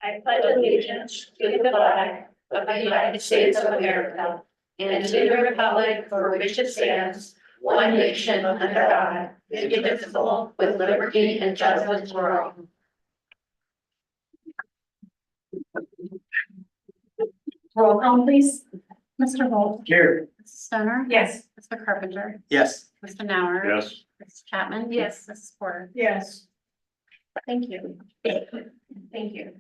I pledge allegiance to the flag of the United States of America and to the republic for which it stands, one nation under God, indivisible, with liberty and justice for all. Roll call, please. Mr. Holt. Here. Mrs. Stoner. Yes. Mr. Carpenter. Yes. Mr. Nauer. Yes. Mrs. Chapman. Yes. Mrs. Porter. Yes. Thank you. Thank you.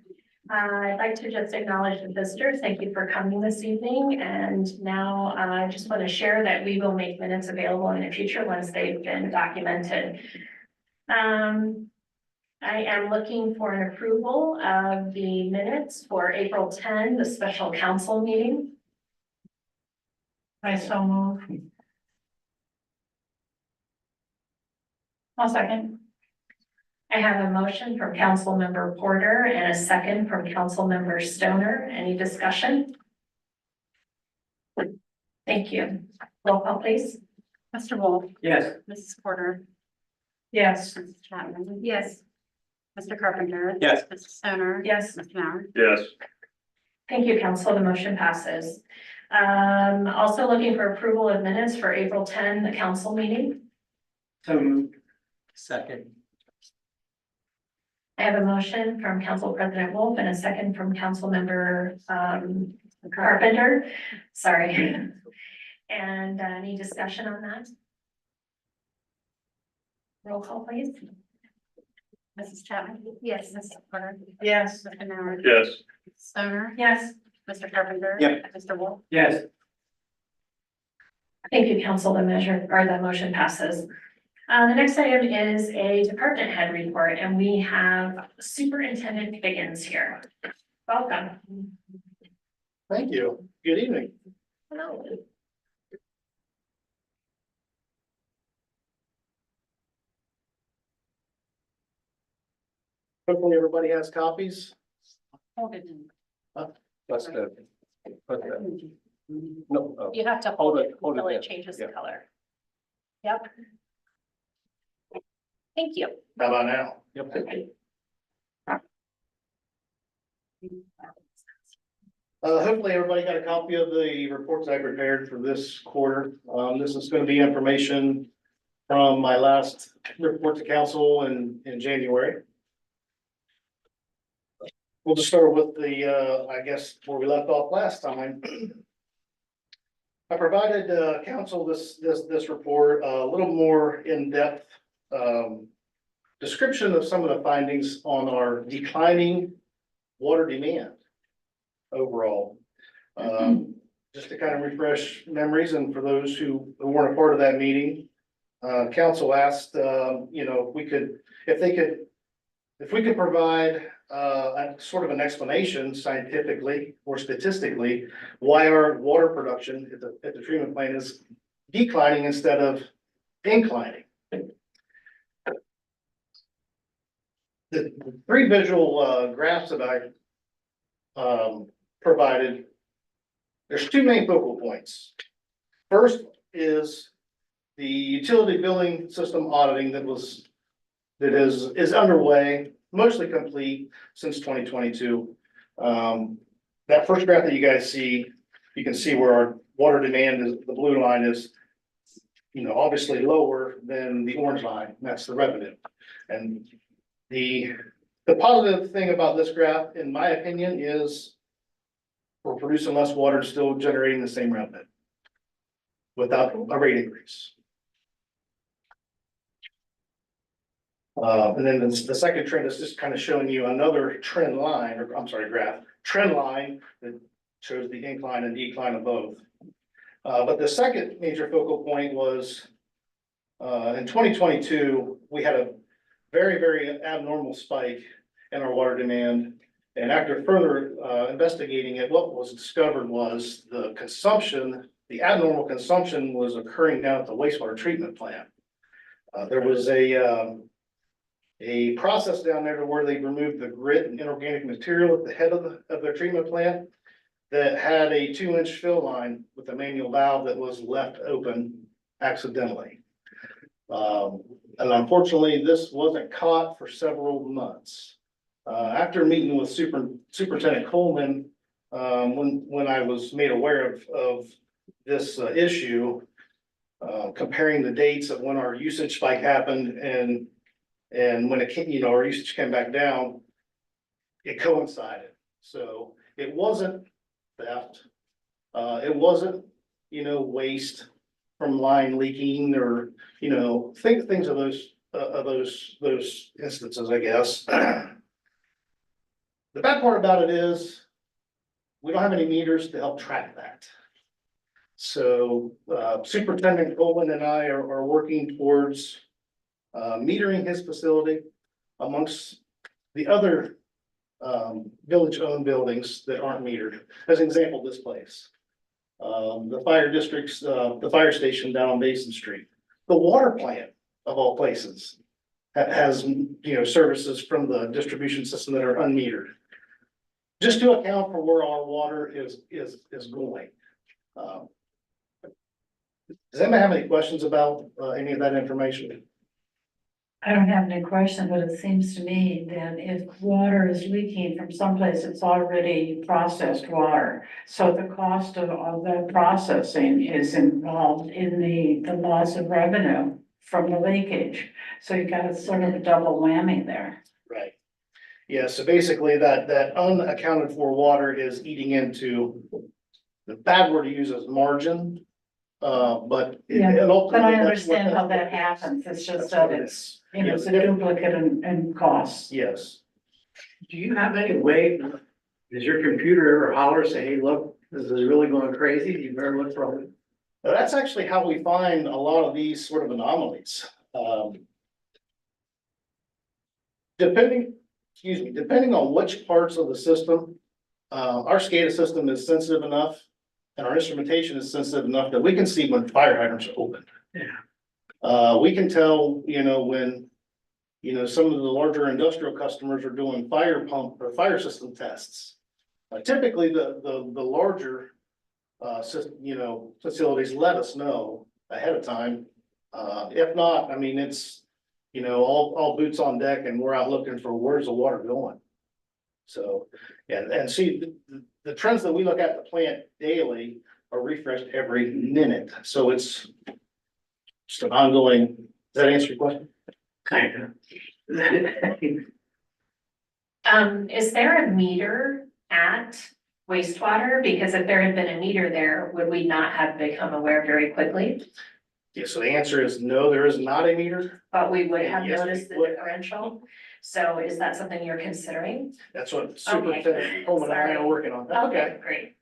I'd like to just acknowledge the visitors. Thank you for coming this evening. And now I just want to share that we will make minutes available in the future once they've been documented. I am looking for an approval of the minutes for April 10, the special council meeting. I so move. I'll second. I have a motion from Council Member Porter and a second from Council Member Stoner. Any discussion? Thank you. Roll call, please. Mr. Wolf. Yes. Mrs. Porter. Yes. Mrs. Chapman. Yes. Mr. Carpenter. Yes. Mrs. Stoner. Yes. Mr. Nauer. Yes. Thank you, Council. The motion passes. Also looking for approval of minutes for April 10, the council meeting. Second. I have a motion from Council President Wolf and a second from Council Member Carpenter. Sorry. And any discussion on that? Roll call, please. Mrs. Chapman. Yes. Mrs. Porter. Yes. Mr. Nauer. Yes. Mrs. Stoner. Yes. Mr. Carpenter. Yep. Mr. Wolf. Yes. Thank you, Council. The motion passes. The next item is a department head report, and we have Superintendent Biggins here. Welcome. Thank you. Good evening. Hello. Hopefully everybody has copies. Hold it. That's good. No. oh. You have to Hold it, hold it until it there. changes the Yeah. color. Yep. Thank you. How about now? Yep. Hopefully everybody got a copy of the reports I prepared for this quarter. This is going to be information from my last report to council in January. We'll just start with the, I guess, where we left off last time. I provided council this report, a little more in-depth description of some of the findings on our declining water demand overall. Just to kind of refresh memories, and for those who weren't a part of that meeting, council asked, if we could provide a sort of an explanation scientifically or statistically why our water production at the treatment plant is declining instead of inclining. The three visual graphs that I provided, there's two main focal points. First is the utility billing system auditing that is underway, mostly complete since 2022. That first graph that you guys see, you can see where our water demand is, the blue line is, obviously lower than the orange line. That's the revenue. And the positive thing about this graph, in my opinion, is we're producing less water and still generating the same revenue without a rate increase. And then the second trend is just kind of showing you another trend line, or I'm sorry, trend line that shows the incline and decline of both. But the second major focal point was in 2022, we had a very, very abnormal spike in our water demand. And after further investigating it, what was discovered was the abnormal consumption was occurring down at the wastewater treatment plant. There was a process down there to where they removed the grit and inorganic material at the head of their treatment plant that had a 2-inch fill line with a manual valve that was left open accidentally. And unfortunately, this wasn't caught for several months. After meeting with Superintendent Coleman, when I was made aware of this issue, comparing the dates of when our usage spike happened and when it came, our usage came back down, it coincided. So it wasn't theft. It wasn't, waste from line leaking or, things of those instances, I guess. The bad part about it is we don't have any meters to help track that. So Superintendent Coleman and I are working towards metering his facility amongst the other village-owned buildings that aren't metered. As an example, this place. The fire districts, the fire station down on Basin Street. The water plant, of all places, has, services from the distribution system that are unmetered. Just to account for where our water is going. Does anybody have any questions about any of that information? I don't have any question, but it seems to me that if water is leaking from someplace, it's already processed water. So the cost of the processing is involved in the loss of revenue from the leakage. So you got a sort of a double whammy there. Right. Yeah, so basically that unaccounted for water is eating into, the bad word to use is margin. But Yeah, it ultimately. But I that's what- understand how that happens. It's just that's that what it it's, is. it's a duplicate in costs. Yes. Do you have any way, does your computer ever holler, say, hey, look, this is really going crazy, you better look for it? Now, that's actually how we find a lot of these sort of anomalies. Depending on which parts of the system, our SCADA system is sensitive enough and our instrumentation is sensitive enough that we can see when fire hydrants are open. Yeah. We can tell, when, some of the larger industrial customers are doing fire pump or fire system tests. Typically, the larger, facilities let us know ahead of time. If not, I mean, it's, all boots on deck and we're out looking for where's the water going. So, and see, the trends that we look at the plant daily are refreshed every minute. So it's just an ongoing, does that answer your question? Kind of. Is there a meter at wastewater? Because if there had been a meter there, would we not have become aware very quickly? Yeah, so the answer is no, there is not a meter. But we would have Yes, we noticed the would. differential. So is that something you're considering? That's what Superintendent Coleman and I are working on. Okay, great.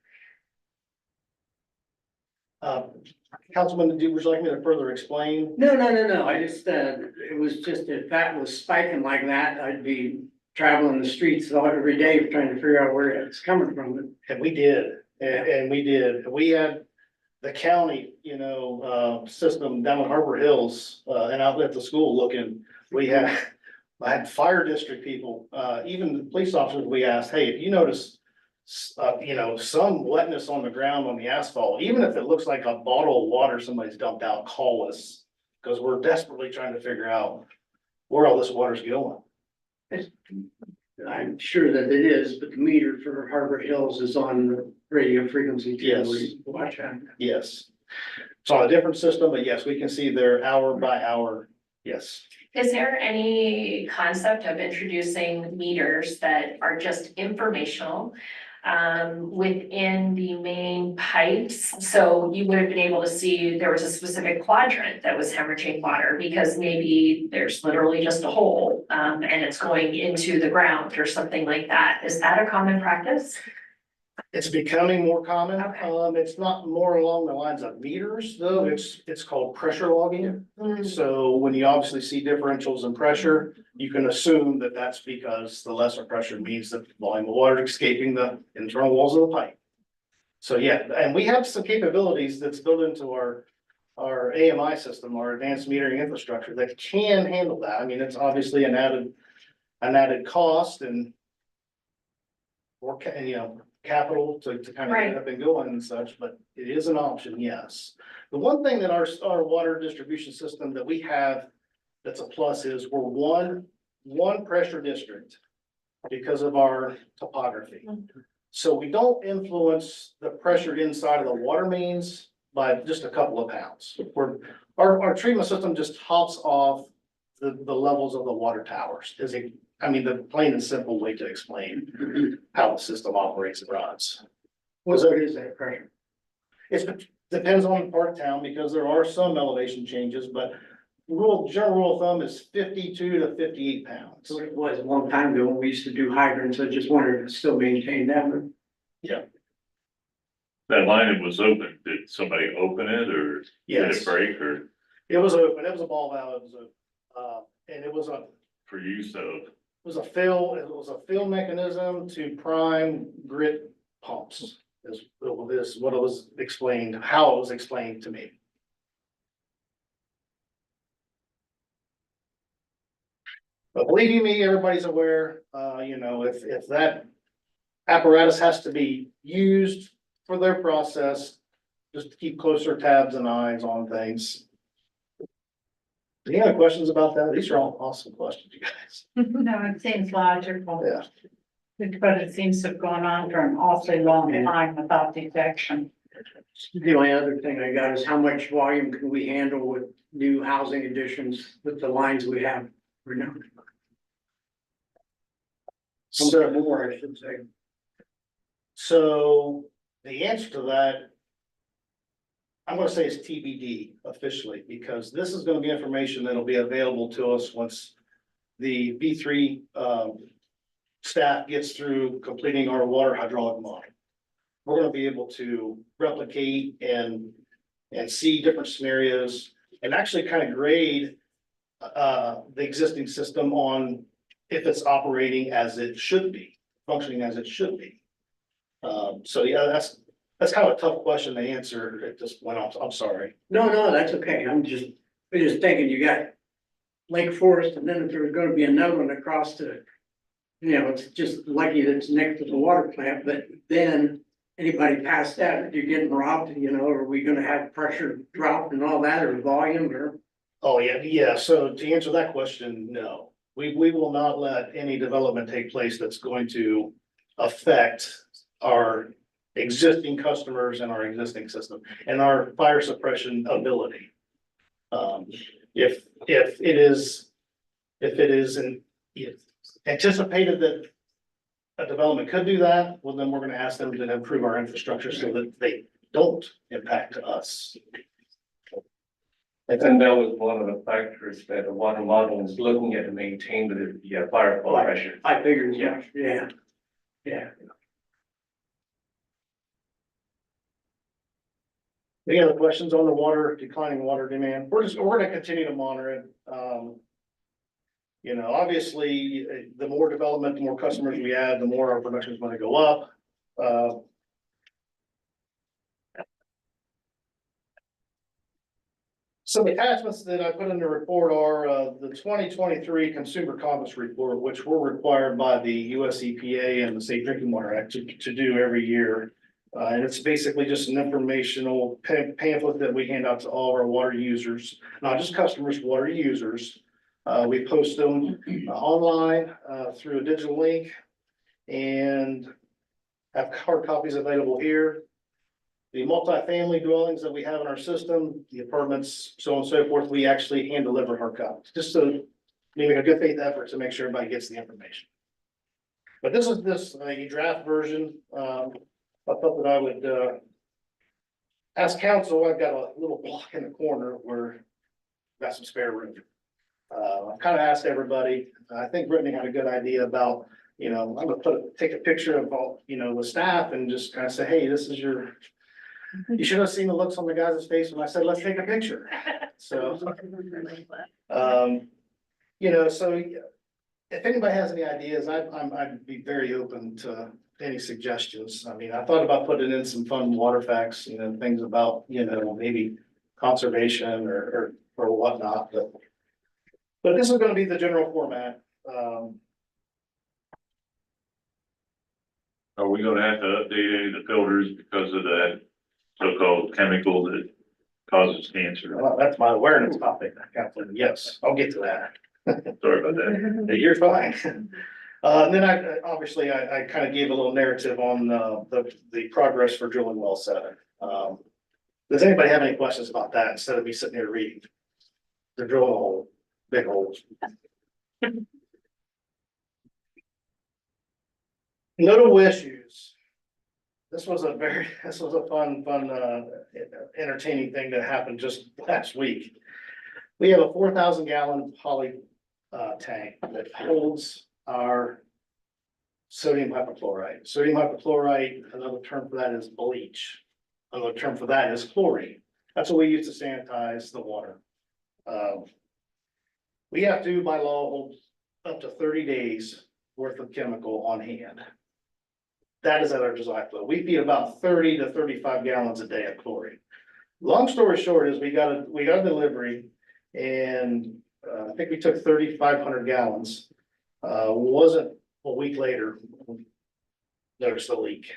Councilman, would you like me to further explain? No, I just, it was just, if that was spiking like that, I'd be traveling the streets every day trying to figure out where it's coming from. And we did, and we did. We had the county, system down in Harbor Hills, and out at the school looking. I had fire district people, even the police officers, we asked, hey, if you notice some wetness on the ground on the asphalt, even if it looks like a bottle of water somebody's dumped out, call us. Cause we're desperately trying to figure out where all this water's going. I'm sure that it is, but the meter for Harbor Hills is on the radio frequency too. Yes. where you watch that. Yes. It's on a different system, but yes, we can see there hour by hour. Yes. Is there any concept of introducing meters that are just informational within the main pipes? So you would have been able to see there was a specific quadrant that was hemorrhaging water because maybe there's literally just a hole and it's going into the ground or something like that. Is that a common practice? It's becoming more common. Okay. It's not more along the lines of meters, though. It's called pressure logging. So when you obviously see differentials in pressure, you can assume that that's because the lesser pressure means that the volume of water escaping the internal walls of the pipe. So yeah, and we have some capabilities that's built into our AMI system, our advanced metering infrastructure that can handle that. I mean, it's obviously an added cost and capital to kind of Right. get up and going and such, but it is an option, yes. The one thing that our water distribution system that we have that's a plus is we're one pressure district because of our topography. So we don't influence the pressure inside of the water mains by just a couple of pounds. Our treatment system just tops off the levels of the water towers. The plain and simple way to explain how the system operates and runs. What is that pressure? It depends on the part of town because there are some elevation changes, but general rule of thumb is 52 to 58 pounds. So it was a long time ago when we used to do hydrants. I just wondered if it's still maintained that way. That line it was open, did somebody open it or did Yes, it break or it was open. It was a ball valve. It was and it was for use of? it was a fill mechanism to prime grit pumps. Is what it was explained, how it was explained to me. But believe you me, everybody's aware, if that apparatus has to be used for their process, just to keep closer tabs and eyes on things. Any other questions about that? These are all awesome questions, you guys. No, it seems logical. Yeah. But it seems to have gone on for an awfully long time without detection. The only other thing I got is how much volume can we handle with new housing additions with the lines we have right now? So, More, I should say. so the answer to that, I'm gonna say is TBD officially, because this is gonna be information that'll be available to us once the B3 staff gets through completing our water hydraulic model. We're gonna be able to replicate and see different scenarios and actually kind of grade the existing system on if it's operating as it should be, functioning as it should be. So yeah, that's kind of a tough question to answer. It just went off. I'm sorry. No, that's okay. I'm just thinking you got Lake Forest and then if there's gonna be another one across the, it's just lucky that it's next to the water plant, but then anybody past that, you're getting robbed, are we gonna have pressure drop and all that or volume or? Oh, yeah. So to answer that question, no, we will not let any development take place that's going to affect our existing customers and our existing system and our fire suppression ability. If it is anticipated that a development could do that, well, then we're gonna ask them to improve our infrastructure so that they don't impact us. I think that was one of the factors that the water model is looking at to maintain the fire flow pressure. I figured, yeah. Any other questions on the declining water demand? We're gonna continue to monitor it. Obviously, the more development, the more customers we add, the more our production is gonna go up. Some attachments that I put in the report are, the 2023 Consumer Confidence Report, which we're required by the US EPA and the Safe Drinking Water Act to do every year. And it's basically just an informational pamphlet that we hand out to all of our water users, not just customers, water users. We post them online through a digital link and have hard copies available here. The multifamily dwellings that we have in our system, the apartments, so on and so forth, we actually hand deliver hard copies, just to make a good faith effort to make sure everybody gets the information. But this is a draft version. I thought that I would ask council. I've got a little block in the corner where I've got some spare room. I've kind of asked everybody. I think Brittany had a good idea about, I'm gonna take a picture of all, the staff and just kind of say, hey, this is your. You should have seen the looks on the guys' face when I said, let's take a picture. So, so if anybody has any ideas, I'd be very open to any suggestions. I thought about putting in some fun water facts, things about, maybe conservation or whatnot, but this is gonna be the general format. Are we gonna have to update any of the filters because of that so-called chemical that causes cancer? Well, that's my awareness topic, Kathleen. Yes, I'll get to that. Sorry about that. You're fine. And then obviously, I kind of gave a little narrative on, the progress for drilling well 7. Does anybody have any questions about that instead of me sitting here reading? They're drilling a hole, big holes. Notable issues. This was a fun, entertaining thing that happened just last week. We have a 4,000 gallon poly, tank that holds our sodium hypochlorite. Sodium hypochlorite, another term for that is bleach. Another term for that is chlorine. That's what we use to sanitize the water. We have to, by law, hold up to 30 days worth of chemical on hand. That is at our design flow. We feed about 30 to 35 gallons a day of chlorine. Long story short is we got a delivery and I think we took 3,500 gallons. Wasn't a week later, noticed a leak.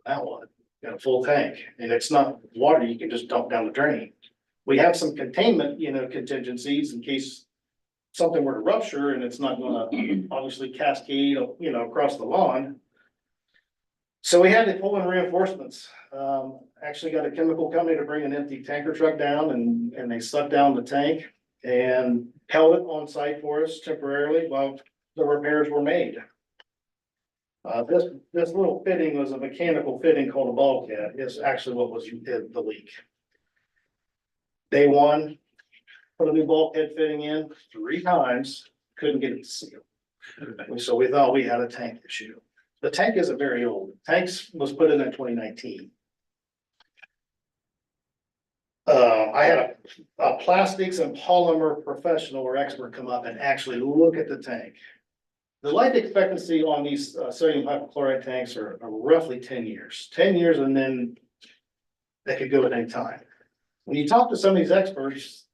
Now what? Got a full tank and it's not water you can just dump down the drain. We have some containment, contingencies in case something were to rupture and it's not gonna obviously cascade, across the lawn. So we had to pull in reinforcements. Actually got a chemical company to bring an empty tanker truck down and they sucked down the tank and held it on site for us temporarily while the repairs were made. This little fitting was a mechanical fitting called a bulkhead, is actually what was the leak. Day 1, put a new bulkhead fitting in 3 times, couldn't get it to seal. So we thought we had a tank issue. The tank isn't very old. Tanks was put in 2019. I had a plastics and polymer professional or expert come up and actually look at the tank. The life expectancy on these sodium hypochlorite tanks are roughly 10 years. 10 years and then they could go at any time. When you talk to some of these experts,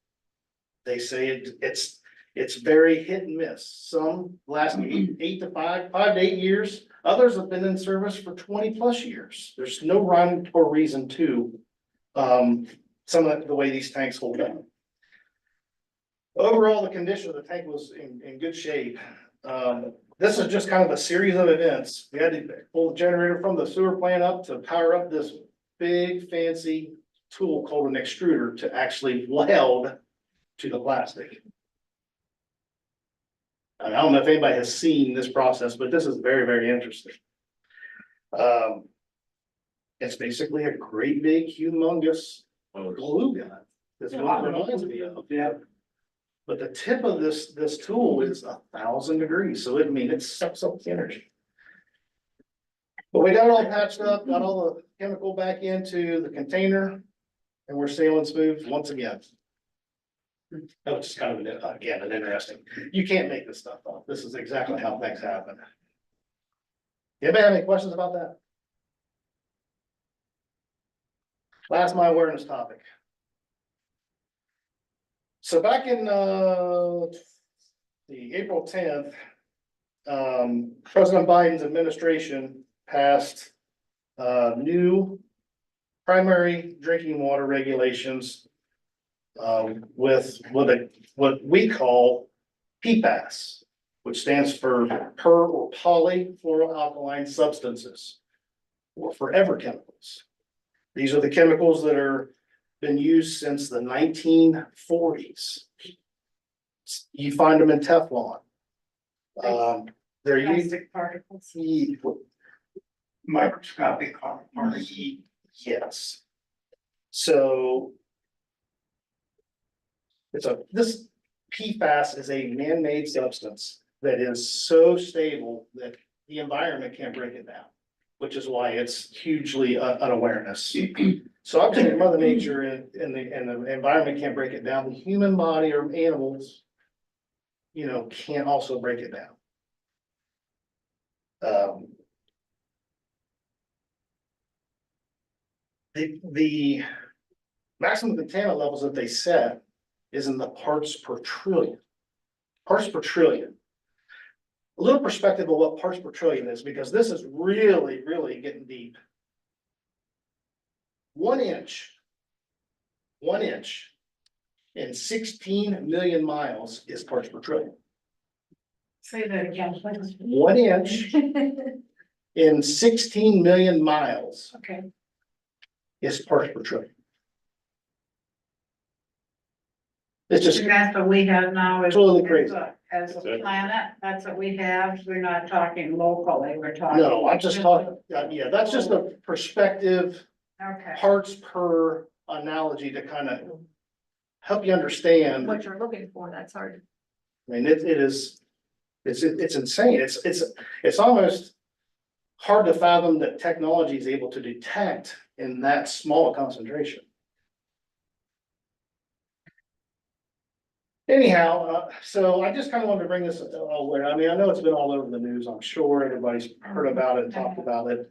they say it's very hit and miss. Some last 5 to 8 years. Others have been in service for 20+ years. There's no rhyme or reason to some of the way these tanks hold up. Overall, the condition of the tank was in good shape. This is just kind of a series of events. We had to pull the generator from the sewer plant up to power up this big fancy tool called an extruder to actually weld to the plastic. I don't know if anybody has seen this process, but this is very, very interesting. It's basically a great big humongous glue gun. That's what it reminds me of. Yeah. But the tip of this tool is 1,000 degrees, so it sucks up the energy. But we got it all patched up, got all the chemical back into the container, and we're sailing smooth once again. That was just kind of an interesting. You can't make this stuff up. This is exactly how things happen. Anybody have any questions about that? Last my awareness topic. So back in the April 10th, President Biden's administration passed new primary drinking water regulations with what we call PFAS, which stands for per or polyfluoroalkyl substances, or forever chemicals. These are the chemicals that are been used since the 1940s. You find them in Teflon. They're used. Plastic particles. Microscopic particles. Yes. So this PFAS is a man-made substance that is so stable that the environment can't break it down, which is why it's hugely an awareness. So obviously Mother Nature and the environment can't break it down. The human body or animals, can't also break it down. The maximum contaminant levels that they set is in the parts per trillion. Parts per trillion. A little perspective of what parts per trillion is, because this is really, really getting deep. 1 inch in 16 million miles is parts per trillion. Say that again, please. 1 inch in 16 million miles Okay. is parts per trillion. It's just, And that's what we have now as. Totally crazy. As a planet, that's what we have. We're not talking locally, we're talking. no, I'm just talking, yeah, that's just a perspective, Okay. parts per analogy to kind of help you understand. What you're looking for, that's hard. I mean, it is, it's insane. It's almost hard to fathom that technology is able to detect in that small concentration. Anyhow, so I just kind of wanted to bring this aware. I mean, I know it's been all over the news. I'm sure everybody's heard about it, talked about it.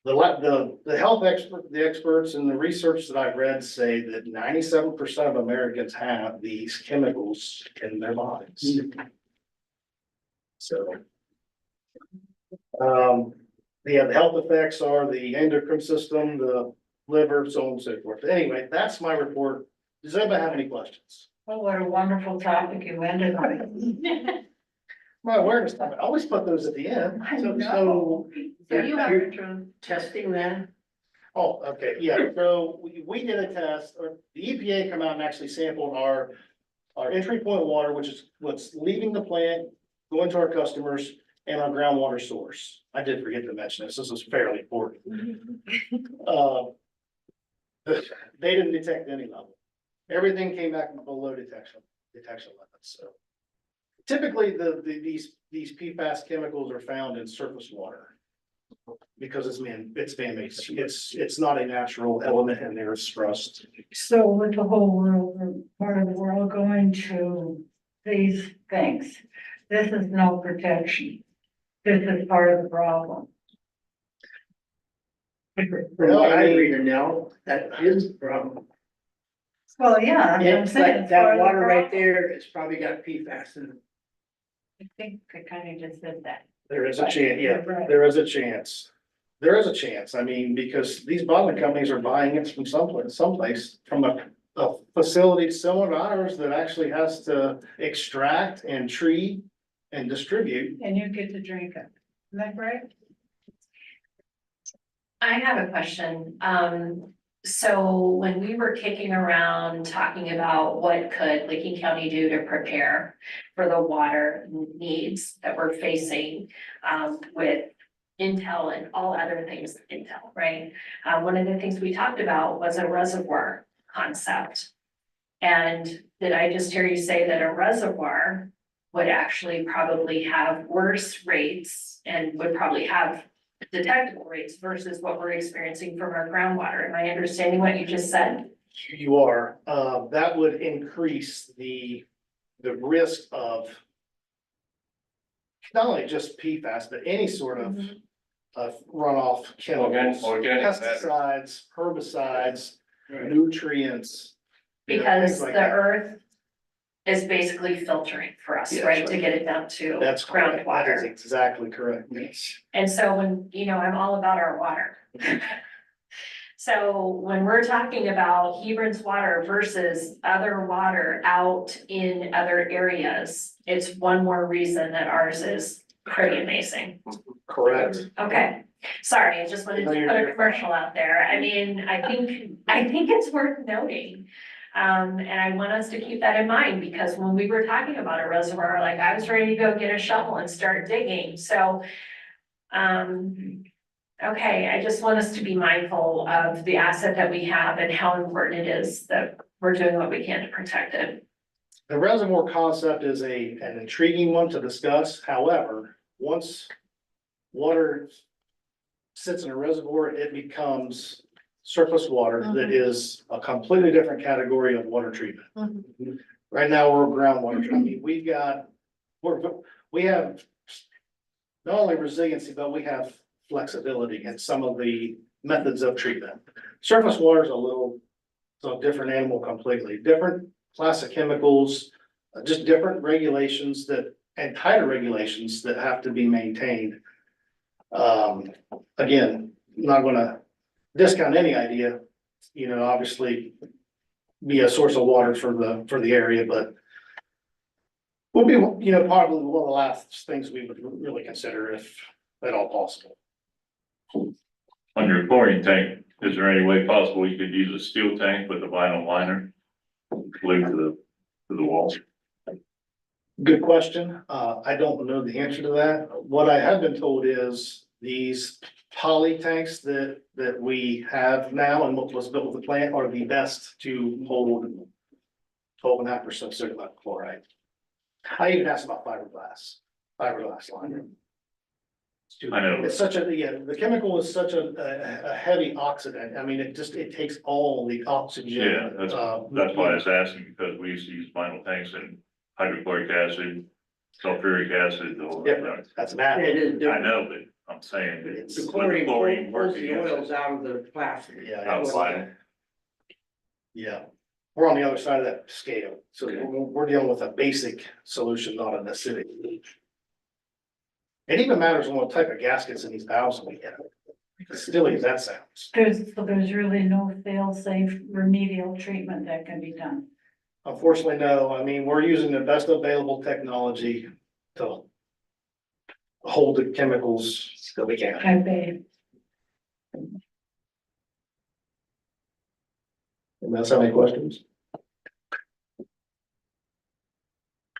The health the experts and the research that I've read say that 97% of Americans have these chemicals in their bodies. So. The health effects are the endocrine system, the liver, so on and so forth. Anyway, that's my report. Does anybody have any questions? Oh, what a wonderful topic you ended on. My awareness, I always put those at the end. So So you have you're testing then? Oh, okay, yeah, so we did a test, or the EPA come out and actually sampled our entry point water, which is what's leaving the plant, going to our customers, and our groundwater source. I did forget to mention this is fairly important. They didn't detect any level. Everything came back below detection limits, so. Typically, these PFAS chemicals are found in surface water. Because it's man-made, it's not a natural element in there, it's rust. So with the whole world, part of the world going to these things, this is no protection. This is part of the problem. From what I read, now, that is the problem. Well, yeah, that's what I'm It's saying. like It's part that of the water right problem. there, it's probably got PFAS in it. I think I kind of just said that. There is a chance, yeah, Right. there is a chance. There is a chance, I mean, because these bottling companies are buying it from someplace, from a facility similar to ours that actually has to extract and treat and distribute. And you get to drink it. Isn't that right? I have a question. So when we were kicking around talking about what could Licking County do to prepare for the water needs that we're facing, with Intel and all other things Intel, right? One of the things we talked about was a reservoir concept. And did I just hear you say that a reservoir would actually probably have worse rates and would probably have detectable rates versus what we're experiencing from our groundwater? Am I understanding what you just said? You are, that would increase the risk of not only just PFAS, but any sort of runoff chemicals, Organic matter. pesticides, herbicides, nutrients. you know, Because things like the that. earth is basically filtering for us, Yes, right, right. to get it down to That's correct. That is groundwater. exactly correct. Yes. And so when, I'm all about our water. So when we're talking about Hebron's water versus other water out in other areas, it's one more reason that ours is pretty amazing. Correct. Okay, sorry, I just wanted to No, you're put a good. commercial out there. I mean, I think it's worth noting. And I want us to keep that in mind, because when we were talking about a reservoir, like I was ready to go get a shovel and start digging, so. Okay, I just want us to be mindful of the asset that we have and how important it is that we're doing what we can to protect it. The reservoir concept is an intriguing one to discuss. However, once water sits in a reservoir, it becomes surface water that is a completely different category of water treatment. Right now, we're groundwater treatment. We have not only resiliency, but we have flexibility in some of the methods of treatment. Surface water is a different animal completely, different class of chemicals, just different regulations and tighter regulations that have to be maintained. Again, not gonna discount any idea, obviously be a source of water for the area, but Will be, probably one of the last things we would really consider if at all possible. On your chlorine tank, is there any way possible you could use a steel tank with a vinyl liner glued to the wall? Good question. I don't know the answer to that. What I have been told is these poly tanks that we have now and what was built with the plant are the best to hold 12.5% certified chloride. I even asked about fiberglass liner. I know. It's such the chemical is such a heavy oxidant. I mean, it takes all the oxygen. Yeah, that's why I was asking, because we used to use vinyl tanks and hydrochloric acid, sulfuric acid, the whole. Yeah, that's bad. It is I different. know, but I'm saying. It's- The with chlorine pulls working the against oils it. out of the plastic. Yeah, Outside. Yeah, we're on the other side of that scale, so we're dealing with a basic solution, not an acidic. It even matters on what type of gaskets in these valves we have, as silly as that sounds. There's really no fail-safe remedial treatment that can be done. Unfortunately, no, I mean, we're using the best available technology to hold the chemicals that we can. Okay, And that's how many questions?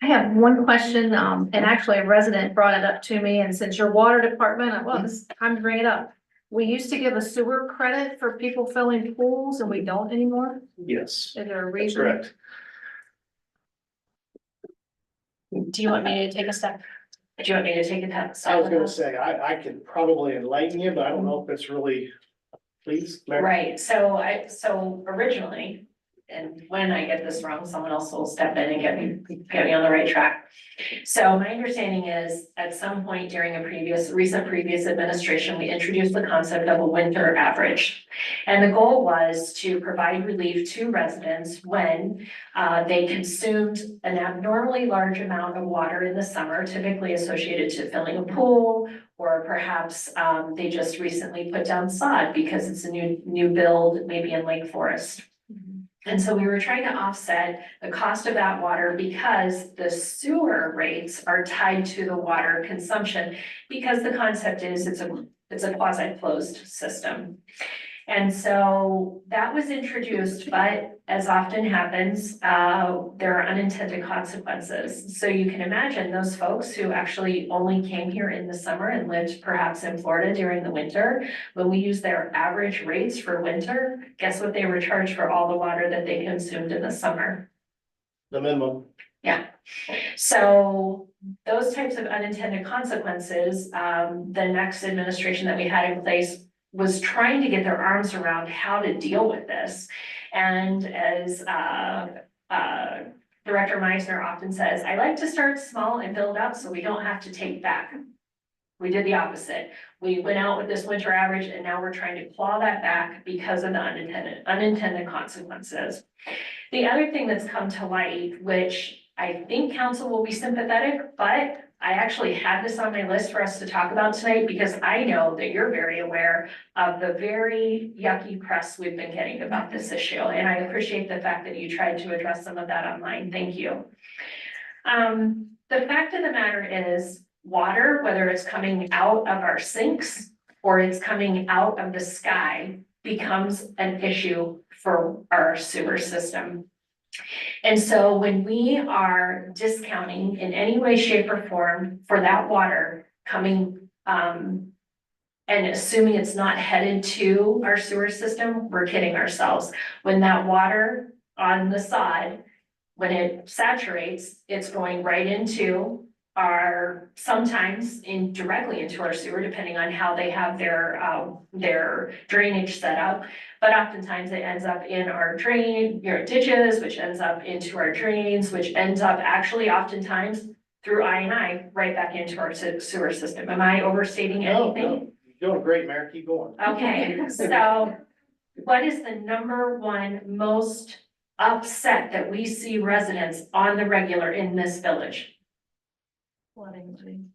I have one question, and actually a resident brought it up to me, and since your water department, well, this is time to bring it up. We used to give a sewer credit for people filling pools and we don't anymore. Yes, Is there a that's reason? correct. Do you want me to take a step? Do you want me to take a step? I was gonna say, I could probably enlighten you, but I don't know if it's really, please. Mary? Right, so originally, and when I get this wrong, someone else will step in and get me on the right track. So my understanding is, at some point during a recent previous administration, we introduced the concept of a winter average. And the goal was to provide relief to residents when they consumed an abnormally large amount of water in the summer, typically associated to filling a pool, or perhaps they just recently put down sod because it's a new build, maybe in Lake Forest. And so we were trying to offset the cost of that water because the sewer rates are tied to the water consumption. Because the concept is it's a quasi-closed system. And so that was introduced, but as often happens, there are unintended consequences. So you can imagine those folks who actually only came here in the summer and lived perhaps in Florida during the winter. When we use their average rates for winter, guess what they were charged for all the water that they consumed in the summer? The minimum. Yeah, so those types of unintended consequences, the next administration that we had in place was trying to get their arms around how to deal with this. And as Director Meisner often says, I like to start small and build up so we don't have to take back. We did the opposite. We went out with this winter average and now we're trying to claw that back because of the unintended consequences. The other thing that's come to light, which I think council will be sympathetic, but I actually had this on my list for us to talk about tonight because I know that you're very aware of the very yucky press we've been getting about this issue. And I appreciate the fact that you tried to address some of that online. Thank you. The fact of the matter is water, whether it's coming out of our sinks or it's coming out of the sky, becomes an issue for our sewer system. And so when we are discounting in any way, shape or form for that water coming, and assuming it's not headed to our sewer system, we're kidding ourselves. When that water on the side, when it saturates, it's going right into sometimes directly into our sewer, depending on how they have their drainage set up. But oftentimes it ends up in our ditches, which ends up into our drains, which ends up actually oftentimes through I right back into our sewer system. Am I overstating anything? No, you're doing great, Mayor, keep going. Okay, so what is the number one most upset that we see residents on the regular in this village?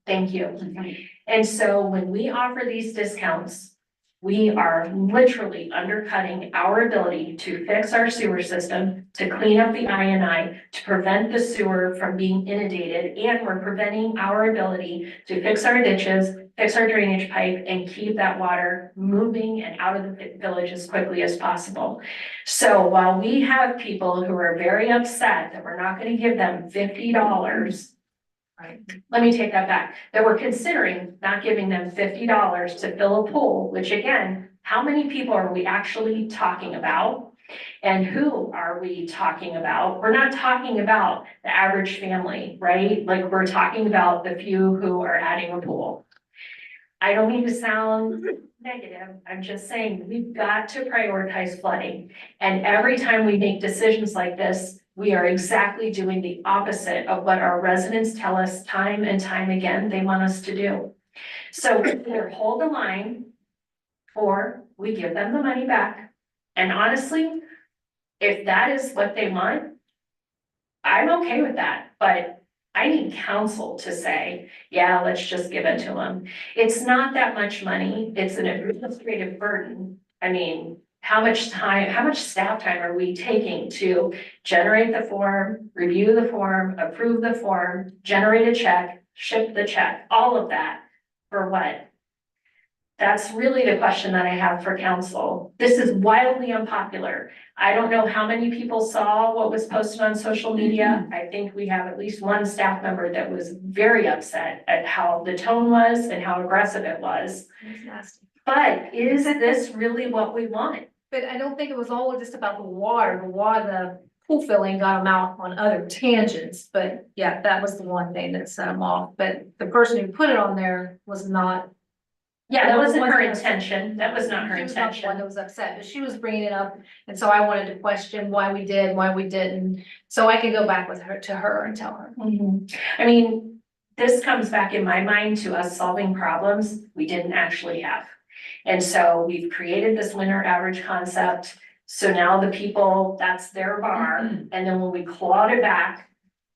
Thank you. And so when we offer these discounts We are literally undercutting our ability to fix our sewer system, to clean up the INI, to prevent the sewer from being inundated, and we're preventing our ability to fix our ditches, fix our drainage pipe, and keep that water moving and out of the village as quickly as possible. So while we have people who are very upset that we're not gonna give them $50, Right. let me take that back, that we're considering not giving them $50 to fill a pool, which again, how many people are we actually talking about? And who are we talking about? We're not talking about the average family, right? Like, we're talking about the few who are adding a pool. I don't mean to sound negative, I'm just saying, we've got to prioritize flooding. And every time we make decisions like this, we are exactly doing the opposite of what our residents tell us time and time again they want us to do. So we either hold the line or we give them the money back. And honestly, if that is what they want, I'm okay with that, but I need counsel to say, yeah, let's just give it to them. It's not that much money, it's an administrative burden. I mean, how much staff time are we taking to generate the form, review the form, approve the form, generate a check, ship the check, all of that, for what? That's really the question that I have for council. This is wildly unpopular. I don't know how many people saw what was posted on social media. I think we have at least one staff member that was very upset at how the tone was and how aggressive it was. It's nasty. But is this really what we want? But I don't think it was all just about the water. The pool filling got them out on other tangents, but yeah, that was the one thing that set them off. But the person who put it on there was not. Yeah, that wasn't her Wasn't- intention. That was not her She was not the one intention. that was upset, but she was bringing it up, and so I wanted to question why we did, why we didn't, so I can go back with her, to her and tell her. I mean, this comes back in my mind to us solving problems we didn't actually have. And so we've created this winter average concept. So now the people, that's their bar. And then when we clawed it back,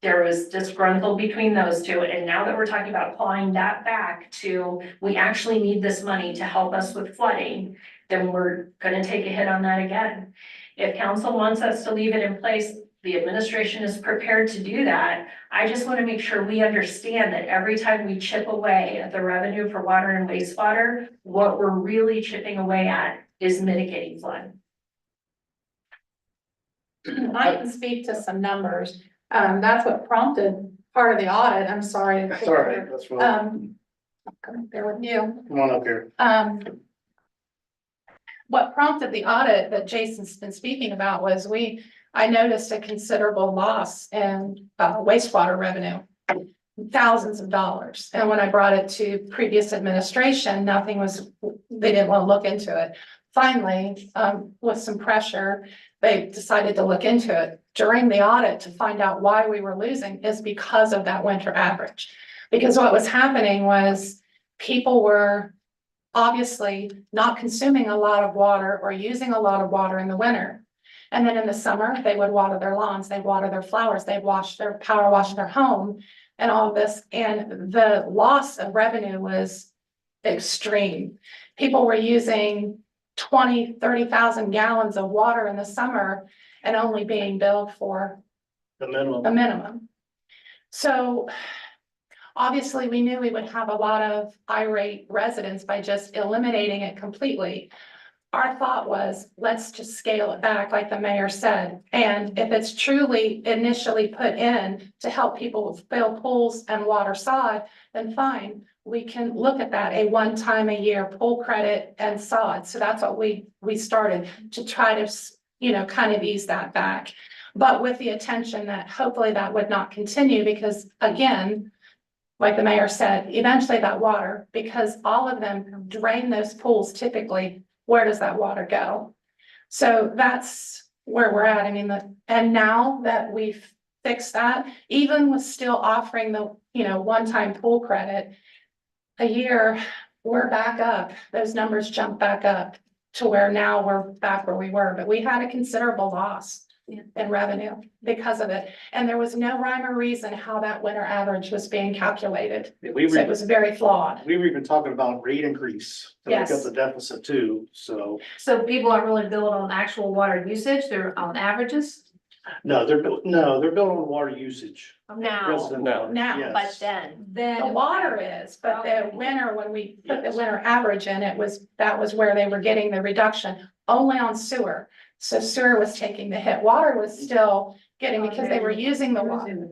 there was disgruntled between those two. And now that we're talking about clawing that back to, we actually need this money to help us with flooding, then we're gonna take a hit on that again. If council wants us to leave it in place, the administration is prepared to do that. I just want to make sure we understand that every time we chip away at the revenue for water and wastewater, what we're really chipping away at is mitigating flood. I can speak to some numbers. That's what prompted part of the audit. I'm sorry. That's all right, that's what, Come there with you. come on up here. What prompted the audit that Jason's been speaking about was I noticed a considerable loss in wastewater revenue, thousands of dollars. And when I brought it to previous administration, they didn't want to look into it. Finally, with some pressure, they decided to look into it. During the audit, to find out why we were losing is because of that winter average. Because what was happening was people were obviously not consuming a lot of water or using a lot of water in the winter. And then in the summer, they would water their lawns, they'd water their flowers, they'd power wash their home and all of this. And the loss of revenue was extreme. People were using 20, 30,000 gallons of water in the summer and only being billed for The minimum. a minimum. So obviously, we knew we would have a lot of irate residents by just eliminating it completely. Our thought was, let's just scale it back, like the mayor said. And if it's truly initially put in to help people fill pools and water sod, then fine. We can look at that, a one-time a year pool credit and sod. So that's what we started to try to, kind of ease that back. But with the attention that hopefully that would not continue, because again, like the mayor said, eventually that water, because all of them drain those pools typically, where does that water go? So that's where we're at. I mean, and now that we've fixed that, even with still offering the, one-time pool credit a year, we're back up. Those numbers jump back up to where now we're back where we were, but we had a considerable loss. in revenue because of it. And there was no rhyme or reason how that winter average was being calculated. We So it were, was very flawed. we were even talking about rate increase to make up Yes. the deficit too, so. So people aren't really billed on actual water usage, they're on averages? No, they're built on water usage. Now, Resident No. water, Now, yes. but then, The Then. water is, but the winter, when we put the winter average in, that was where they were getting the reduction, only on sewer. So sewer was taking the hit, water was still getting, because they were using the water.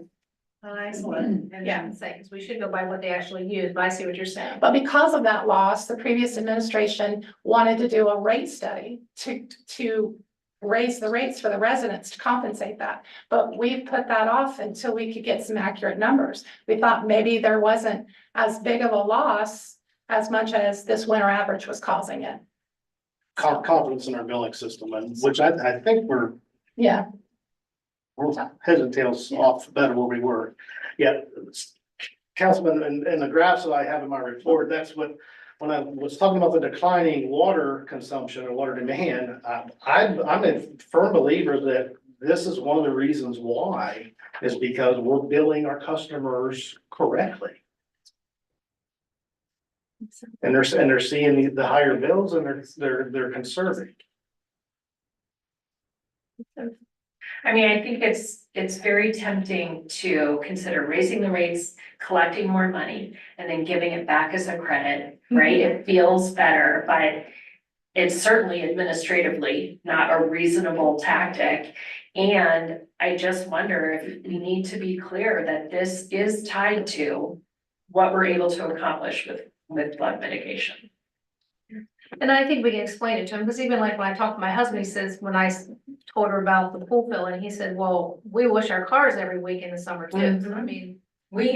Excellent. Yeah. Because we should go by what they actually use, but I see what you're saying. But because of that loss, the previous administration wanted to do a rate study to raise the rates for the residents to compensate that. But we've put that off until we could get some accurate numbers. We thought maybe there wasn't as big of a loss as much as this winter average was causing it. Confidence in our billing system, and which I think we're Yeah, heads and tails off better where we were. Yeah, Councilman, and the graphs that I have in my report, that's what, when I was talking about the declining water consumption and water demand, I'm a firm believer that this is one of the reasons why, is because we're billing our customers correctly. And they're seeing the higher bills and they're conserving. I mean, I think it's very tempting to consider raising the rates, collecting more money, and then giving it back as a credit, right? It feels better, but it's certainly administratively not a reasonable tactic. And I just wonder if we need to be clear that this is tied to what we're able to accomplish with flood mitigation. And I think we can explain it to him, because even like when I talked to my husband, he says, when I told her about the pool filling, he said, well, we wash our cars every week in the summer too. Mhm. I mean,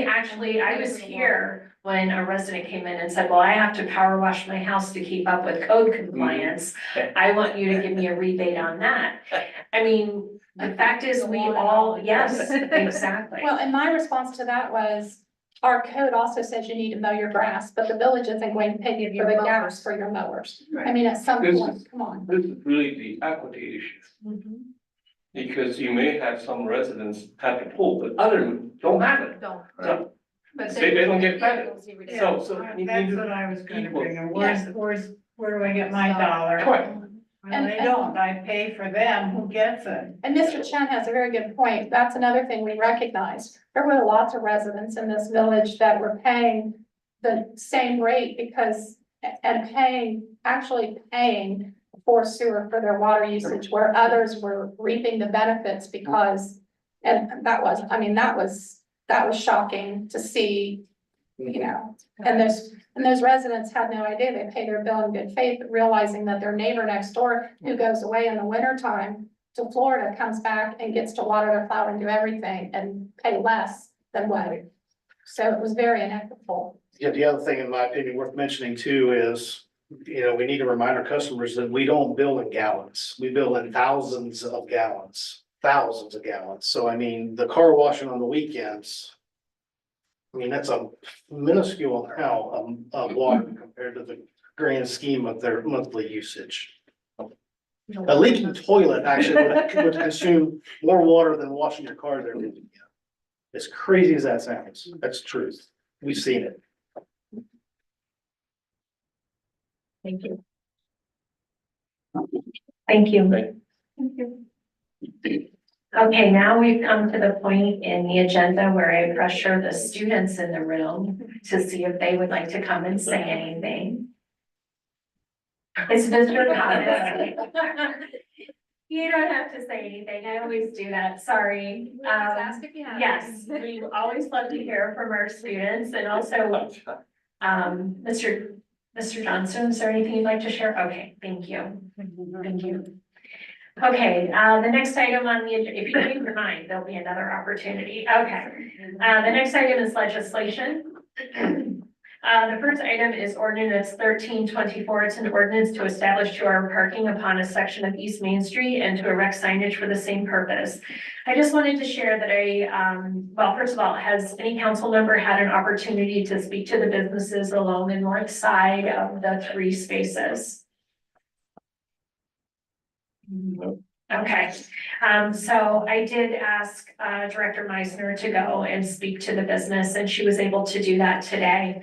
I was here when a resident came in and said, well, I have to power wash my house to keep up with code compliance. I want you to give me a rebate on that. I mean, the fact is, we all, yes, exactly. well, and my response to that was, our code also says you need to mow your grass, but the village isn't going to pay you for the gas for your mowers. I mean, at some This- point, come on. This is really the equity issue, mhm, because you may have some residents have a pool, but others don't have it. don't. So, But They don't get credit. vehicles, he reduced. so you That's need to. what I was gonna equal. bring, and Yes. where do I get my dollar? Correct. Well, I don't, I pay for them, who gets it? And Mr. Chen has a very good point. That's another thing we recognize. There were lots of residents in this village that were paying the same rate because, and actually paying for sewer for their water usage, where others were reaping the benefits because, and that was shocking to see, you know, and those residents had no idea. They pay their bill in good faith, realizing that their neighbor next door who goes away in the wintertime to Florida comes back and gets to water their flower and do everything and pay less than what. So it was very inequitable. Yeah, the other thing, in my opinion, worth mentioning too is, we need to remind our customers that we don't bill in gallons. We bill in thousands of gallons. So I mean, the car washing on the weekends, I mean, that's a minuscule amount of water compared to the grand scheme of their monthly usage. A leaking toilet actually would consume more water than washing your car there. As crazy as that sounds, that's truth. We've seen it. Thank you. Thank you. Thank you. Okay, now we've come to the point in the agenda where I pressure the students in the room to see if they would like to come and say anything. It's Mr. Thomas. You don't have to say anything. I always do that. Sorry. Yes, we always love to hear from our students, and also, Mr. Johnson, is there anything you'd like to share? Okay, thank you. Thank you. Okay, the next item on the, if you change your mind, there'll be another opportunity. Okay. The next item is legislation. The first item is ordinance 1324. It's an ordinance to establish 2-hour parking upon a section of East Main Street and to erect signage for the same purpose. I just wanted to share that well, first of all, has any council member had an opportunity to speak to the businesses along the north side of the 3 spaces? Okay, so I did ask, Director Meisner to go and speak to the business, and she was able to do that today.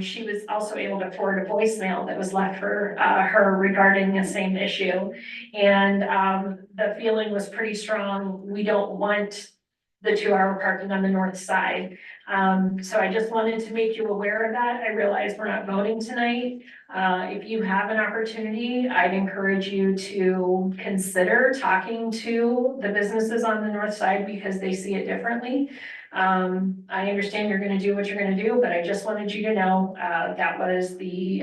She was also able to forward a voicemail that was left for, her regarding the same issue. And, the feeling was pretty strong. We don't want the 2-hour parking on the north side. So I just wanted to make you aware of that. I realize we're not voting tonight. If you have an opportunity, I'd encourage you to consider talking to the businesses on the north side because they see it differently. I understand you're gonna do what you're gonna do, but I just wanted you to know, that was the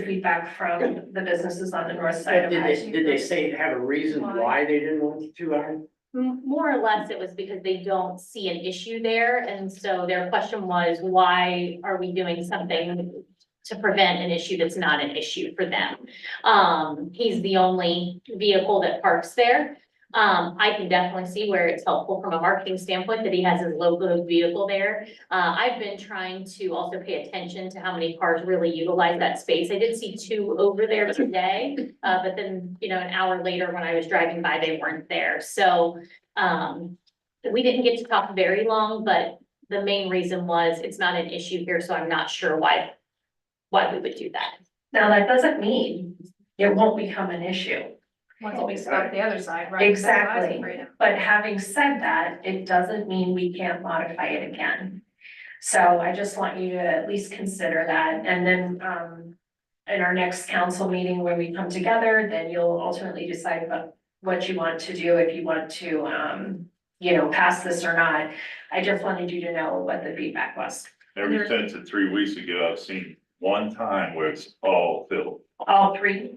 feedback from the businesses on the north side of Did they say, have a reason why they didn't want the 2 hour? More or less, it was because they don't see an issue there, and so their question was, why are we doing something to prevent an issue that's not an issue for them? He's the only vehicle that parks there. I can definitely see where it's helpful from a marketing standpoint that he has his logo vehicle there. I've been trying to also pay attention to how many cars really utilize that space. I did see 2 over there today, but then, you know, an hour later when I was driving by, they weren't there. So, we didn't get to talk very long, but the main reason was it's not an issue here, so I'm not sure why we would do that. Now, that doesn't mean it won't become an issue. Once we start the other side, right? Exactly. But having said that, it doesn't mean we can't modify it again. So I just want you to at least consider that, and then, in our next council meeting when we come together, then you'll ultimately decide what you want to do, if you want to, you know, pass this or not. I just wanted you to know what the feedback was. Ever since 3 weeks ago, I've seen one time where it's all filled, All 3?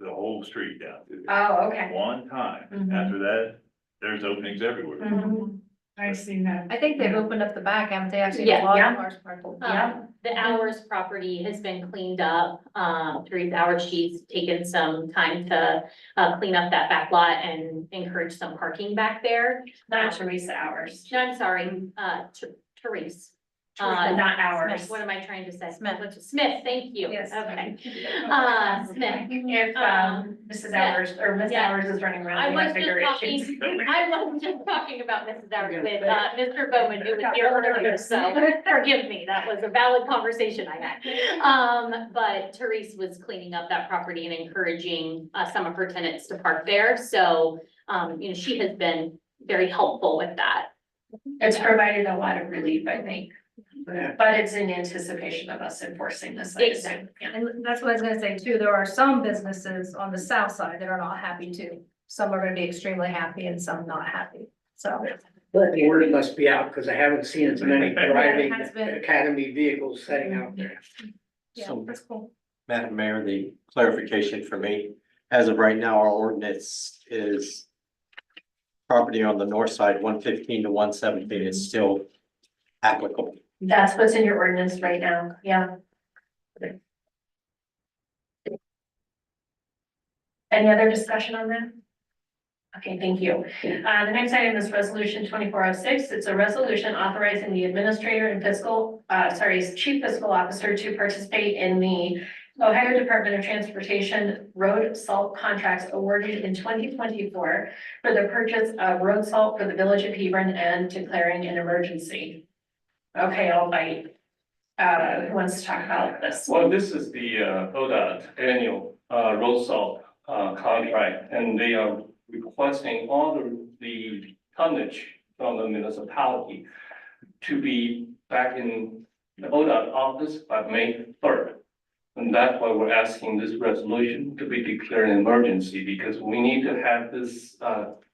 the whole street down to there. Oh, okay. One time. Mhm. After that, there's openings everywhere. Mhm. I've seen that. I think they've opened up the back, haven't they? I've seen a Yeah. lot Yeah. of cars parked. Yeah. The Hours property has been cleaned up, through Howard. She's taken some time to, clean up that back lot and encourage some parking back there. Not Teresa Hours. No, I'm sorry, Therese. Teresa, not Smith, Hours. what am I trying to say? Smith. Smith, thank you. Yes. Okay. Smith. If, Mrs. Hours, or Miss yeah. Hours is running I around, we was have bigger just issues. I wasn't just talking about Mrs. Hours with, Mr. Bowman, who was here earlier, so forgive me, that was a valid conversation I had. But Therese was cleaning up that property and encouraging, some of her tenants to park there, so, you know, she has been very helpful with that. It's provided a lot of relief, I think, Yeah. but it's in anticipation of us enforcing this. I assume. Yeah. And that's what I was gonna say too. There are some businesses on the south side that are not happy too. Some are gonna be extremely happy and some not happy. So, The word must be out, because I haven't seen as many driving has been. academy vehicles setting out there. yeah, So, that's cool. Madam Mayor, the clarification for me, as of right now, our ordinance is property on the north side, 115 to 117 is still applicable. That's what's in your ordinance right now, yeah. Any other discussion on that? Okay, thank you. The next item is resolution 2406. It's a resolution authorizing the administrator and chief fiscal officer to participate in the Ohio Department of Transportation road salt contracts awarded in 2024 for the purchase of road salt for the village of Hebron and declaring an emergency. Okay, I'll bite. Who wants to talk about this? Well, this is the ODOT annual road salt contract, and they are requesting all the tonnage from the municipality to be back in the ODOT office by May 3rd. And that's why we're asking this resolution to be declared an emergency, because we need to have this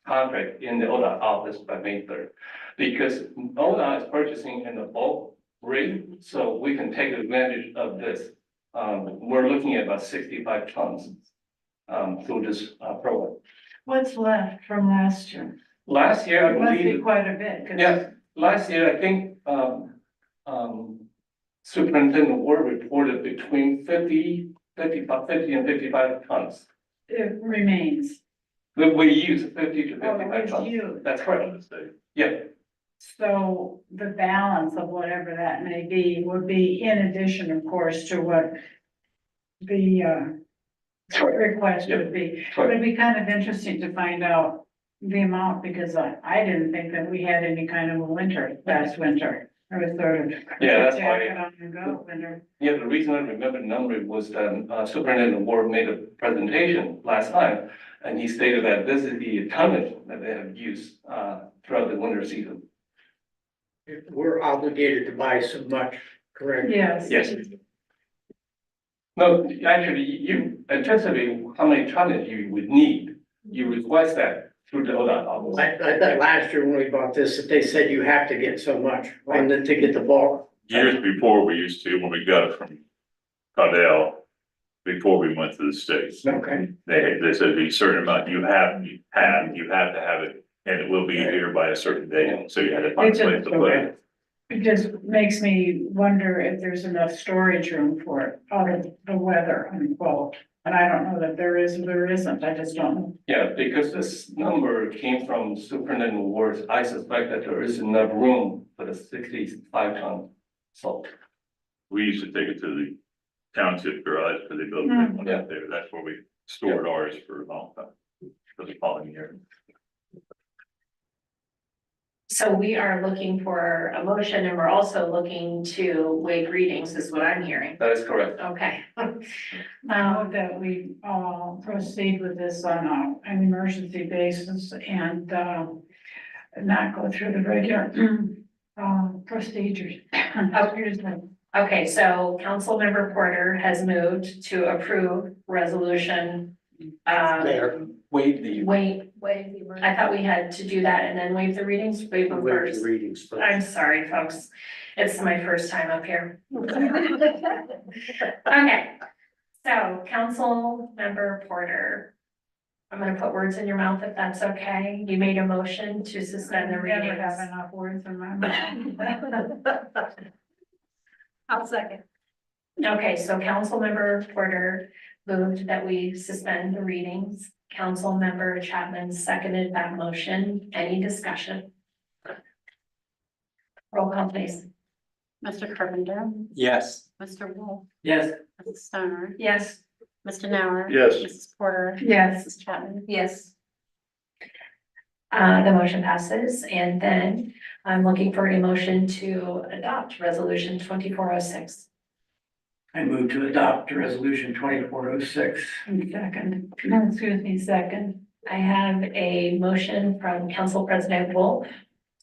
contract in the ODOT office by May 3rd. Because ODOT is purchasing in the bulk rate, so we can take advantage of this. We're looking at about 65 tons through this program. What's left from last year? Last year, I It must be believe, quite a bit. 'Cause yeah, last year, I think, Superintendent Ward reported between 50 and 55 tons. It remains. That we use 50 to Oh, 55 it's tons. you. That's correct. Yeah, So the balance of whatever that may be would be in addition, of course, to what the request would be. It would be kind of interesting to find out the amount, because I didn't think that we had any kind of a winter, last winter. I was sort of. Yeah, that's why- Jacket on and go winter. Yeah, the reason I remember the number was that Superintendent Ward made a presentation last time, and he stated that this is the tonnage that they have used throughout the winter season. We're obligated to buy so much, correct? Yes. Yes. No, actually, you anticipate how many tonnage you would need. You request that through the ODOT office. I thought last year when we bought this, that they said you have to get so much, and then to get the bulk. Years before, we used to, when we got it from Cardell, before we went to the States, Okay. they said a certain amount, you have to have it, and it will be here by a certain date, so you had to find a place to put it. It just makes me wonder if there's enough storage room for it out of the weather, unquote. And I don't know that there is or there isn't, I just don't know. Yeah, because this number came from Superintendent Ward's, I suspect that there is enough room for the 65-ton salt. We used to take it to the township garage, because they built one out there, that's where we stored ours for a long time, for the following year. So we are looking for a motion, and we're also looking to waive readings, is what I'm hearing. That is correct. Okay. Now that we proceed with this on an emergency basis and not go through the regular procedures. Excuse me. Okay, so Councilmember Porter has moved to approve resolution. There, waive the. Wait, I thought we had to do that and then waive the readings, waive them Waive the first. readings first. I'm sorry, folks. It's my first time up here. Okay, so Councilmember Porter. I'm gonna put words in your mouth if that's okay. You made a motion to suspend the I never have readings. enough words in my mouth. I'll second. Okay, so Councilmember Porter moved that we suspend the readings. Councilmember Chapman seconded that motion. Any discussion? Roll call please. Mr. Carpenter, Yes. Mr. Wolf, Yes. Mrs. Stoner, Yes. Mr. Nauer. Yes. Mrs. Porter. Yes. Mrs. Chapman. Yes. The motion passes, and then I'm looking for a motion to adopt resolution 2406. I move to adopt resolution 2406. Second, excuse me, second. I have a motion from Council President Wolf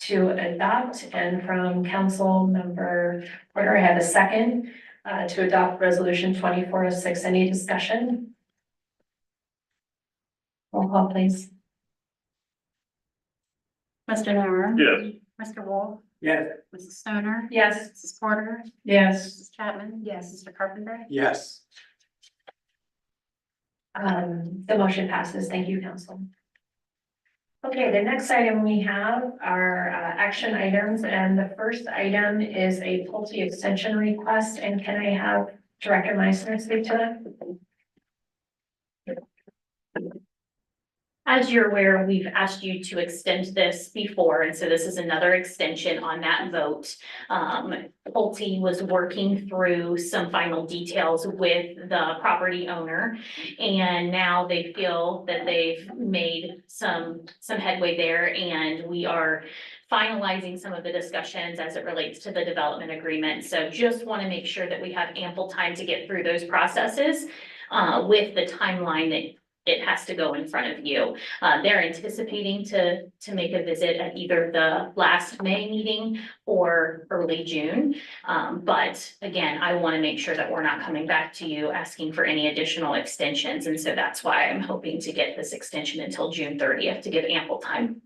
to adopt, and from Councilmember Porter, I have a second to adopt resolution 2406. Any discussion? Roll call, please. Mr. Nauer. Yes. Mr. Wolf, Yes. Mrs. Stoner. Yes. Mrs. Porter. Yes. Mrs. Chapman. Yes. Mr. Carpenter. Yes. The motion passes. Thank you, Council. Okay, the next item we have are action items, and the first item is a Pulte extension request, and can I have Director Meissner speak to that? As you're aware, we've asked you to extend this before, and so this is another extension on that vote. Pulte was working through some final details with the property owner, and now they feel that they've made some headway there, and we are finalizing some of the discussions as it relates to the development agreement. So just want to make sure that we have ample time to get through those processes with the timeline that it has to go in front of you. They're anticipating to make a visit at either the last May meeting or early June. But again, I want to make sure that we're not coming back to you asking for any additional extensions. And so that's why I'm hoping to get this extension until June 30th to give ample time.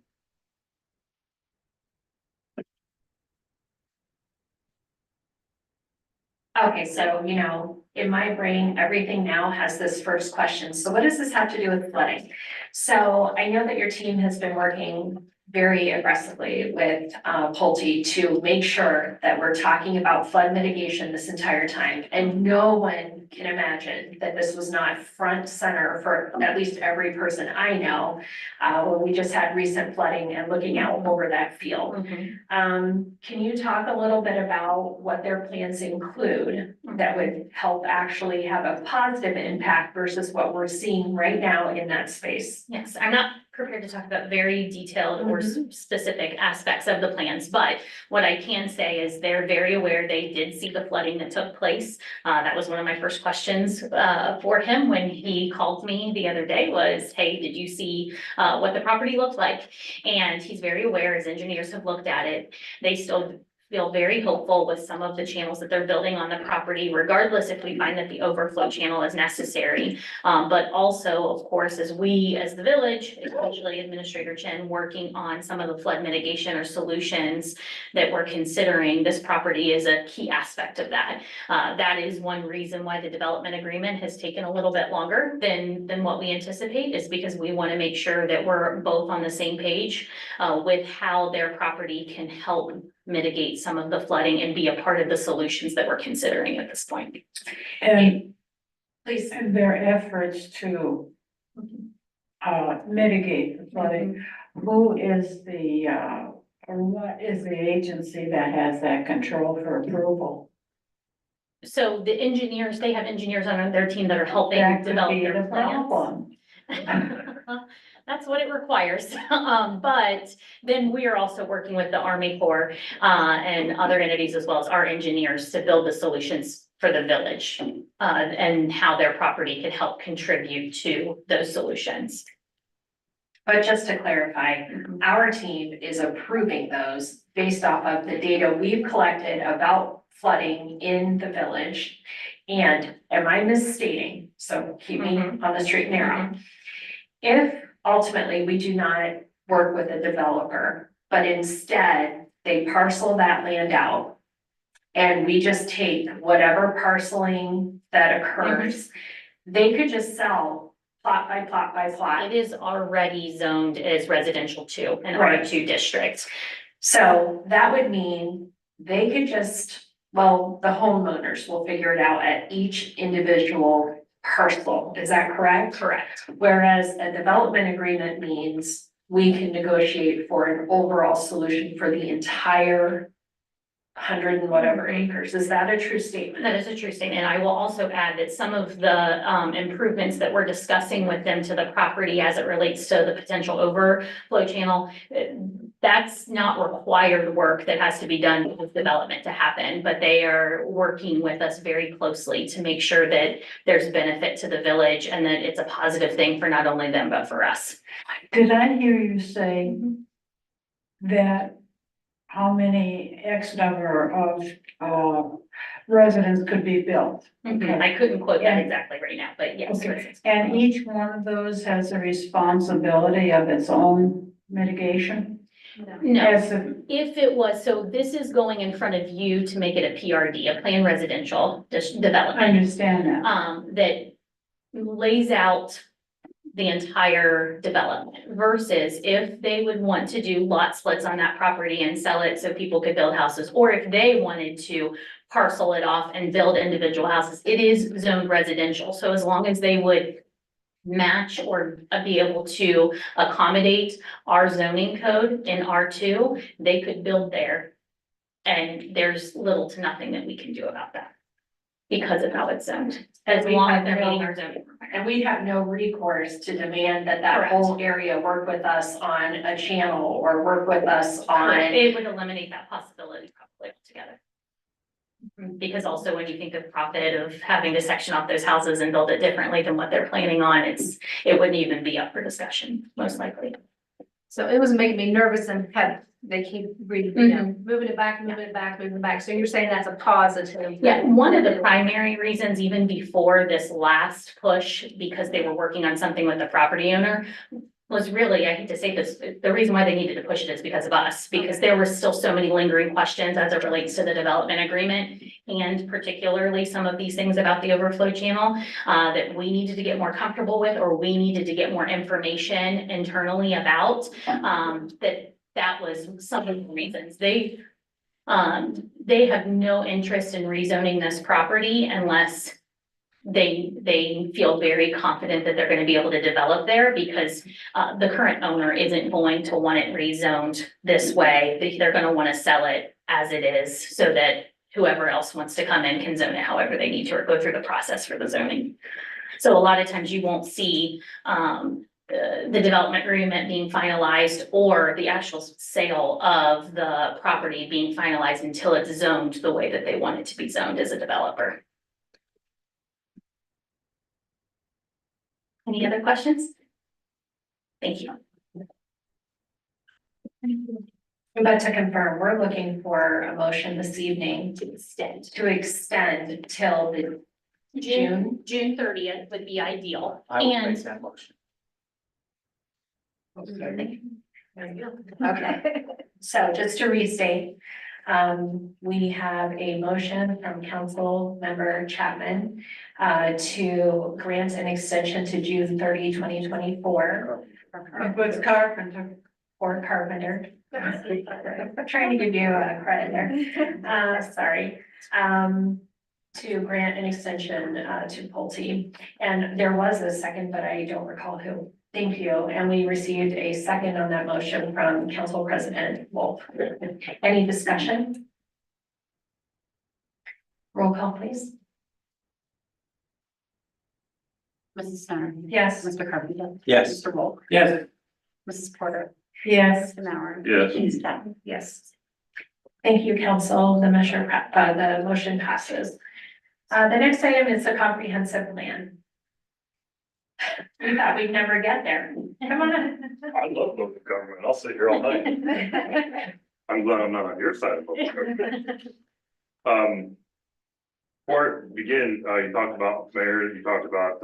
Okay, so, you know, in my brain, everything now has this first question. So what does this have to do with flooding? So I know that your team has been working very aggressively with Pulte to make sure that we're talking about flood mitigation this entire time. And no one can imagine that this was not front center for at least every person I know when we just had recent flooding and looking out over that field. Can you talk a little bit about what their plans include that would help actually have a positive impact versus what we're seeing right now in that space. Yes, I'm not prepared to talk about very detailed or specific aspects of the plans, but what I can say is they're very aware. They did see the flooding that took place. That was one of my first questions for him when he called me the other day was, hey, did you see what the property looked like? And he's very aware, as engineers have looked at it. They still feel very hopeful with some of the channels that they're building on the property, regardless if we find that the overflow channel is necessary. But also, of course, as the village, especially Administrator Chen, working on some of the flood mitigation or solutions that we're considering, this property is a key aspect of that. That is one reason why the development agreement has taken a little bit longer than what we anticipate, is because we want to make sure that we're both on the same page with how their property can help mitigate some of the flooding and be a part of the solutions that we're considering at this point. And Please. and their efforts to mitigate the flooding, who is or what is the agency that has that control for approval? So the engineers, they have engineers on their team that are helping That could develop be their the plans. problem. That's what it requires. But then we are also working with the Army Corps and other entities as well as our engineers to build the solutions for the village and how their property can help contribute to those solutions. But just to clarify, our team is approving those based off of the data we've collected about flooding in the village. And am I misstating? So keep me on the straight and narrow. If ultimately we do not work with a developer, but instead they parcel that land out and we just take whatever parceling that occurs, they could just sell plot by plot by plot. It is already zoned as residential too, in Right. R2 districts. So that would mean they could just, well, the homeowners will figure it out at each individual parcel. Is that correct? Correct. Whereas a development agreement means we can negotiate for an overall solution for the entire 100 and whatever acres. Is that a true statement? That is a true statement. I will also add that some of the improvements that we're discussing with them to the property as it relates to the potential overflow channel, that's not required work that has to be done with development to happen, but they are working with us very closely to make sure that there's benefit to the village and that it's a positive thing for not only them, but for us. Did I hear you say that how many X number of residents could be built? I couldn't quote that exactly right now, but yes. Okay. And each one of those has a responsibility of its own mitigation? No, As a- if it was, so this is going in front of you to make it a PRD, a planned residential I development. understand that. That lays out the entire development versus if they would want to do lot splits on that property and sell it so people could build houses, or if they wanted to parcel it off and build individual houses, it is zoned residential. So as long as they would match or be able to accommodate our zoning code in R2, they could build there. And there's little to nothing that we can do about that because of how it's zoned, as we long have as they're no- meeting our zoning. And we have no recourse to demand that that Correct. whole area work with us on a channel or work with us on. It would eliminate that possibility probably altogether. Because also when you think of profit of having to section off those houses and build it differently than what they're planning on, it wouldn't even be up for discussion, most likely. So it was making me nervous and they keep moving it back, moving it back, moving it back. So you're saying that's a positive? Yeah, one of the primary reasons, even before this last push, because they were working on something with the property owner, was really, I hate to say this, the reason why they needed to push it is because of us, because there were still so many lingering questions as it relates to the development agreement, and particularly some of these things about the overflow channel, that we needed to get more comfortable with, or we needed to get more information internally about, that was some of the reasons. They have no interest in rezoning this property unless they feel very confident that they're gonna be able to develop there, because the current owner isn't going to want it rezoned this way. They're gonna wanna sell it as it is so that whoever else wants to come in can zone it however they need to or go through the process for the zoning. So a lot of times you won't see, the development agreement being finalized or the actual sale of the property being finalized until it's zoned the way that they want it to be zoned as a developer. Any other questions? Thank you. But to confirm, we're looking for a motion this evening To extend. to extend till the June. June 30th would be ideal. I will And make that motion. Okay, so just to restate, we have a motion from Council Member Chapman to grant an extension to June 30, 2024. With Carpenter. Or Carpenter. I'm trying to give you a credit there. Sorry. To grant an extension to Pulte. And there was a second, but I don't recall who. Thank you. And we received a second on that motion from Council President Wolf. Any discussion? Roll call, please. Mrs. Stoner? Yes. Mr. Carpenter? Yes. Mr. Wolf? Yes. Mrs. Porter? Yes. Mr. Mauer? Yes. Ms. Chapman? Yes. Thank you, Council. The the motion passes. The next item is the comprehensive plan. We thought we'd never get there. Come on. I love local government. I'll sit here all night. I'm glad I'm not on your side of local government. Before I begin, you talked about, Mayor, you talked about,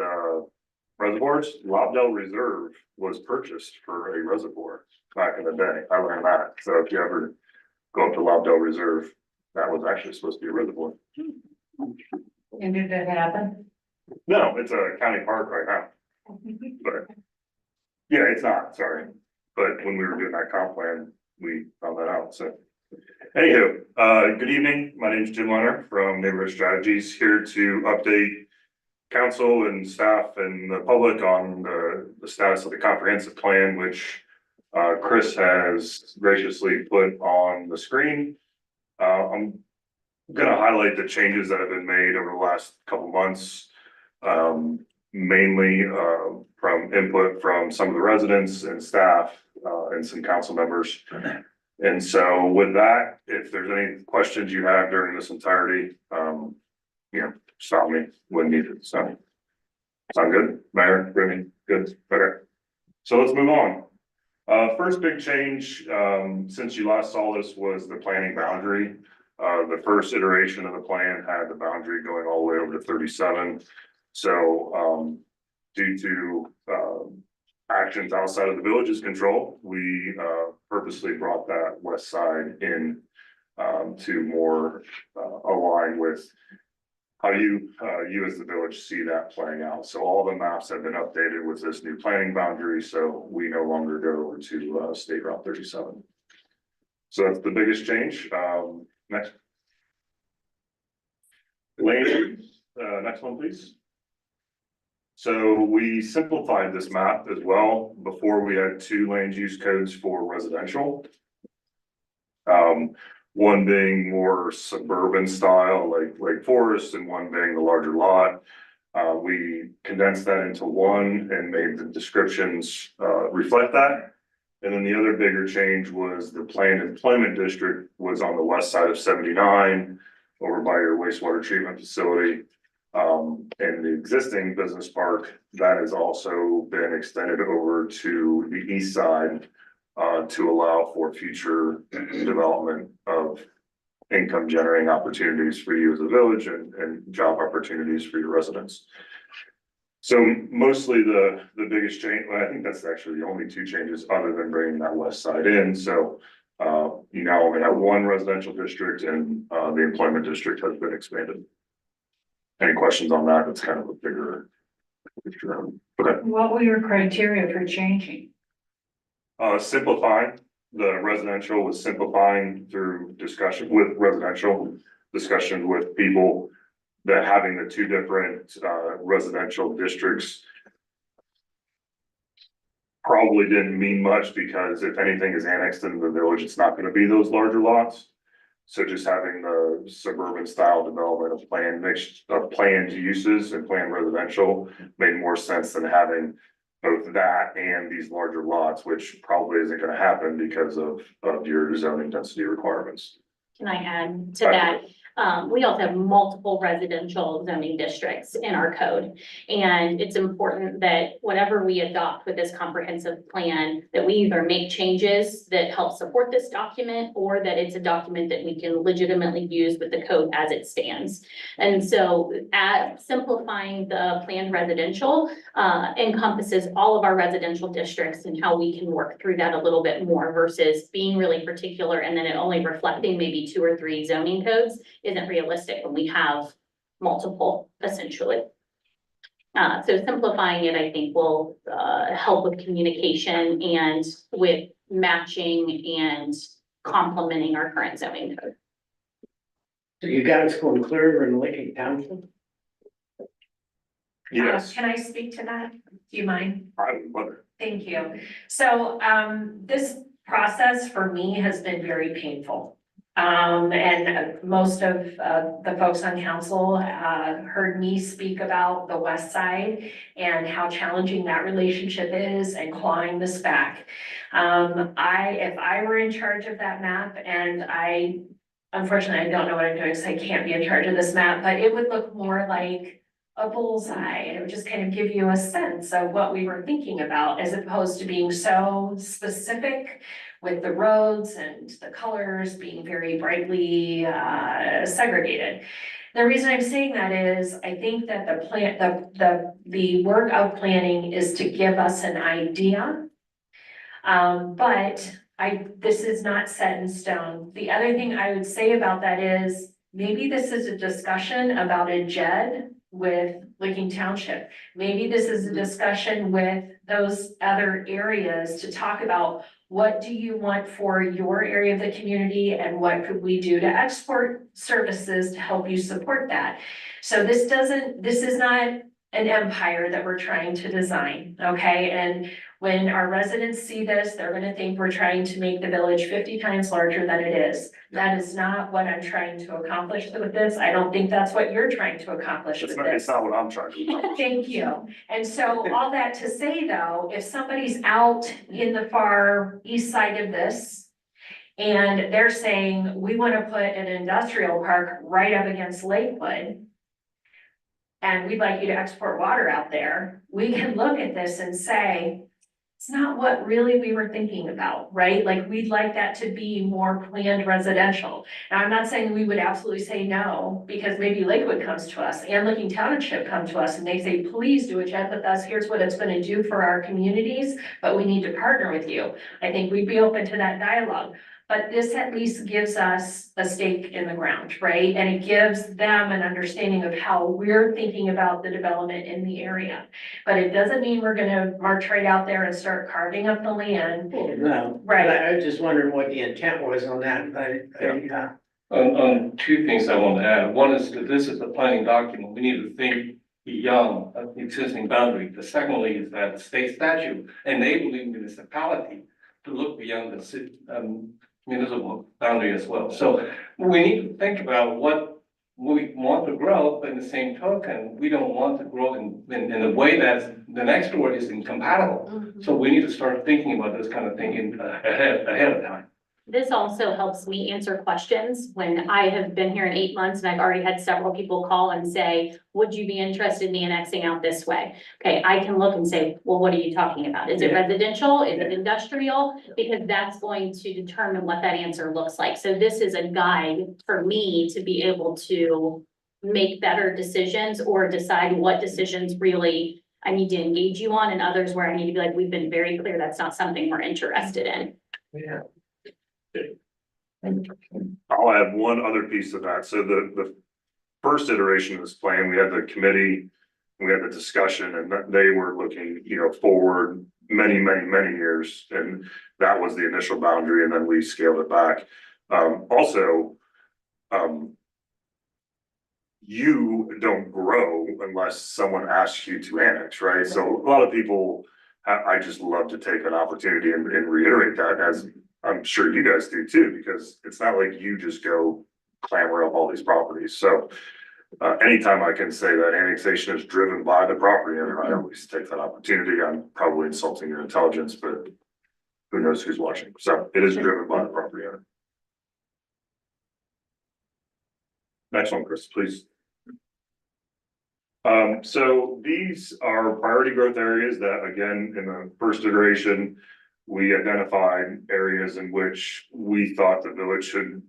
reservoirs. Lobdell Reserve was purchased for a reservoir back in the day. I learned that. So if you ever go up to Lobdell Reserve, that was actually supposed to be a reservoir. And did that happen? No, it's a county park right now. But, yeah, it's not, sorry. But when we were doing that comp plan, we found that out, so. Anywho, good evening. My name is Jim Leonard from Neighborhood Strategies, here to update council and staff and the public on the status of the comprehensive plan, which Chris has graciously put on the screen. I'm gonna highlight the changes that have been made over the last couple months. Mainly from input from some of the residents and staff and some council members. And so with that, if there's any questions you have during this entirety, stop me when needed. So sound good, Mayor? Brittany? Good. Okay. So let's move on. First big change since you last saw this was the planning boundary. The first iteration of the plan had the boundary going all the way over to 37. So, due to, actions outside of the village's control, we, purposely brought that west side in, to more, align with how you as the village see that playing out. So all the maps have been updated with this new planning boundary, so we no longer go over to, State Route 37. So that's the biggest change. Next. Lane, next one, please. So we simplified this map as well. Before we had two land use codes for residential. One being more suburban style, like Lake Forest, and one being the larger lot. We condensed that into one and made the descriptions reflect that. And then the other bigger change was the planned employment district was on the west side of 79 over by your wastewater treatment facility. And the existing business park that has also been extended over to the east side to allow for future development of income generating opportunities for you as a village and job opportunities for your residents. So mostly the biggest change, well, I think that's actually the only two changes other than bringing that west side in. So you now only have one residential district and the employment district has been expanded. Any questions on that? That's kind of a bigger picture. Okay. What were your criteria for changing? Simplifying. The residential was simplifying through discussion with residential, discussions with people that having the two different residential districts probably didn't mean much because if anything is annexed into the village, it's not going to be those larger lots. So just having the suburban style development of planned uses and planned residential made more sense than having both that and these larger lots, which probably isn't gonna happen because of your zoning density requirements. Can I add to that? We also have multiple residential zoning districts in our code. And it's important that whatever we adopt with this comprehensive plan, that we either make changes that help support this document, or that it's a document that we can legitimately use with the code as it stands. And so simplifying the planned residential encompasses all of our residential districts and how we can work through that a little bit more versus being really particular and then it only reflecting maybe 2 or 3 zoning codes isn't realistic when we have multiple, essentially. So simplifying it, I think, will help with communication and with matching and complementing our current zoning code. So you got us going clear in Licking Township? Yes, Can I speak to that? Do you mind? I would love it. Thank you. So, this process for me has been very painful. And most of the folks on council heard me speak about the west side and how challenging that relationship is and clawing this back. If I were in charge of that map, and unfortunately, I don't know what I'm doing, so I can't be in charge of this map, but it would look more like a bullseye. It would just kind of give you a sense of what we were thinking about, as opposed to being so specific with the roads and the colors being very brightly segregated. The reason I'm saying that is I think that the work of planning is to give us an idea. But this is not set in stone. The other thing I would say about that is maybe this is a discussion about a JED with Licking Township. Maybe this is a discussion with those other areas to talk about what do you want for your area of the community and what could we do to export services to help you support that. So this is not an empire that we're trying to design, okay? And when our residents see this, they're gonna think we're trying to make the village 50 times larger than it is. That is not what I'm trying to accomplish with this. I don't think that's what you're trying to accomplish with this. It's not what I'm trying to accomplish. Thank you. And so all that to say though, if somebody's out in the far east side of this and they're saying, we want to put an industrial park right up against Lakewood, and we'd like you to export water out there, we can look at this and say, it's not what really we were thinking about, right? Like, we'd like that to be more planned residential. Now, I'm not saying we would absolutely say no, because maybe Lakewood comes to us and Licking Township come to us and they say, please do a JED with us. Here's what it's gonna do for our communities, but we need to partner with you. I think we'd be open to that dialogue. But this at least gives us a stake in the ground, right? And it gives them an understanding of how we're thinking about the development in the area. But it doesn't mean we're gonna march right out there and start carving up the land. Well, no, Right. I was just wondering what the intent was on that, On 2 things I want to add. One is that this is a planning document. We need to think beyond the existing boundary. The secondly is that the state statute enabling municipality to look beyond the city, municipal boundary as well. So we need to think about what we want to grow, but in the same token, we don't want to grow in a way that the next door is incompatible. So we need to start thinking about this kind of thing ahead of time. This also helps me answer questions when I have been here in 8 months and I've already had several people call and say, would you be interested in annexing out this way? Okay, I can look and say, well, what are you talking about? Is it Yeah. residential? Is it industrial? Because that's going to determine what that answer looks like. So this is a guide for me to be able to make better decisions or decide what decisions really I need to engage you on and others where I need to be like, we've been very clear, that's not something we're interested in. Yeah. I'll add one other piece of that. So the first iteration of this plan, we had the committee, we had the discussion, and they were looking, forward many years. And that was the initial boundary, and then we scaled it back. You don't grow unless someone asks you to annex, right? So a lot of people, I just love to take an opportunity and reiterate that as I'm sure you guys do too, because it's not like you just go clamor up all these properties, so. Anytime I can say that annexation is driven by the property owner, I always take that opportunity. I'm probably insulting your intelligence, but who knows who's watching, so it is driven by the property owner. Next one, Chris, please. So these are priority growth areas that, again, in the first iteration, we identified areas in which we thought the village should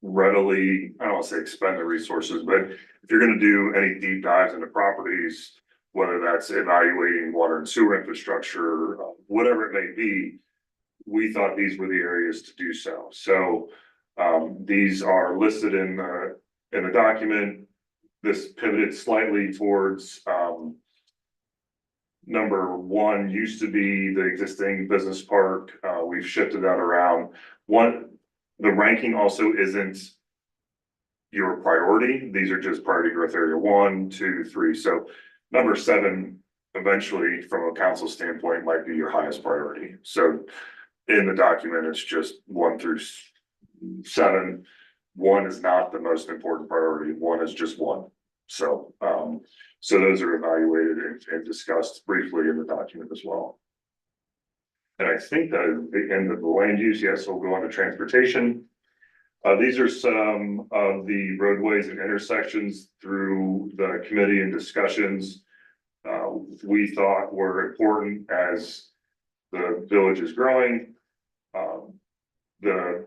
readily, I don't want to say expend the resources, but if you're going to do any deep dives into properties, whether that's evaluating water and sewer infrastructure, whatever it may be, we thought these were the areas to do so. So these are listed in the document. This pivoted slightly towards number one used to be the existing business park. We've shifted that around. The ranking also isn't your priority. These are just priority growth area 1, 2, 3. So number 7, eventually from a council standpoint, might be your highest priority. So in the document, it's just 1 through 7. 1 is not the most important priority. 1 is just 1. So, so those are evaluated and discussed briefly in the document as well. And I think that is the end of the land use. Yes, we'll go on to transportation. These are some of the roadways and intersections through the committee and discussions we thought were important as the village is growing. The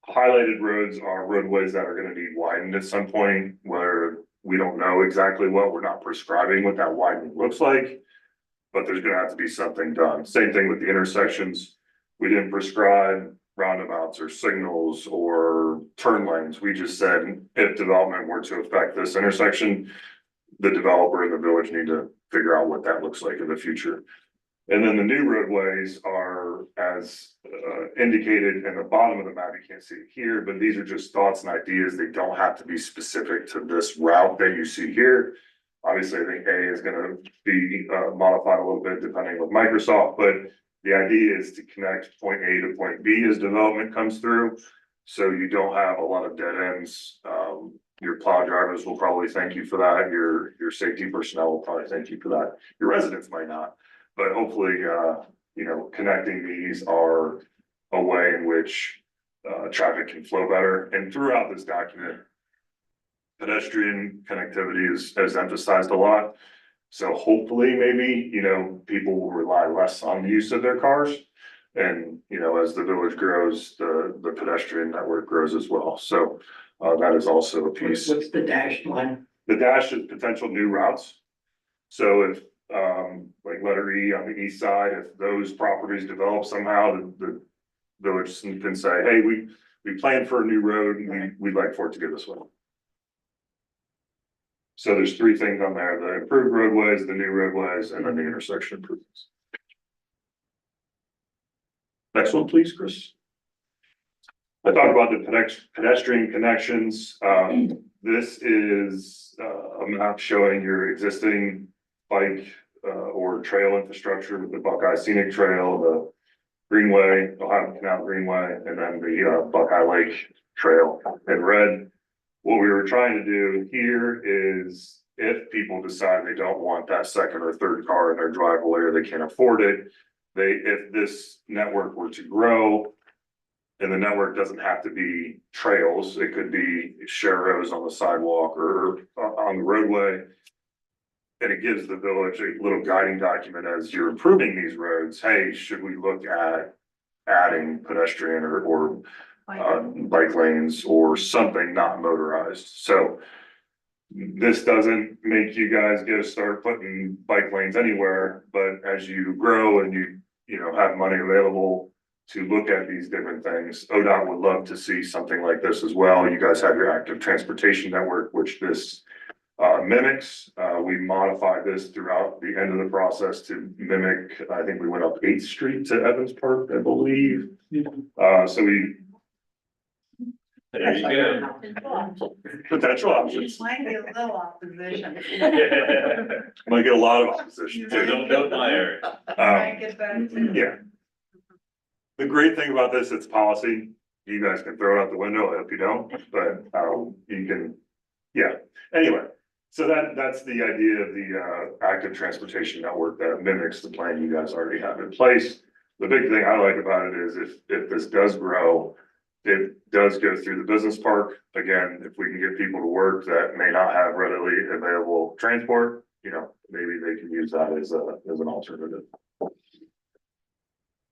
highlighted roads are roadways that are going to need widened at some point, where we don't know exactly what, we're not prescribing what that widening looks like, but there's going to have to be something done. Same thing with the intersections. We didn't prescribe roundabouts or signals or turn lanes. We just said if development were to affect this intersection, the developer and the village need to figure out what that looks like in the future. And then the new roadways are as indicated in the bottom of the map. You can't see it here, but these are just thoughts and ideas. They don't have to be specific to this route that you see here. Obviously, I think A is going to be modified a little bit depending with Microsoft, but the idea is to connect point A to point B as development comes through. So you don't have a lot of dead ends. Your plow drivers will probably thank you for that. Your safety personnel will probably thank you for that. Your residents might not. But hopefully, you know, connecting these are a way in which traffic can flow better. And throughout this document, pedestrian connectivity is emphasized a lot. So hopefully, maybe, you know, people will rely less on the use of their cars. And, you know, as the village grows, the pedestrian network grows as well. So that is also a piece. What's the dashed line? The dash is potential new routes. So if like letter E on the east side, if those properties develop somehow, the village can say, hey, we planned for a new road and we'd like for it to go this way. So there's 3 things on there: the improved roadways, the new roadways, and then the intersection improvements. Next one, please, Chris. I talked about the pedestrian connections. This is a map showing your existing bike or trail infrastructure with the Buckeye Scenic Trail, the Greenway, Ohio Canal Greenway, and then the Buckeye Lake Trail in red. What we were trying to do here is if people decide they don't want that second or third car in their driveway or they can't afford it, if this network were to grow, and the network doesn't have to be trails, it could be sharrows on the sidewalk or on the roadway. And it gives the village a little guiding document as you're improving these roads. Hey, should we look at adding pedestrian or bike lanes or something not motorized? So this doesn't make you guys go start putting bike lanes anywhere, but as you grow and you know have money available to look at these different things, ODOT would love to see something like this as well. You guys have your active transportation network, which this mimics. We modified this throughout the end of the process to mimic. I think we went up 8th Street to Evans Park, I believe. So we. There you go. Potential options. Might get a little opposition. Might get a lot of opposition too. Don't hire. Might get that too. Yeah. The great thing about this, it's policy. You guys can throw it out the window. I hope you don't, but, you can, yeah. Anyway, so that's the idea of the, active transportation network that mimics the plan you guys already have in place. The big thing I like about it is if this does grow, it does go through the business park. Again, if we can get people to work that may not have readily available transport, you know, maybe they can use that as an alternative.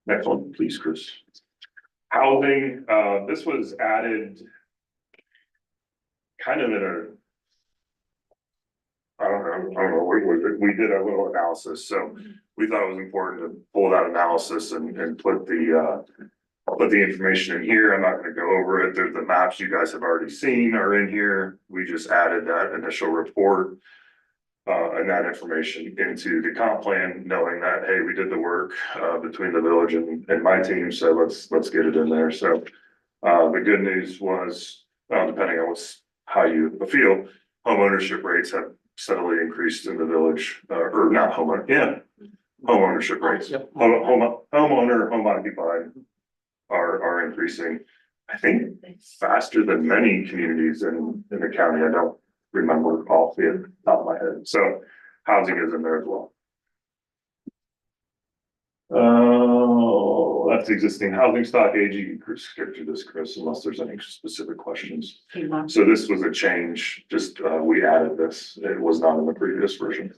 Next one, please, Chris. Housing, this was added kind of in I don't know, we did a little analysis, so we thought it was important to pull that analysis and put the information in here. I'm not gonna go over it. The maps you guys have already seen are in here. We just added that initial report and that information into the comp plan, knowing that, hey, we did the work between the village and my team, so let's get it in there. So the good news was, depending on how you feel, home ownership rates have steadily increased in the village, or not home ownership rates. Home occupied are increasing, I think, faster than many communities in the county. I don't remember off the top of my head. So housing is in there as well. That's existing housing stock age. You can skip through this, Chris, unless there's any specific questions. So this was a change, just we added this. It was not in the previous version.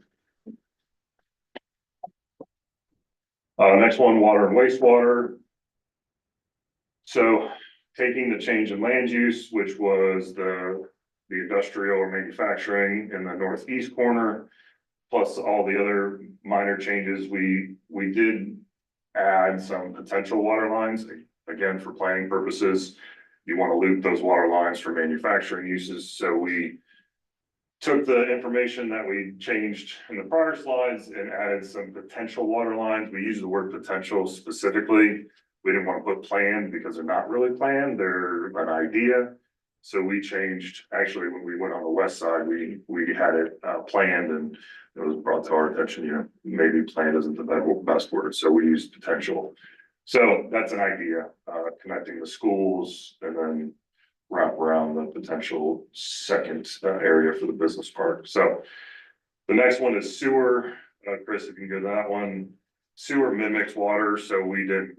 Next one, water and wastewater. So taking the change in land use, which was the industrial or manufacturing in the northeast corner, plus all the other minor changes, we did add some potential water lines, again, for planning purposes. You want to loop those water lines for manufacturing uses. So we took the information that we changed in the prior slides and added some potential water lines. We use the word potential specifically. We didn't want to put planned because they're not really planned, they're an idea. So we changed, actually, when we went on the west side, we had it planned, and it was brought to our attention, you know, maybe planned isn't the best word, so we used potential. So that's an idea, connecting the schools and then wrap around the potential second area for the business park. So the next one is sewer. Chris, if you can go to that one. Sewer mimics water, so we didn't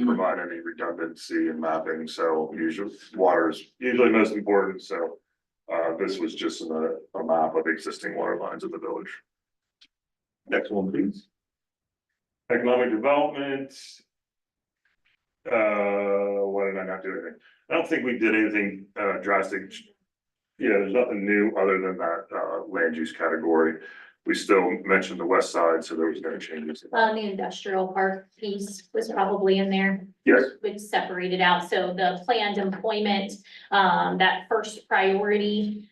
provide any redundancy in mapping. So usually water is usually most important. So this was just a map of existing water lines of the village. Next one, please. Economic development. Why did I not do anything? I don't think we did anything drastic. Yeah, there's nothing new other than that land use category. We still mentioned the west side, so there was no changes. The industrial park piece was probably in there. Yes. Which separated out. So the planned employment, that first priority,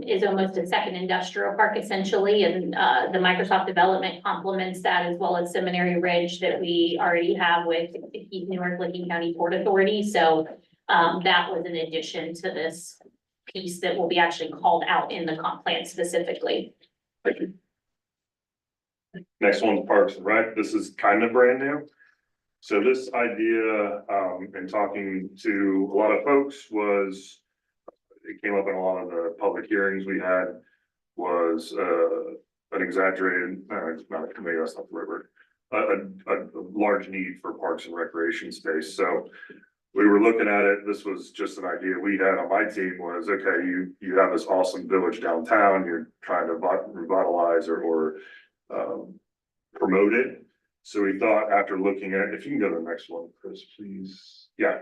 is almost a second industrial park essentially. And, the Microsoft development complements that, as well as Seminary Ridge that we already have with the Newark Licking County Port Authority. So, that was an addition to this piece that will be actually called out in the comp plan specifically. Thank you. Next one's Parks and Rec. This is kind of brand new. So this idea, in talking to a lot of folks, was, it came up in a lot of the public hearings we had, was an exaggerated, maybe that's not the right word, a large need for parks and recreation space. So we were looking at it. This was just an idea we had on my team was, okay, you have this awesome village downtown, you're trying to revitalize or promote it. So we thought, after looking at, if you can go to the next one, Chris, please. Yeah.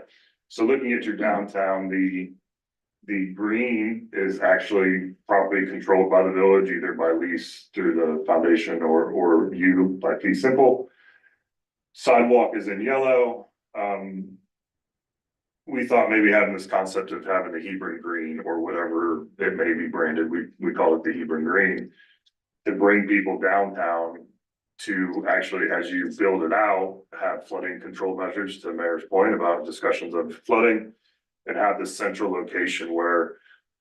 So looking at your downtown, the green is actually property controlled by the village, either by lease through the foundation or you by fee simple. Sidewalk is in yellow. We thought maybe having this concept of having the Hebron green or whatever it may be branded, we call it the Hebron green, to bring people downtown to actually, as you build it out, have flooding control measures, to Mayor's point about discussions of flooding, and have this central location where,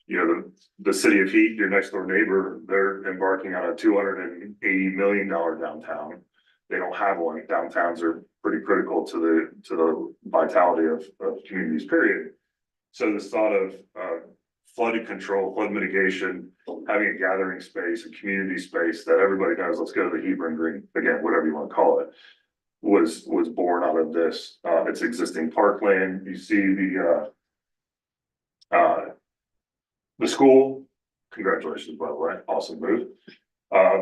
you know, the city of Heat, your next door neighbor, they're embarking on a $280 million downtown. they don't have one. Downtowns are pretty critical to the vitality of communities, period. So this thought of, flooding control, flood mitigation, having a gathering space, a community space that everybody knows, let's go to the Hebron Green, again, whatever you want to call it, was born out of this. It's existing parkland. You see the school, congratulations, by the way, awesome move.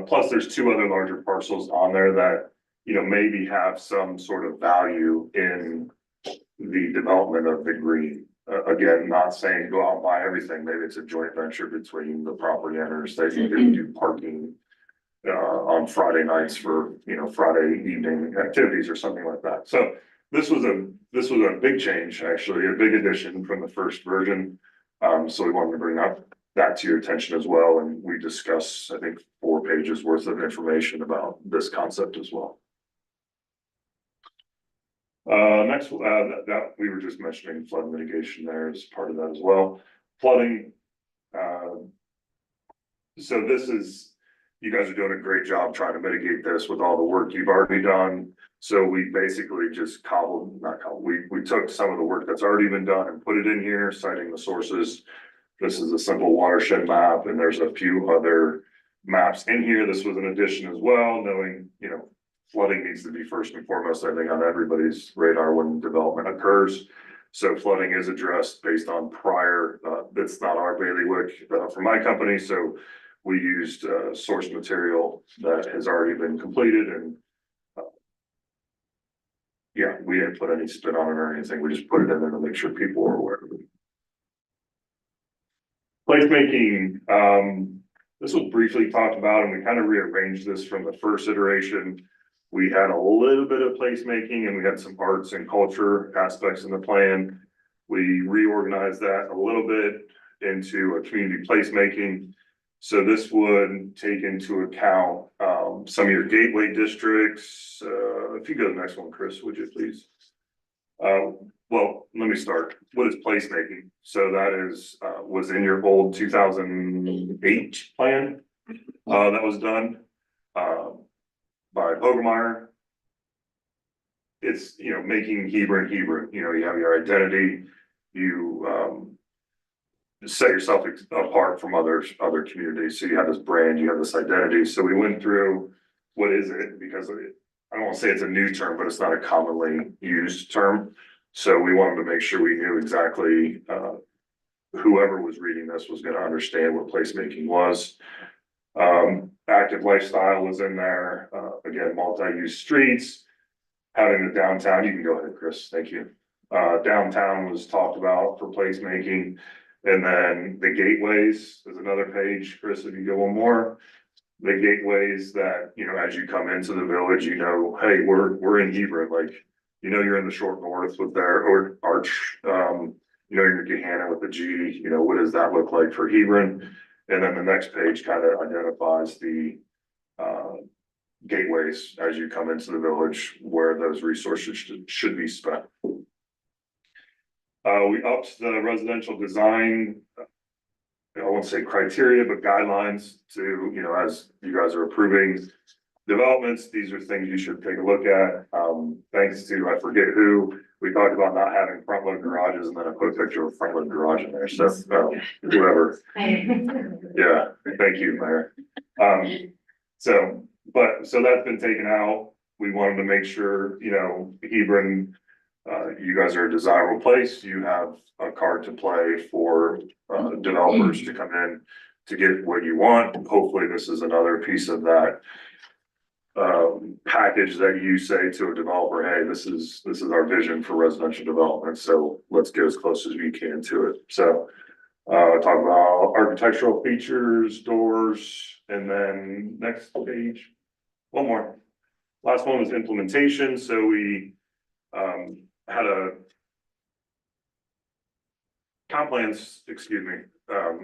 Plus there's two other larger parcels on there that, you know, maybe have some sort of value in the development of the green. Again, not saying go out and buy everything, maybe it's a joint venture between the property owners, they can do parking on Friday nights for, you know, Friday evening activities or something like that. So this was a big change, actually, a big addition from the first version. So we wanted to bring up that to your attention as well, and we discuss, I think, 4 pages worth of information about this concept as well. Next, that we were just mentioning flood mitigation there as part of that as well. Flooding. So this is, you guys are doing a great job trying to mitigate this with all the work you've already done. So we basically just we took some of the work that's already been done and put it in here, citing the sources. This is a simple watershed map, and there's a few other maps in here. This was an addition as well, knowing, you know, flooding needs to be first and foremost, I think, on everybody's radar when development occurs. So flooding is addressed based on prior, that's not our bailiwick for my company. So we used source material that has already been completed, and yeah, we didn't put any spin on it or anything. We just put it in there to make sure people were aware of it. Placemaking, this was briefly talked about, and we kind of rearranged this from the first iteration. We had a little bit of placemaking, and we had some arts and culture aspects in the plan. We reorganized that a little bit into a community placemaking. So this would take into account some of your gateway districts. If you go to the next one, Chris, would you please? Well, let me start. What is placemaking? So that is was in your old 2008 plan that was done by Pogemeyer. It's, you know, making Hebron Hebron. You know, you have your identity. You set yourself apart from other communities. So you have this brand, you have this identity. So we went through what is it, because I don't want to say it's a new term, but it's not a commonly used term. So we wanted to make sure we knew exactly whoever was reading this was going to understand what placemaking was. Active lifestyle was in there. Again, multi-use streets, having the downtown. You can go ahead, Chris. Thank you. Downtown was talked about for placemaking. And then the gateways is another page, Chris, if you go one more. The gateways that, you know, as you come into the village, you know, hey, we're in Hebron, like, you know, you're in the short north with their or arch, you know, you're in Gehanna with the G, you know, what does that look like for Hebron? And then the next page kind of identifies the gateways as you come into the village where those resources should be spent. We upped the residential design, I won't say criteria, but guidelines to, you know, as you guys are approving developments, these are things you should take a look at. Thanks to, I forget who, we talked about not having front load garages, and then I put a picture of a front load garage in there. So whoever. Yeah, thank you, Mayor. So that's been taken out. We wanted to make sure, you know, Hebron, you guys are a desirable place. You have a card to play for developers to come in to get what you want. Hopefully this is another piece of that package that you say to a developer, hey, this is our vision for residential development. So let's get as close as we can to it. So talk about architectural features, doors, and then next page, one more. Last one was implementation. So we had a comp plans,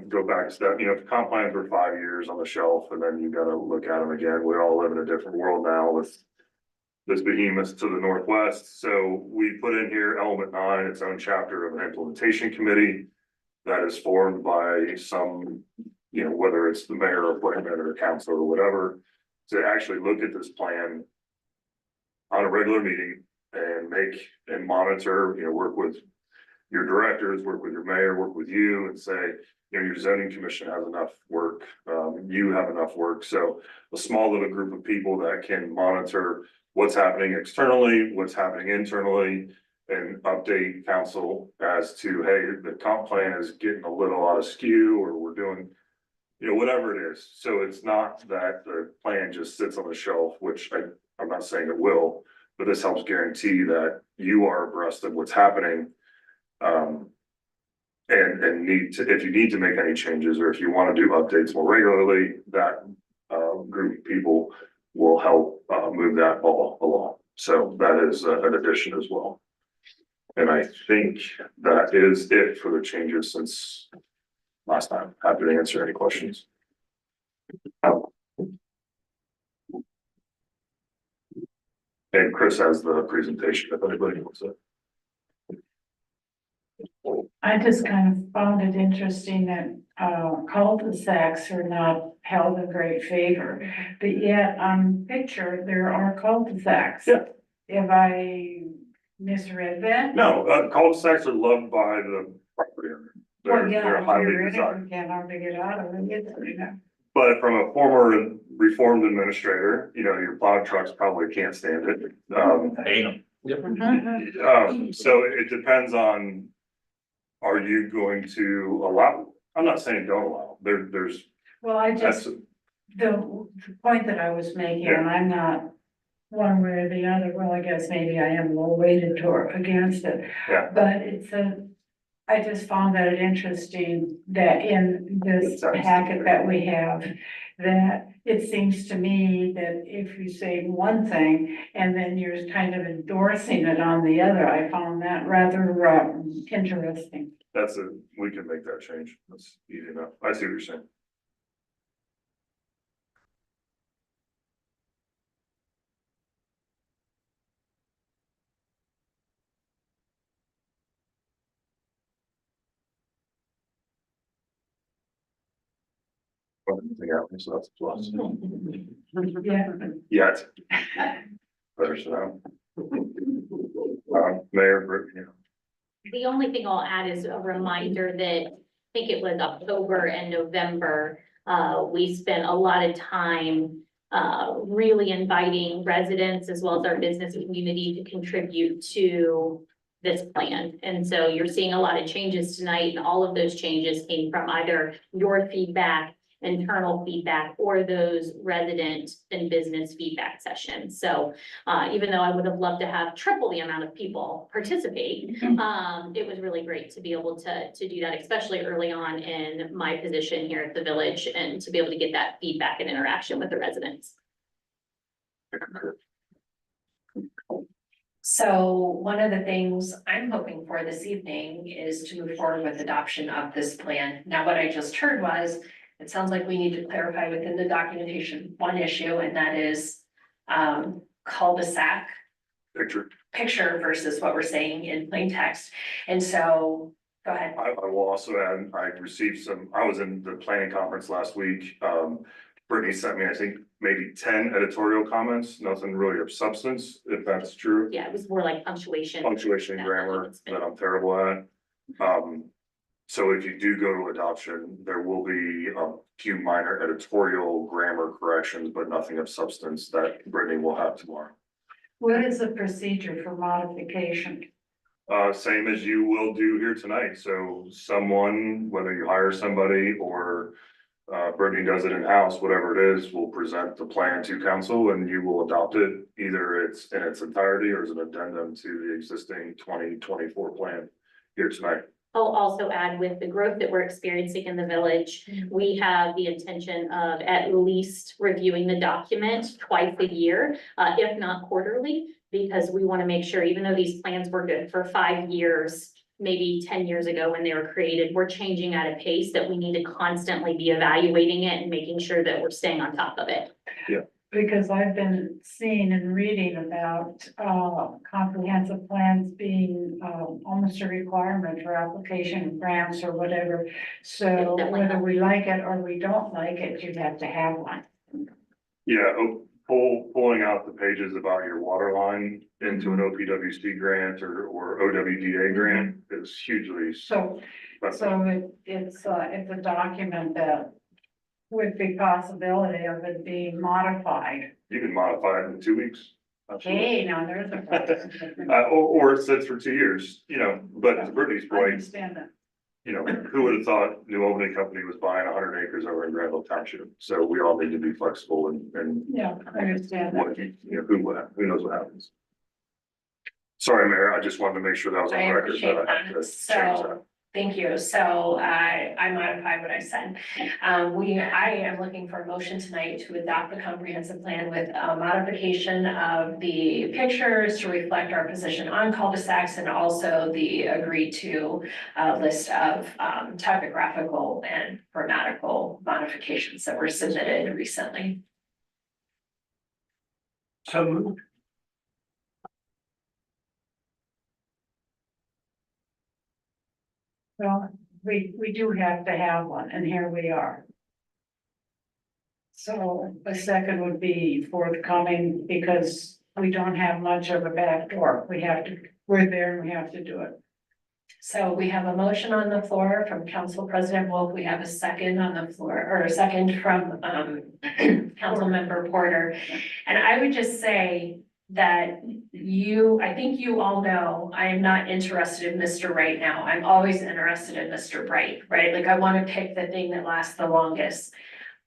go back a step, you know, comp plans were 5 years on the shelf, and then you gotta look at them again. We all live in a different world now with this behemoth to the northwest. So we put in here element 9, its own chapter of an implementation committee that is formed by some, you know, whether it's the mayor appointment or council or whatever, to actually look at this plan on a regular meeting and make and monitor, work with your directors, work with your mayor, work with you and say, your zoning commission has enough work, you have enough work. So a small little group of people that can monitor what's happening externally, what's happening internally, and update council as to, hey, the comp plan is getting a little out of skew, or we're doing, whatever it is. So it's not that the plan just sits on the shelf, which I'm not saying it will, but this helps guarantee that you are abreast of what's happening. And if you need to make any changes, or if you want to do updates more regularly, that group of people will help move that all along. So that is an addition as well. And I think that is it for the changes since last time. Happy to answer any questions. And Chris has the presentation if anybody wants it. I just kind of found it interesting that cul-de-sacs are not held in great favor, but yet on picture, there are cul-de-sacs. Yeah. Have I misread that? No, cul-de-sacs are loved by the property owner. Well, yeah, They're if highly you're in it, desired. you can't hardly get out of it, But from a former reformed administrator, your plow trucks probably can't stand it. So it depends on, are you going to allow, I'm not saying don't allow, there's, Well, I that's, just, the point that I was making, and I'm not one way or the other, well, I guess maybe I am a little weighted toward against it. Yeah. But I just found that interesting that in this packet that we have, that it seems to me that if you say one thing and then you're kind of endorsing it on the other, I found that rather interesting. we can make that change. That's easy enough. I see what you're saying. Anything else, so that's a plus. Yeah. Yet. Better so. Mayor, The only thing I'll add is a reminder that, I think it was October and November, we spent a lot of time really inviting residents as well as our business community to contribute to this plan. And so you're seeing a lot of changes tonight, and all of those changes came from either your feedback, internal feedback, or those resident and business feedback sessions. So even though I would have loved to have triple the amount of people participate, it was really great to be able to do that, especially early on in my position here at the village, and to be able to get that feedback and interaction with the residents. So one of the things I'm hoping for this evening is to move forward with adoption of this plan. Now, what I just heard was, it sounds like we need to clarify within the documentation one issue, and that is cul-de-sac picture versus what we're saying in plain text. And so, go ahead. I will also add, I was in the planning conference last week. Brittany sent me, I think, maybe 10 editorial comments, nothing really of substance, if that's true. Yeah, it was more like punctuation. Punctuation and grammar that I'm terrible at. So if you do go to adoption, there will be a few minor editorial grammar corrections, but nothing of substance that Brittany will have tomorrow. What is the procedure for modification? Same as you will do here tonight. So someone, whether you hire somebody or Brittany does it in-house, whatever it is, will present the plan to council and you will adopt it. Either it's in its entirety or as an addendum to the existing 2024 plan here tonight. I'll also add, with the growth that we're experiencing in the village, we have the intention of at least reviewing the document twice a year, if not quarterly, because we want to make sure, even though these plans were good for 5 years, maybe 10 years ago when they were created, we're changing at a pace that we need to constantly be evaluating it and making sure that we're staying on top of it. Yeah. Because I've been seeing and reading about comprehensive plans being almost a requirement for application of grants or whatever. So Definitely. whether we like it or we don't like it, you have to have one. Yeah, pulling out the pages about your water line into an OPWC grant or OWDA grant is hugely. So it's a document that with the possibility of it being modified. You can modify it in 2 weeks. Absolutely. Hey, now there's a. Or it sits for 2 years, you know, but to Brittany's I point, understand that. you know, who would have thought New Albany Company was buying 100 acres over in Granville Township? So we all need to be flexible and Yeah, I understand that. what, you know, who knows what happens. Sorry, Mayor, I just wanted to make sure that was on I record. appreciate That I had to that. change that. So, thank you. So I modified what I said. I am looking for a motion tonight to adopt the comprehensive plan with a modification of the pictures to reflect our position on cul-de-sacs and also the agreed to list of typographical and grammatical modifications that were submitted recently. So moved. Well, we do have to have one, and here we are. So a second would be forthcoming because we don't have much of a back door. We're there and we have to do it. So we have a motion on the floor from Council President Wolf. We have a second on the floor, or a second from Councilmember Porter. And I would just say that I think you all know, I am not interested in Mr. Right now. I'm always interested in Mr. Bright, right? Like I want to pick the thing that lasts the longest.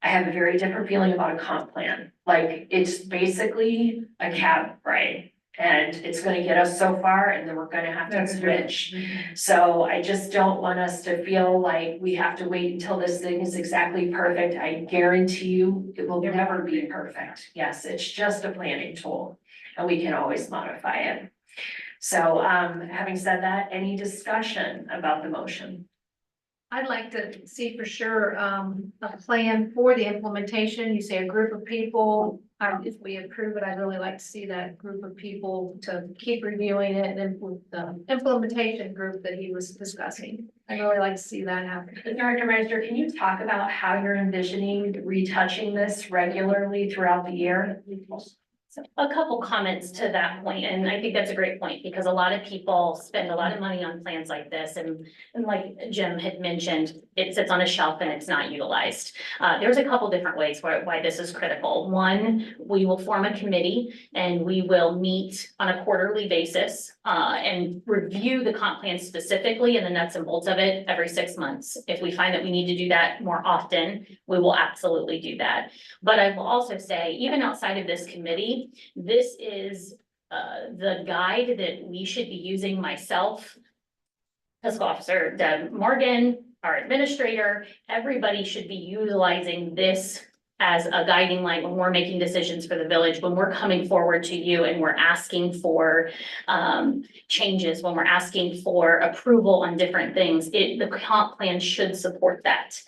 I have a very different feeling about a comp plan. Like it's basically a cab ride. And it's gonna get us so far and then we're gonna have to switch. So I just don't want us to feel like we have to wait until this thing is exactly perfect. I guarantee you, it will never be perfect. Yes, it's just a planning tool and we can always modify it. So having said that, any discussion about the motion? I'd like to see for sure, a plan for the implementation. You say a group of people. If we approve it, I'd really like to see that group of people to keep reviewing it and with the implementation group that he was discussing. I'd really like to see that happen. Director Meister, can you talk about how you're envisioning retouching this regularly throughout the year? So a couple comments to that point, and I think that's a great point, because a lot of people spend a lot of money on plans like this, and like Jim had mentioned, it sits on a shelf and it's not utilized. There's a couple different ways why this is critical. One, we will form a committee and we will meet on a quarterly basis and review the comp plan specifically and the nuts and bolts of it every 6 months. If we find that we need to do that more often, we will absolutely do that. But I will also say, even outside of this committee, this is the guide that we should be using, myself, fiscal officer Deb Morgan, our administrator, everybody should be utilizing this as a guiding light when we're making decisions for the village, when we're coming forward to you and we're asking for changes, when we're asking for approval on different things, the comp plan should support that.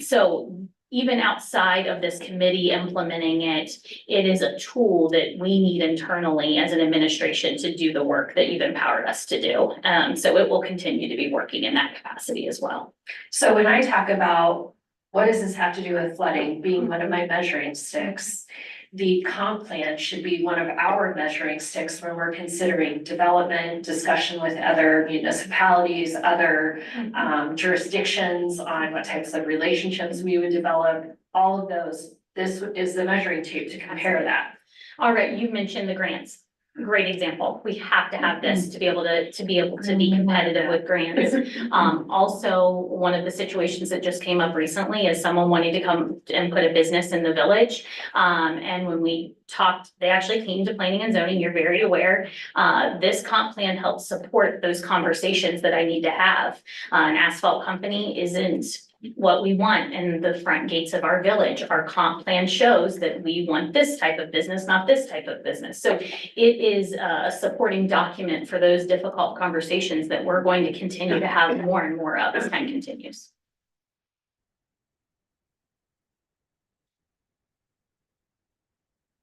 So even outside of this committee implementing it, it is a tool that we need internally as an administration to do the work that you've empowered us to do. So it will continue to be working in that capacity as well. So when I talk about what does this have to do with flooding being one of my measuring sticks, the comp plan should be one of our measuring sticks when we're considering development, discussion with other municipalities, other jurisdictions on what types of relationships we would develop, all of those. This is the measuring tape to compare that. All right, you mentioned the grants. Great example. We have to have this to be able to be competitive with grants. Also, one of the situations that just came up recently is someone wanting to come and put a business in the village. And when we talked, they actually came to planning and zoning, you're very aware. This comp plan helps support those conversations that I need to have. An asphalt company isn't what we want in the front gates of our village. Our comp plan shows that we want this type of business, not this type of business. So it is a supporting document for those difficult conversations that we're going to continue to have more and more of as time continues.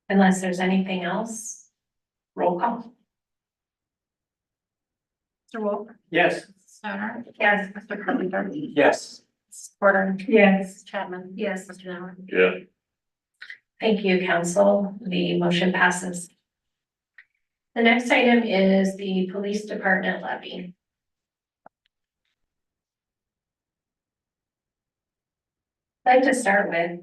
Unless there's anything else, roll call. Mr. Wolf. Yes. Stoner, Yes. Mr. Carpenter, Yes. Porter, Yes. Chapman. Yes. Mr. Nauer. Yeah. Thank you, council. The motion passes. The next item is the police department levy. I'd like to start with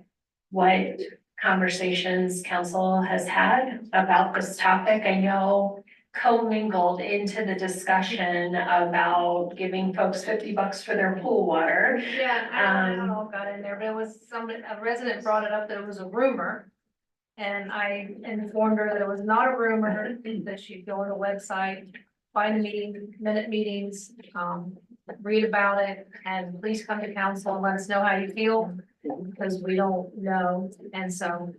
what conversations council has had about this topic. I know co-mingled into the discussion about giving folks $50 for their pool water. Yeah, I don't know how it all got in there, but it was a resident brought it up that it was a rumor. And I informed her that it was not a rumor, that she'd go on the website, find the minute meetings, read about it, and please come to council and let us know how you feel, because we don't know, and so,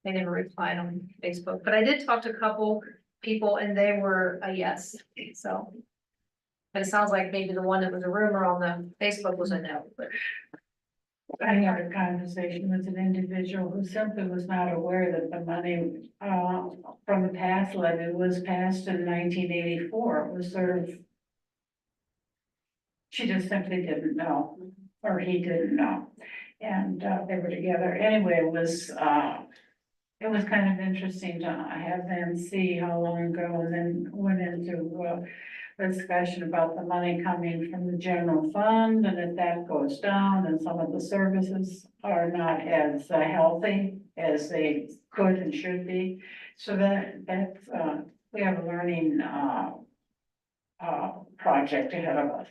they never replied on Facebook, but I did talk to a couple people and they were a yes, so. But it sounds like maybe the one that was a rumor on the Facebook was a no, but. I had a conversation with an individual who simply was not aware that the money, from the past levy was passed in 1984. It was sort of. She just simply didn't know, or he didn't know, and, they were together. Anyway, it was kind of interesting to have them see how long ago, and then went into, a discussion about the money coming from the general fund, and if that goes down, and some of the services are not as healthy as they could and should be. So that's, we have a learning, project ahead of us.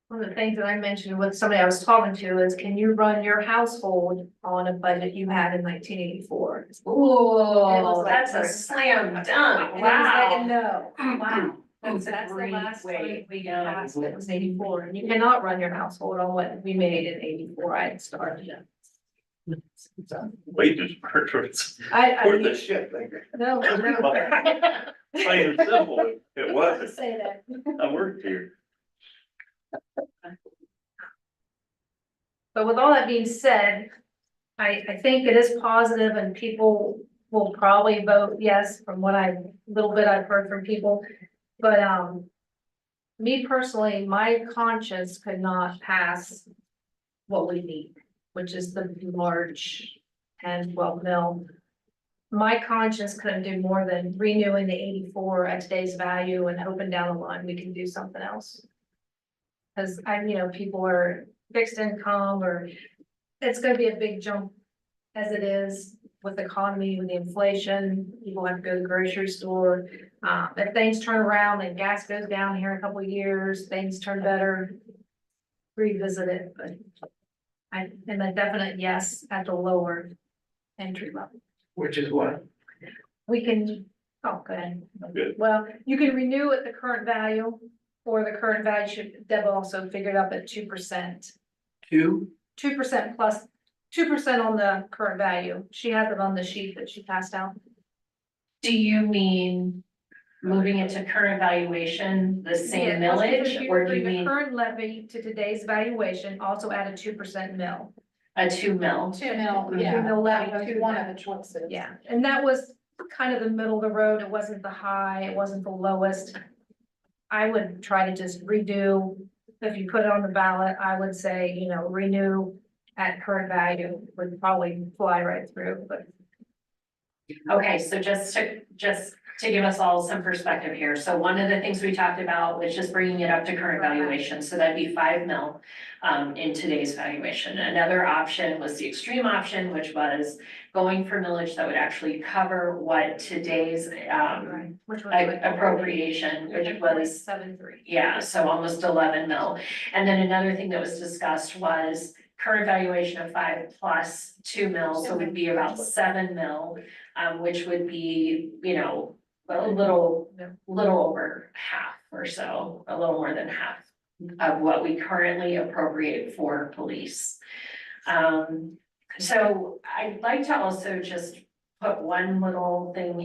One of the things that I mentioned with somebody I was talking to is, can you run your household on a budget you had in 1984? Ooh, that's a slam dunk. And it was like a Wow. no. Wow. That's That's a the great last time way. we passed, it was 84, and you cannot run your household on what we made in 84, I had started it. Wages, perjuries. I, the shit, no, no. Plain and simple, it was. Say that. I worked here. But with all that being said, I think it is positive and people will probably vote yes from what little bit I've heard from people. But, me personally, my conscience could not pass what we need, which is the large 10, 12 mil. My conscience couldn't do more than renewing the 84 at today's value and hoping down the line we can do something else. Cause people are fixed income, or it's gonna be a big jump as it is with the economy, with the inflation, people have to go to the grocery store. If things turn around and gas goes down here in a couple of years, things turn better, revisit it, but and a definite yes at the lower entry level. Which is what? We can, oh, go ahead. Good. Well, you can renew at the current value, or the current value should, Deb also figured up at 2%. 2% plus 2% on the current value. She has it on the sheet that she passed out. Do you mean moving it to current valuation, the same Yeah, millage, or do you bring the mean current levy to today's valuation, also add a 2% mill. a 2 mil? 2 mil, Yeah. yeah, Mill levy that was to one that. of the choices. Yeah, and that was kind of the middle of the road. It wasn't the high, it wasn't the lowest. I would try to just redo, if you put it on the ballot, I would say, renew at current value would probably fly right through, but. Okay, so just to give us all some perspective here, so one of the things we talked about was just bringing it up to current valuation, so that'd be 5 mil in today's valuation. Another option was the extreme option, which was going for millage that would actually cover what today's Which was like appropriation, which was 7.3. yeah, so almost 11 mil. And then another thing that was discussed was current valuation of 5 plus 2 mil, so would be about 7 mil, which would be, a little over half or so, a little more than half of what we currently appropriate for police. So I'd like to also just put one little thing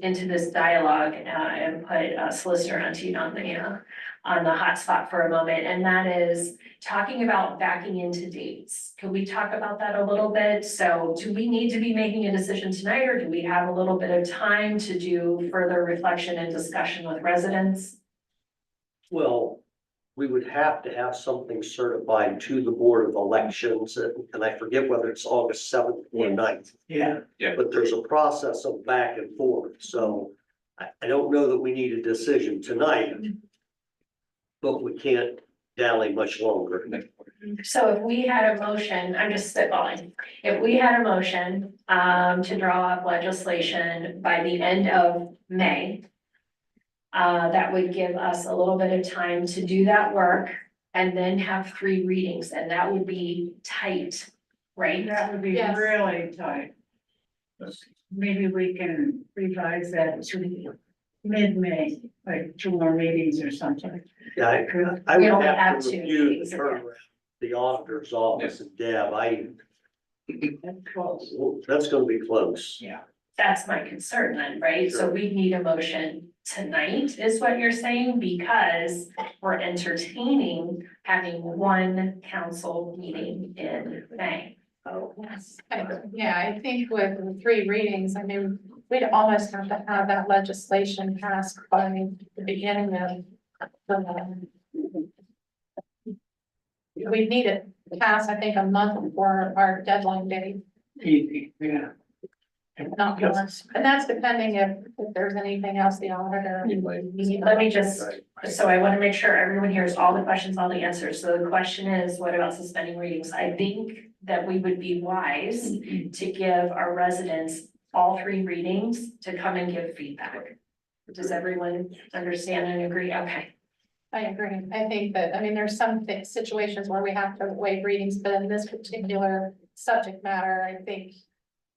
into this dialogue and put Solicitor Hunting on the hot spot for a moment, and that is talking about backing into dates. Could we talk about that a little bit? So do we need to be making a decision tonight, or do we have a little bit of time to do further reflection and discussion with residents? Well, we would have to have something certified to the Board of Elections, and I forget whether it's August 7th or 9th. Yeah. But there's a process of back and forth, so I don't know that we need a decision tonight. But we can't dally much longer. So if we had a motion, I'm just spitballing, if we had a motion, to draw up legislation by the end of May. That would give us a little bit of time to do that work and then have 3 readings, and that would be tight, right? That would be Yes. really tight. Maybe we can revise that to mid-May, like 2 more meetings or something. Yeah, I We would only have have to 2 review the meetings, turnaround, the auditor's office and Deb, That's close. that's gonna be close. That's my concern then, right? So we need a motion tonight, is what you're saying, because we're entertaining having 1 council meeting in May. Oh, yes. Yeah, I think with the 3 readings, I mean, we'd almost have to have that legislation passed by the beginning of the. We need it passed, I think, a month before our deadline date, Yeah. not more. And that's depending if there's anything else the auditor. Let me just, so I want to make sure everyone hears all the questions, all the answers. So the question is, what about suspending readings? I think that we would be wise to give our residents all 3 readings to come and give feedback. Does everyone understand and agree? Okay. I agree. I think that, I mean, there's some situations where we have to waive readings, but in this particular subject matter, I think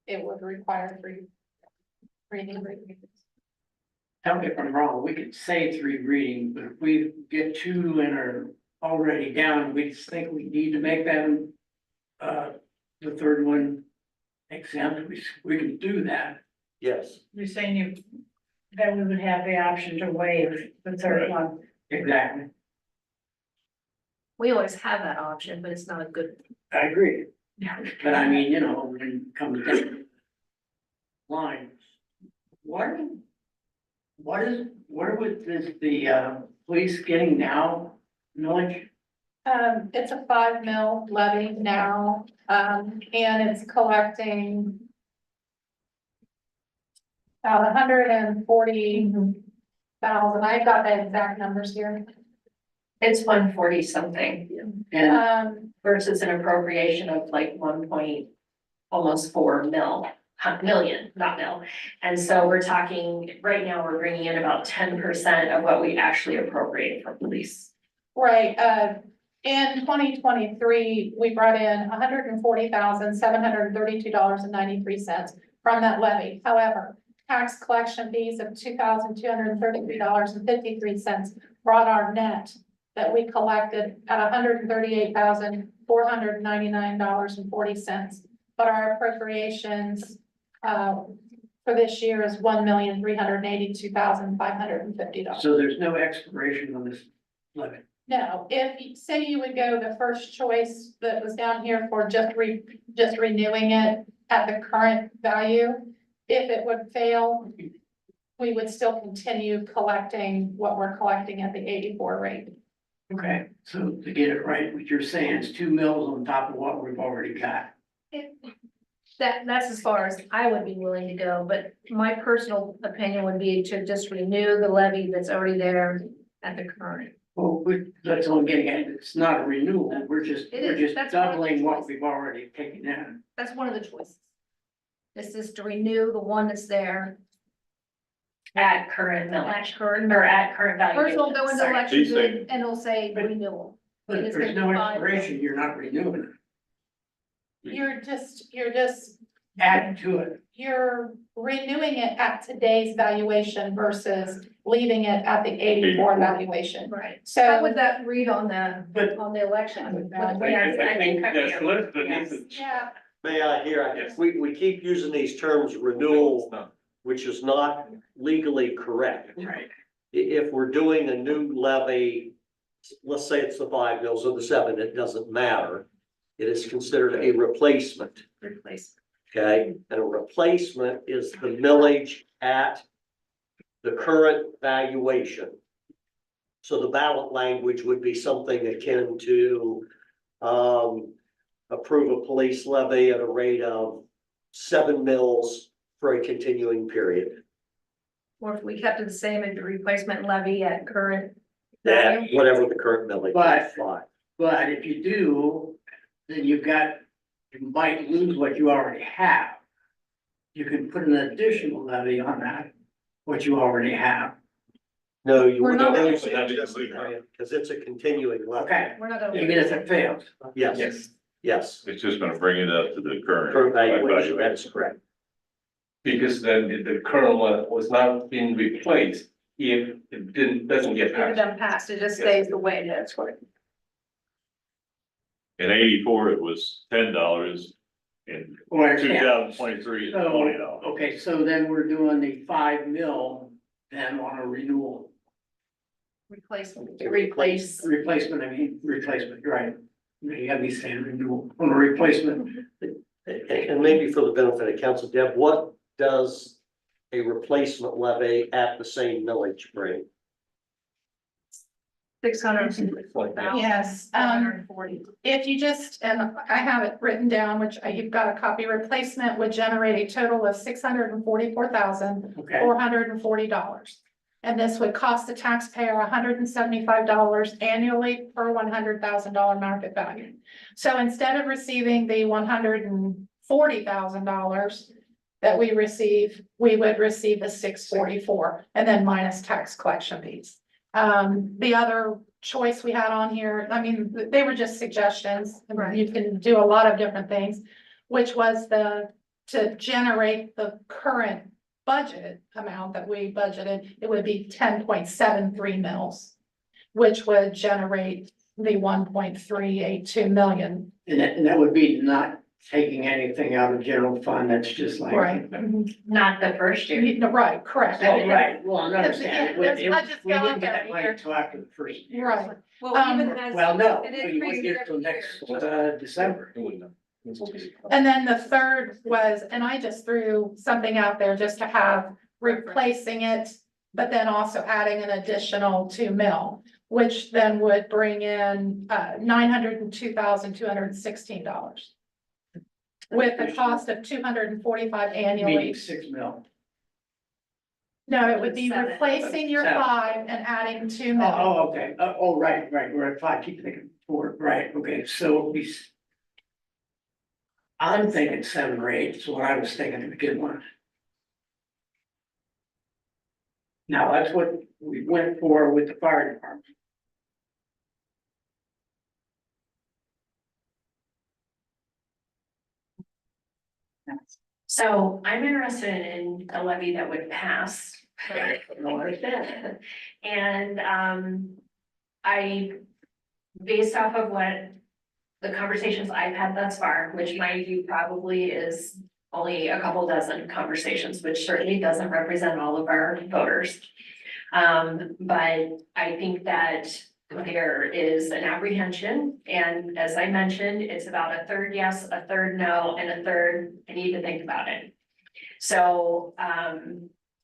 it would require 3 readings. Tell me if I'm wrong, we could say 3 readings, but if we get 2 and are already down, we just think we need to make them. The 3rd one exempt, we can do that. Yes, You're saying that we would have the option to waive the 3rd one. Exactly. We always have that option, but it's not a good. I agree. But I mean, you know, when it comes down to the line, what is the police getting now, millage? It's a 5 mil levy now, and it's collecting about 140,000. I've got the exact numbers here. It's 140 something And versus an appropriation of like 1.4 million, not mil. And so we're talking, right now, we're bringing in about 10% of what we actually appropriate for police. Right, in 2023, we brought in $140,732.93 from that levy. However, tax collection fees of $2,233.53 brought our net that we collected at $138,499.40. But our appropriations for this year is $1,382,550. so there's no expiration on this levy. No, if, say you would go the first choice that was down here for just renewing it at the current value, if it would fail, we would still continue collecting what we're collecting at the 84 rate. Okay, so to get it right, what you're saying is 2 mils on top of what we've already got. That's as far as I would be willing to go, but my personal opinion would be to just renew the levy that's already there at the current. Well, that's what I'm getting at, it's not a renewal, we're just That's one of the doubling what choices. we've already taken in. That's one of the choices. This is to renew the one that's there At current at millage, current. or at current value. First we'll go into Sorry. elections He's saying- and it'll say renewal. But if It's there's gonna no be 5 expiration, you're not renewing it, You're just add to it. you're renewing it at today's valuation versus leaving it at the 84 valuation. Right. How So, would that read on the election? I think the solicitor needs to. yeah, may I hear, we keep using these terms renewal, which is not legally correct. Right. If we're doing a new levy, let's say it's the 5 mils or the 7, it doesn't matter. It is considered a replacement, Replace. okay? And a replacement is the millage at the current valuation. So the ballot language would be something akin to, approve a police levy at a rate of 7 mils for a continuing period. Or if we kept it the same at the replacement levy at current. Yeah, whatever the current millage. But- Fine. But if you do, then you might lose what you already have. You can put an additional levy on that, what you already have. No, you We're wouldn't. not- Because it's a continuing levy. Okay, We're not gonna. even if it fails. Yes, yes. It's just gonna bring it up to the current. Current valuation, that's correct. Because then the current one was not being replaced if it doesn't get If it passed. doesn't pass, it just stays the way it is. In 84, it was $10. In Well, I understand. 2023, it's $20. Okay, so then we're doing the 5 mil then on a renewal, Replacement. Replace. replacement, you're right. You gotta be saying renewal on a replacement. And maybe for the benefit of council, Deb, what does a replacement levy at the same millage bring? 664,000. Yes, 740. if you just, and I have it written down, which you've got a copy, replacement would generate a total of $644,440. And this would cost the taxpayer $175 annually per $100,000 market value. So instead of receiving the $140,000 that we receive, we would receive the $644 and then minus tax collection fees. The other choice we had on here, I mean, they were just suggestions, and you can do a lot of different things, which was to generate the current budget amount that we budgeted, it would be 10.73 mils, which would generate the 1.382 million. And that would be not taking anything out of general fund, that's just like. Right. Not the first year. Right, correct. Oh, right, well, I understand. Yeah, that's not just We going wouldn't get there that money here. until after the first year. Right. Well, even as. Well, no, It you increases wouldn't get it till every next, year. December. And then the third was, and I just threw something out there just to have replacing it, but then also adding an additional 2 mil, which then would bring in $902,216. With a cost of $245 annually. Meaning 6 mil. No, it would be Seven. replacing your Seven. 5 and adding 2 mil. Okay, right, we're at 5, keep thinking 4, right, okay, so I'm thinking 7 or 8, is what I was thinking to begin with. Now, that's what we went for with the fire department. So I'm interested in a levy that would pass. And I, based off of what the conversations I've had thus far, which my view probably is only a couple dozen conversations, which certainly doesn't represent all of our voters. But I think that there is an apprehension, and as I mentioned, it's about a third yes, a third no, and a third, I need to think about it. So,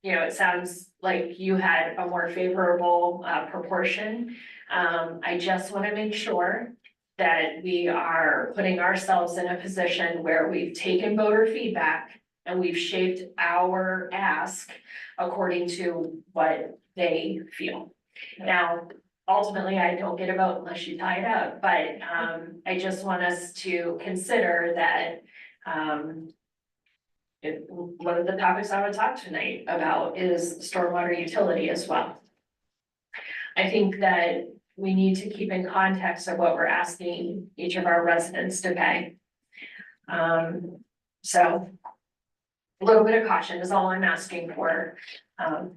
you know, it sounds like you had a more favorable proportion. I just want to make sure that we are putting ourselves in a position where we've taken voter feedback and we've shaped our ask according to what they feel. Now, ultimately, I don't get a vote unless you tie it up, but I just want us to consider that one of the topics I would talk tonight about is stormwater utility as well. I think that we need to keep in context of what we're asking each of our residents to pay. So a little bit of caution is all I'm asking for.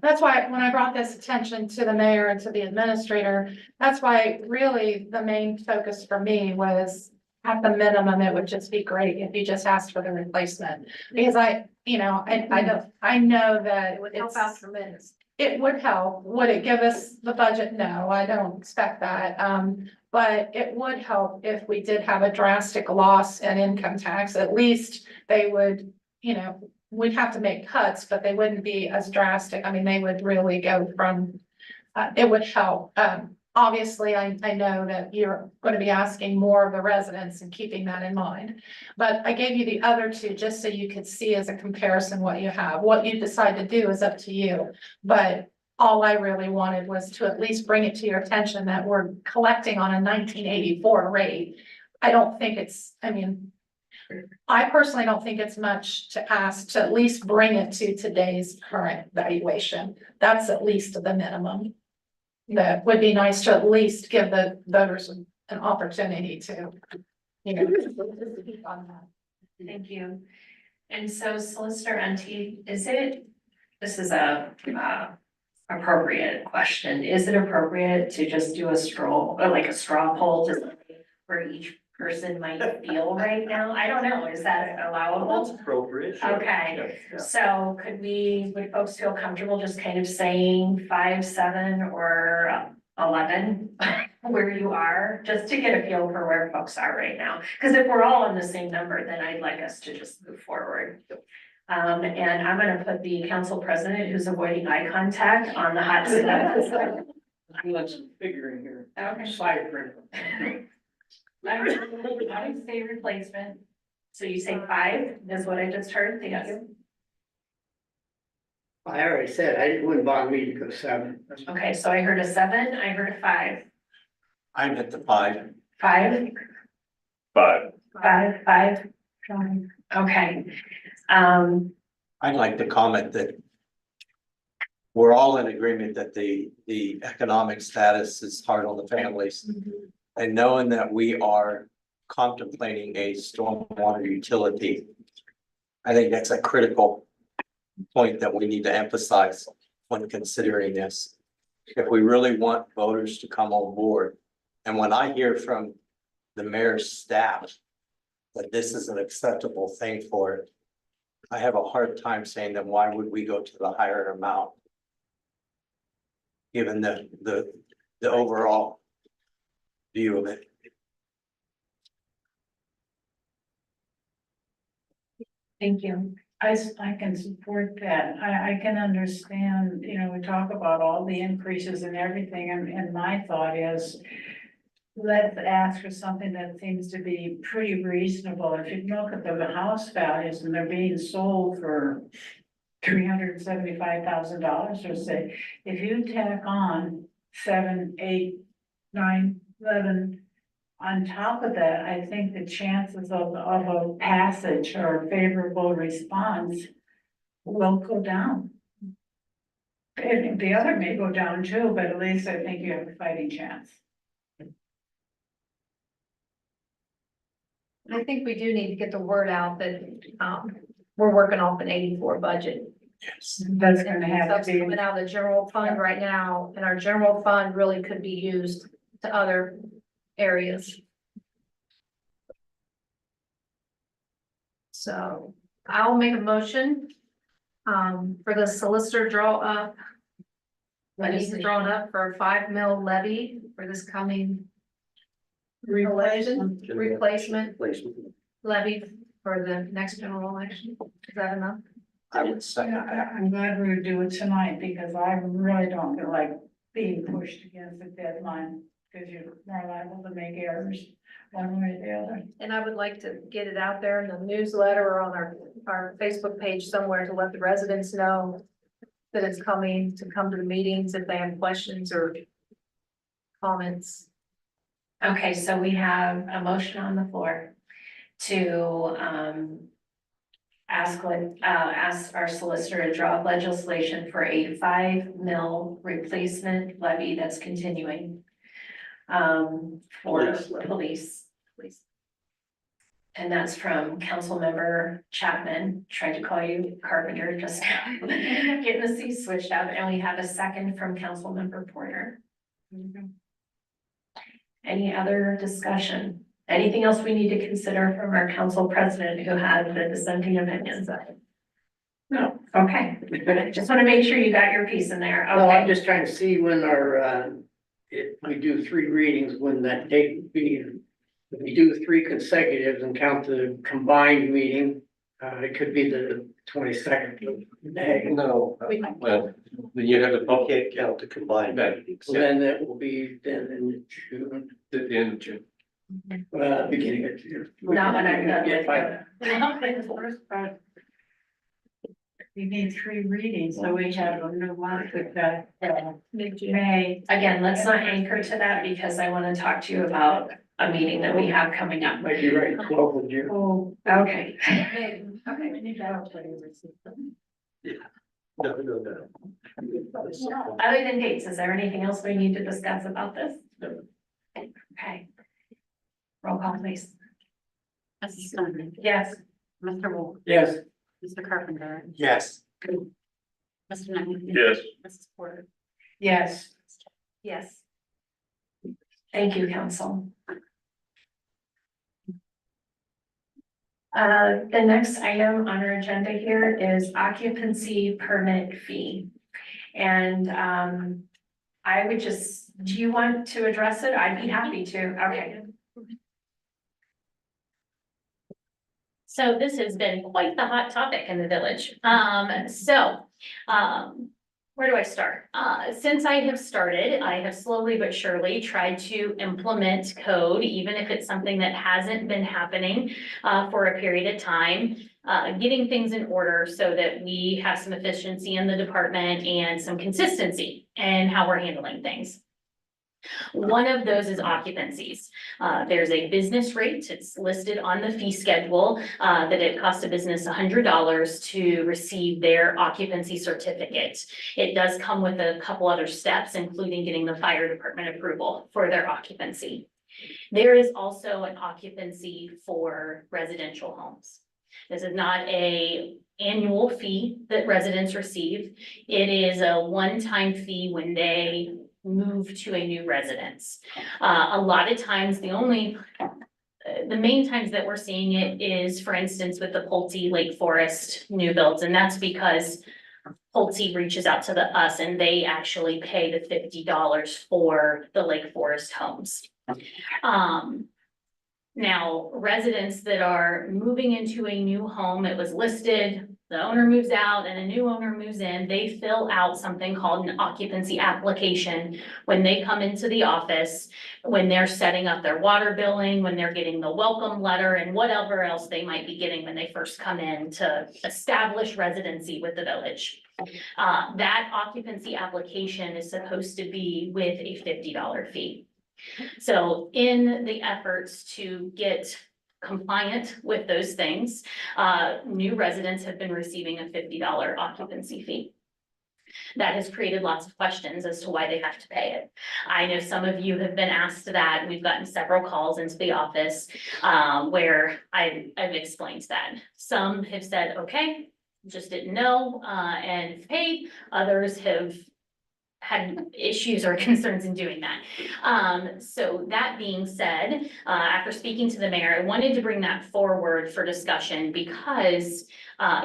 That's why when I brought this attention to the mayor and to the administrator, that's why really the main focus for me was at the minimum, it would just be great if you just asked for the replacement. Because I know that It would help out tremendous. it would help. Would it give us the budget? No, I don't expect that. But it would help if we did have a drastic loss in income tax. At least they would, we'd have to make cuts, but they wouldn't be as drastic. I mean, they would really go from it would help. Obviously, I know that you're going to be asking more of the residents and keeping that in mind. But I gave you the other two just so you could see as a comparison what you have. What you decide to do is up to you. But all I really wanted was to at least bring it to your attention that we're collecting on a 1984 rate. I don't think it's, I mean, I personally don't think it's much to ask to at least bring it to today's current valuation. That's at least the minimum. That would be nice to at least give the voters an opportunity to, you know. speak on that. Thank you. And so Solicitor Ante, this is a appropriate question. Is it appropriate to just do a straw poll to say where each person might feel right now? I don't know. Is that allowable? That's appropriate. Sure. Okay, so would folks feel comfortable just kind of saying 5, 7, or 11 where you are, just to get a feel for where folks are right now? Because if we're all on the same number, then I'd like us to just move forward. And I'm gonna put the council president, who's avoiding eye contact, on the hot seat. I'm not figuring here. Okay. Slide print. I would say replacement. So you say 5 is what I just heard. Thank you. I already said, it wouldn't bother me to go 7. Okay, so I heard a 7, I heard a 5. I'm at the 5. 5, 5. 5, 5. Okay. I'd like to comment that we're all in agreement that the economic status is hard on the families. And knowing that we are contemplating a stormwater utility, I think that's a critical point that we need to emphasize when considering this. If we really want voters to come on board, and when I hear from the mayor's staff that this is an acceptable thing for it, I have a hard time saying that why would we go to the higher amount? Given the overall view of it. Thank you. I can support that. I can understand, we talk about all the increases and everything, and my thought is, let's ask for something that seems to be pretty reasonable. If you look at the house values and they're being sold for $375,000 or say, if you tack on 7, 8, 9, 11 on top of that, I think the chances of a passage or a favorable response will go down. And the other may go down too, but at least I think you have a fighting chance. I think we do need to get the word out that, we're working off an 84 budget. Yes. That's gonna have Stuff's to be. coming out of the general fund right now, and our general fund really could be used to other areas. So I'll make a motion, for the solicitor draw up. He's drawn up for a 5 mil levy for this coming election, replacement levy for the next general election. Is that enough? I would say. I'm glad we would do it tonight because I really don't feel like being pushed against the deadline because you're more liable to make errors one way or the other. And I would like to get it out there in the newsletter or on our Facebook page somewhere to let the residents know that it's coming, to come to the meetings if they have questions or comments. Okay, so we have a motion on the floor to ask our solicitor to draw up legislation for a 5 mil replacement levy that's continuing for police. And that's from Councilmember Chapman, tried to call you Carpenter just now, getting the C switched out, and we have a second from Councilmember Porter. Any other discussion? Anything else we need to consider from our council president who had the dissenting opinions? No, okay. Just want to make sure you got your piece in there. No, I'm Okay, just trying to see when our, if we do 3 readings, when that date would be. If we do 3 consecutives and count the combined meeting, It could be the 22nd of May. No, well, then you have You to, can't count the combined meetings. Then it will be then in June, at the end of June. beginning of June. Not when I'm done Yeah, with fine. it. We need 3 readings, so we have a new one with the, May. Again, let's not anchor to that because I want to talk to you about a meeting that we have coming up. Might be right, 12th of June. Oh, Okay. okay, we need that. No. Other than dates, is there anything else we need to discuss about this? Okay. Roll call, please. Mrs. Stone, Yes. Mr. Wolf, Yes. Mr. Carpenter, Yes. Mr. Knight. Yes. Mrs. Porter. Yes. Yes. Thank you, council. The next item on our agenda here is occupancy permit fee. And, I would just, do you want to address it? I'd be happy to. Okay. So this has been quite the hot topic in the village. Where do I start? Since I have started, I have slowly but surely tried to implement code, even if it's something that hasn't been happening for a period of time. Getting things in order so that we have some efficiency in the department and some consistency in how we're handling things. One of those is occupancies. There's a business rate, it's listed on the fee schedule, that it costs a business $100 to receive their occupancy certificate. It does come with a couple other steps, including getting the fire department approval for their occupancy. There is also an occupancy for residential homes. This is not an annual fee that residents receive. It is a one-time fee when they move to a new residence. A lot of times, the main times that we're seeing it is, for instance, with the Pulte Lake Forest new builds, and that's because Pulte reaches out to us and they actually pay the $50 for the Lake Forest homes. Now, residents that are moving into a new home, it was listed, the owner moves out and a new owner moves in, they fill out something called an occupancy application when they come into the office, when they're setting up their water billing, when they're getting the welcome letter and whatever else they might be getting when they first come in to establish residency with the village. That occupancy application is supposed to be with a $50 fee. So in the efforts to get compliant with those things, new residents have been receiving a $50 occupancy fee. That has created lots of questions as to why they have to pay it. I know some of you have been asked that. We've gotten several calls into the office where I've explained that. Some have said, okay, just didn't know and paid. Others have had issues or concerns in doing that. So that being said, after speaking to the mayor, I wanted to bring that forward for discussion because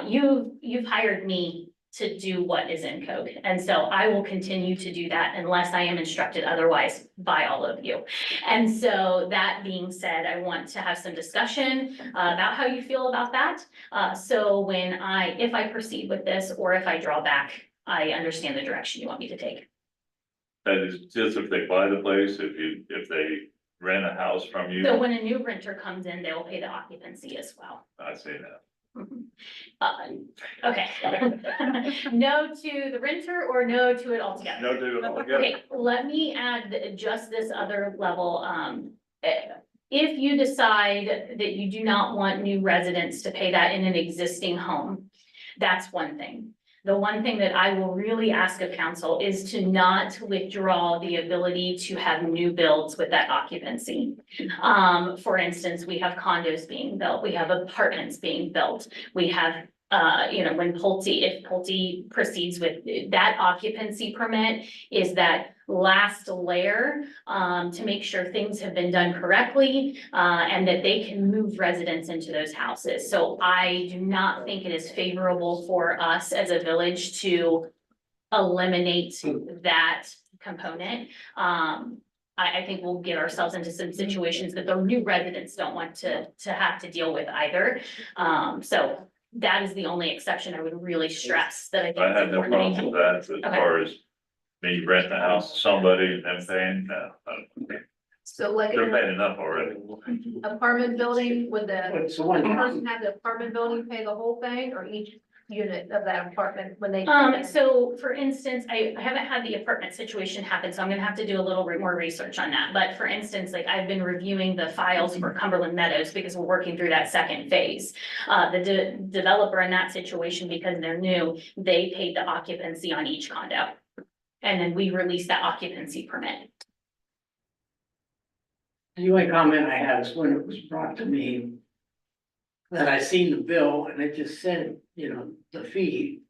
you've hired me to do what is in code. And so I will continue to do that unless I am instructed otherwise by all of you. And so that being said, I want to have some discussion about how you feel about that. So if I proceed with this or if I draw back, I understand the direction you want me to take. That is just if they buy the place, if they rent a house from you, So when a new renter comes in, they will pay the occupancy as well. I say that. Okay. No to the renter or no to it altogether? No, do it all together. Okay, let me add just this other level. If you decide that you do not want new residents to pay that in an existing home, that's one thing. The one thing that I will really ask of council is to not withdraw the ability to have new builds with that occupancy. For instance, we have condos being built, we have apartments being built, we have when if Pulte proceeds with that occupancy permit is that last layer to make sure things have been done correctly and that they can move residents into those houses. So I do not think it is favorable for us as a village to eliminate that component. I think we'll get ourselves into some situations that the new residents don't want to have to deal with either. So that is the only exception I would really stress that I think. I is have no important. problem with that, as Okay. far as me renting a house to somebody and them paying, no, So like they're in paying an enough already. apartment building, would the What's the one? person have the apartment building pay the whole thing or each unit of that apartment when they? So for instance, I haven't had the apartment situation happen, so I'm gonna have to do a little more research on that. But for instance, like I've been reviewing the files for Cumberland Meadows because we're working through that second phase. The developer in that situation, because they're new, they paid the occupancy on each condo. And then we released that occupancy permit. The only comment I had is when it was brought to me that I seen the bill and it just said, the fee.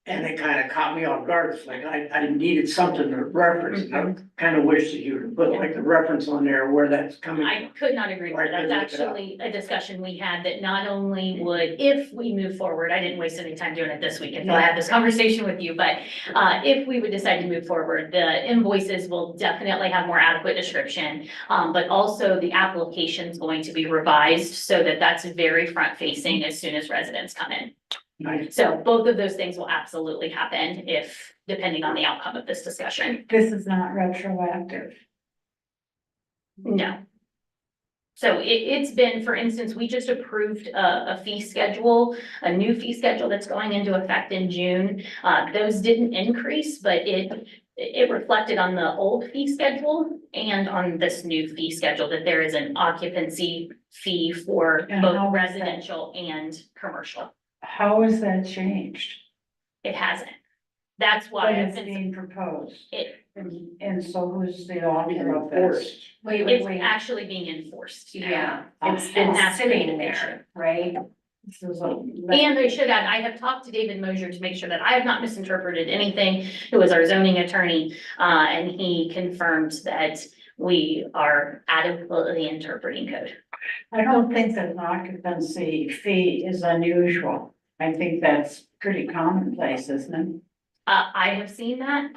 And it kind of caught me off guard. It's like I needed something to reference. And I kind of wish that you would put like the reference on there where that's coming I from. could not agree more. Right, That's I looked it up. actually a discussion we had that not only would, if we move forward, I didn't waste any time doing it this week until I had this conversation with you, but if we would decide to move forward, the invoices will definitely have more adequate description. But also the application's going to be revised so that that's very front facing as soon as residents come in. Nice. So both of those things will absolutely happen depending on the outcome of this discussion. This is not retroactive. No. So it's been, for instance, we just approved a fee schedule, a new fee schedule that's going into effect in June. Those didn't increase, but it reflected on the old fee schedule and on this new fee schedule that there is an occupancy fee for And how both is that? residential and commercial. How has that changed? It hasn't. That's why But I've it's been, being proposed. it, And so who's the author of this? Enforced. it's actually being enforced. Yeah, it's And been that's sitting the there, right? This is a. And I should add, I have talked to David Mosier to make sure that I have not misinterpreted anything, who is our zoning attorney, and he confirmed that we are adequately interpreting code. I don't think that an occupancy fee is unusual. I think that's pretty commonplace, isn't it? I have seen that,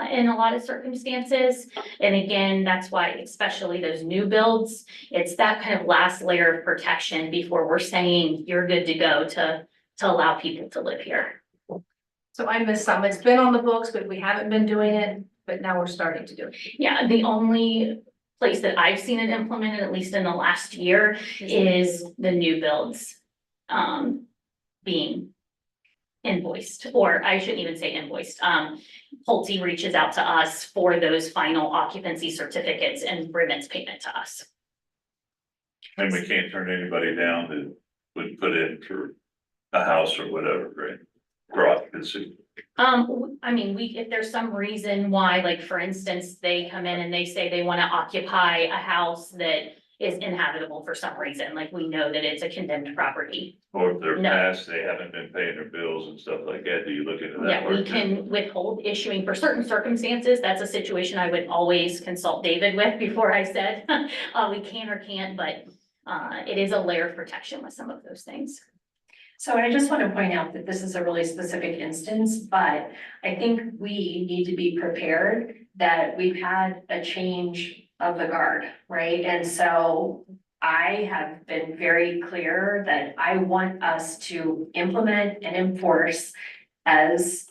in a lot of circumstances, and again, that's why especially those new builds, it's that kind of last layer of protection before we're saying you're good to go to allow people to live here. So I missed some. It's been on the books, but we haven't been doing it, but now we're starting to do it. Yeah, the only place that I've seen it implemented, at least in the last year, is the new builds, being invoiced, or I shouldn't even say invoiced. Pulte reaches out to us for those final occupancy certificates and remits payment to us. And we can't turn anybody down that would put in for a house or whatever, right? For occupancy. I mean, if there's some reason why, like, for instance, they come in and they say they wanna occupy a house that is inhabitable for some reason, like we know that it's a condemned property. Or if they're No. past, they haven't been paying their bills and stuff like that, do you look into that? Yeah, we part too? can withhold issuing for certain circumstances. That's a situation I would always consult David with before I said, we can or can't, but it is a layer of protection with some of those things. So I just want to point out that this is a really specific instance, but I think we need to be prepared that we've had a change of the guard, right? And so I have been very clear that I want us to implement and enforce, as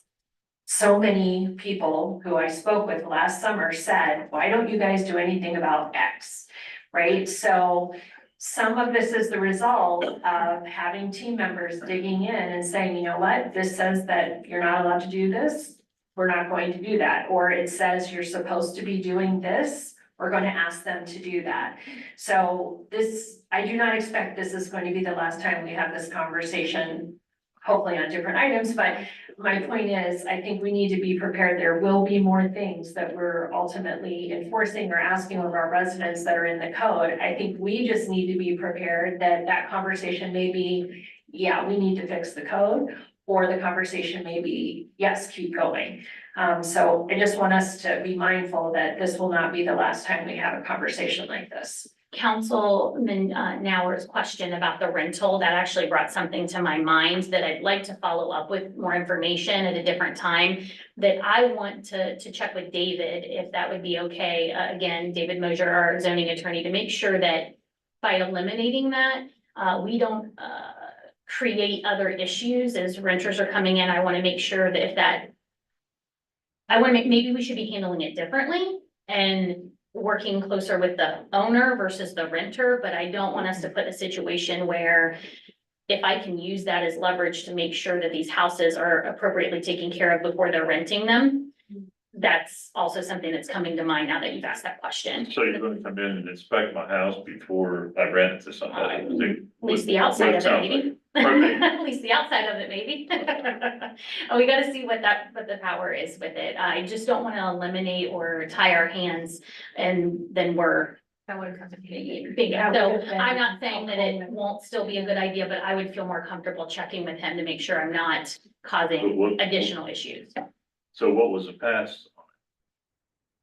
so many people who I spoke with last summer said, why don't you guys do anything about X? Right? So some of this is the result of having team members digging in and saying, you know what, this says that you're not allowed to do this, we're not going to do that. Or it says you're supposed to be doing this, we're going to ask them to do that. So this, I do not expect this is going to be the last time we have this conversation, hopefully on different items, but my point is, I think we need to be prepared. There will be more things that we're ultimately enforcing or asking of our residents that are in the code. I think we just need to be prepared that that conversation may be, yeah, we need to fix the code, or the conversation may be, yes, keep going. So I just want us to be mindful that this will not be the last time we have a conversation like this. Councilman Nauer's question about the rental, that actually brought something to my mind that I'd like to follow up with more information at a different time. That I want to check with David, if that would be okay. Again, David Mosier, our zoning attorney, to make sure that by eliminating that, we don't create other issues as renters are coming in. I want to make sure that if that, I want to make, maybe we should be handling it differently and working closer with the owner versus the renter, but I don't want us to put in a situation where if I can use that as leverage to make sure that these houses are appropriately taken care of before they're renting them, that's also something that's coming to mind now that you've asked that question. So you're gonna come in and inspect my house before I rent it to somebody? At least the outside of it, maybe. At least the outside of it, maybe. We gotta see what the power is with it. I just don't wanna eliminate or tie our hands and then we're That would come to me. big. So I'm not saying that it won't still be a good idea, but I would feel more comfortable checking with him to make sure I'm not causing additional issues. So what was the past?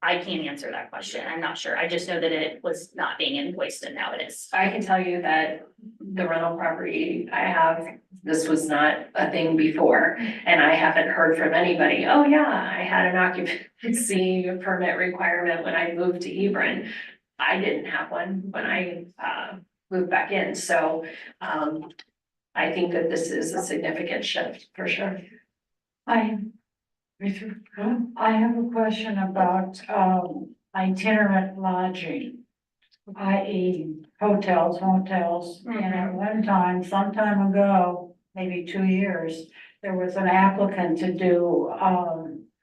I can't answer that question. I'm not sure. I just know that it was not being invoiced and now it is. I can tell you that the rental property I have, this was not a thing before. And I haven't heard from anybody, oh yeah, I had an occupancy permit requirement when I moved to Hebron. I didn't have one when I moved back in, so I think that this is a significant shift for sure. I have a question about itinerant lodging, i.e. hotels, motels. And at one time, some time ago, maybe 2 years, there was an applicant to do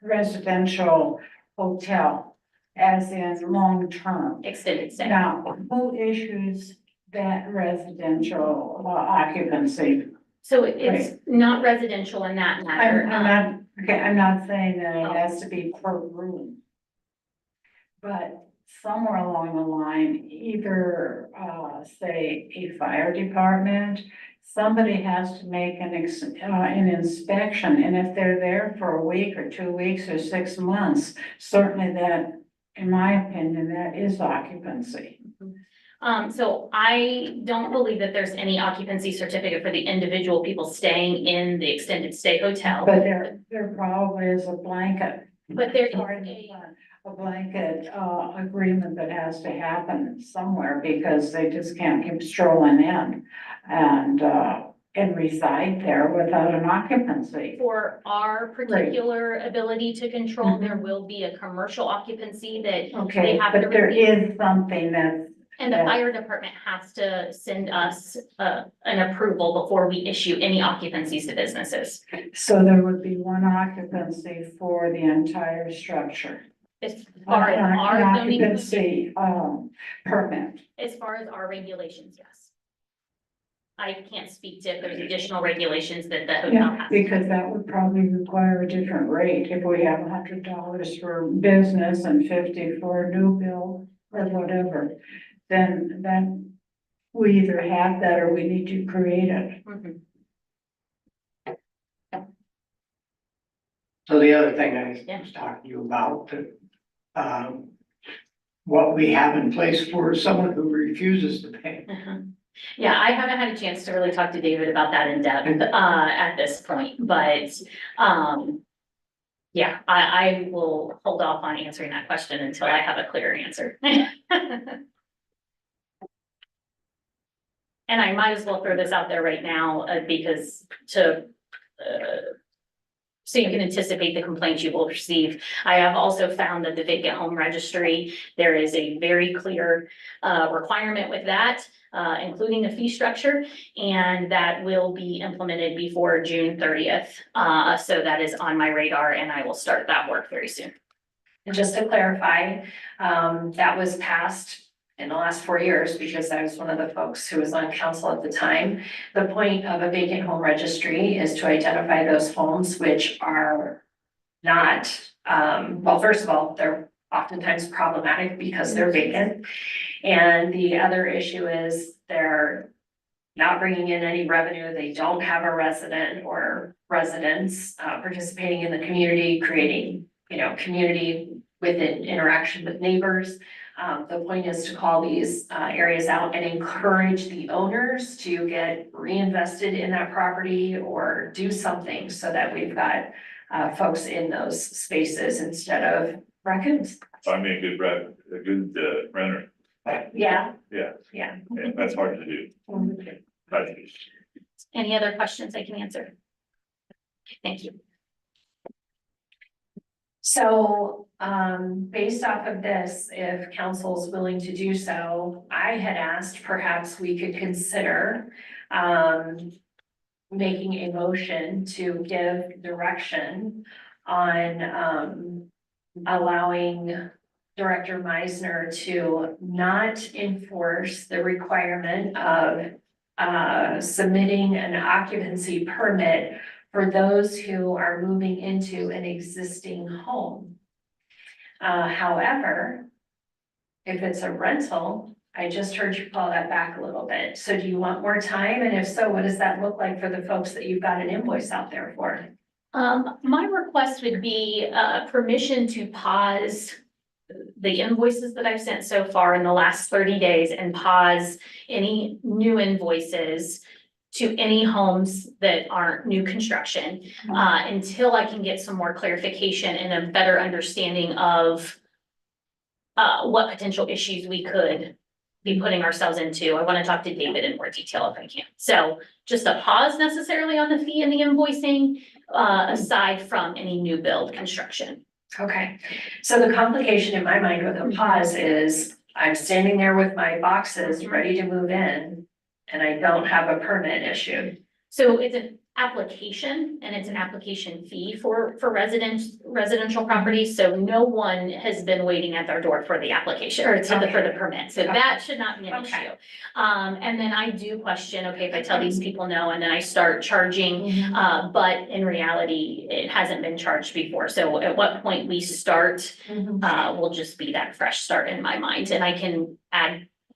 residential hotel, as in long-term. Extended stay. Now, who issues that residential occupancy? So it's not residential in that matter. I'm not saying that it has to be per room. But somewhere along the line, either, say, a fire department, somebody has to make an inspection, and if they're there for a week or 2 weeks or 6 months, certainly that, in my opinion, that is occupancy. So I don't believe that there's any occupancy certificate for the individual people staying in the extended stay hotel. But there probably is a blanket. But there's A blanket, agreement that has to happen somewhere because they just can't keep strolling in and reside there without an occupancy. for our particular ability to control, there will be a commercial occupancy that Okay, have to but there receive. is something that's. And the Yeah. fire department has to send us an approval before we issue any occupancies to businesses. So there would be one occupancy for the entire structure. As far as An our zoning, occupancy, permit. as far as our regulations, yes. I can't speak to if there's additional regulations that the hotel Yeah, has. because that would probably require a different rate if we have $100 for business and 50 for a new bill or whatever. Then we either have that or we need to create it. Mhm. So the other thing I Yeah. was talking to you about, what we have in place for someone who refuses to pay. Yeah, I haven't had a chance to really talk to David about that in depth, at this point, but, yeah, I will hold off on answering that question until I have a clear answer. And I might as well throw this out there right now, because so you can anticipate the complaints you will receive. I have also found that the vacant home registry, there is a very clear requirement with that, including a fee structure, and that will be implemented before June 30th. So that is on my radar, and I will start that work very soon. And just to clarify, that was passed in the last 4 years because I was one of the folks who was on council at the time. The point of a vacant home registry is to identify those homes which are not, well, first of all, they're oftentimes problematic because they're vacant. And the other issue is they're not bringing in any revenue. They don't have a resident or residents participating in the community, creating, community with an interaction with neighbors. The point is to call these areas out and encourage the owners to get reinvested in that property or do something so that we've got folks in those spaces instead of raccoons. Find me a good renter. Yeah. Yeah. Yeah. Yeah, that's hard to do. Any other questions I can answer? Thank you. So, based off of this, if council's willing to do so, I had asked perhaps we could consider, making a motion to give direction on, allowing Director Meisner to not enforce the requirement of submitting an occupancy permit for those who are moving into an existing home. However, if it's a rental, I just heard you call that back a little bit. So do you want more time? And if so, what does that look like for the folks that you've got an invoice out there for? My request would be, permission to pause the invoices that I've sent so far in the last 30 days and pause any new invoices to any homes that aren't new construction, until I can get some more clarification and a better understanding of what potential issues we could be putting ourselves into. I want to talk to David in more detail if I can. So just a pause necessarily on the fee and the invoicing, aside from any new build construction. Okay, so the complication in my mind with a pause is I'm standing there with my boxes ready to move in and I don't have a permit issued. So it's an application and it's an application fee for residential properties. So no one has been waiting at their door for the application or for the permit. So that should not be an issue. And then I do question, okay, if I tell these people no, and then I start charging, but in reality, it hasn't been charged before. So at what point we start, will just be that fresh start in my mind. And I can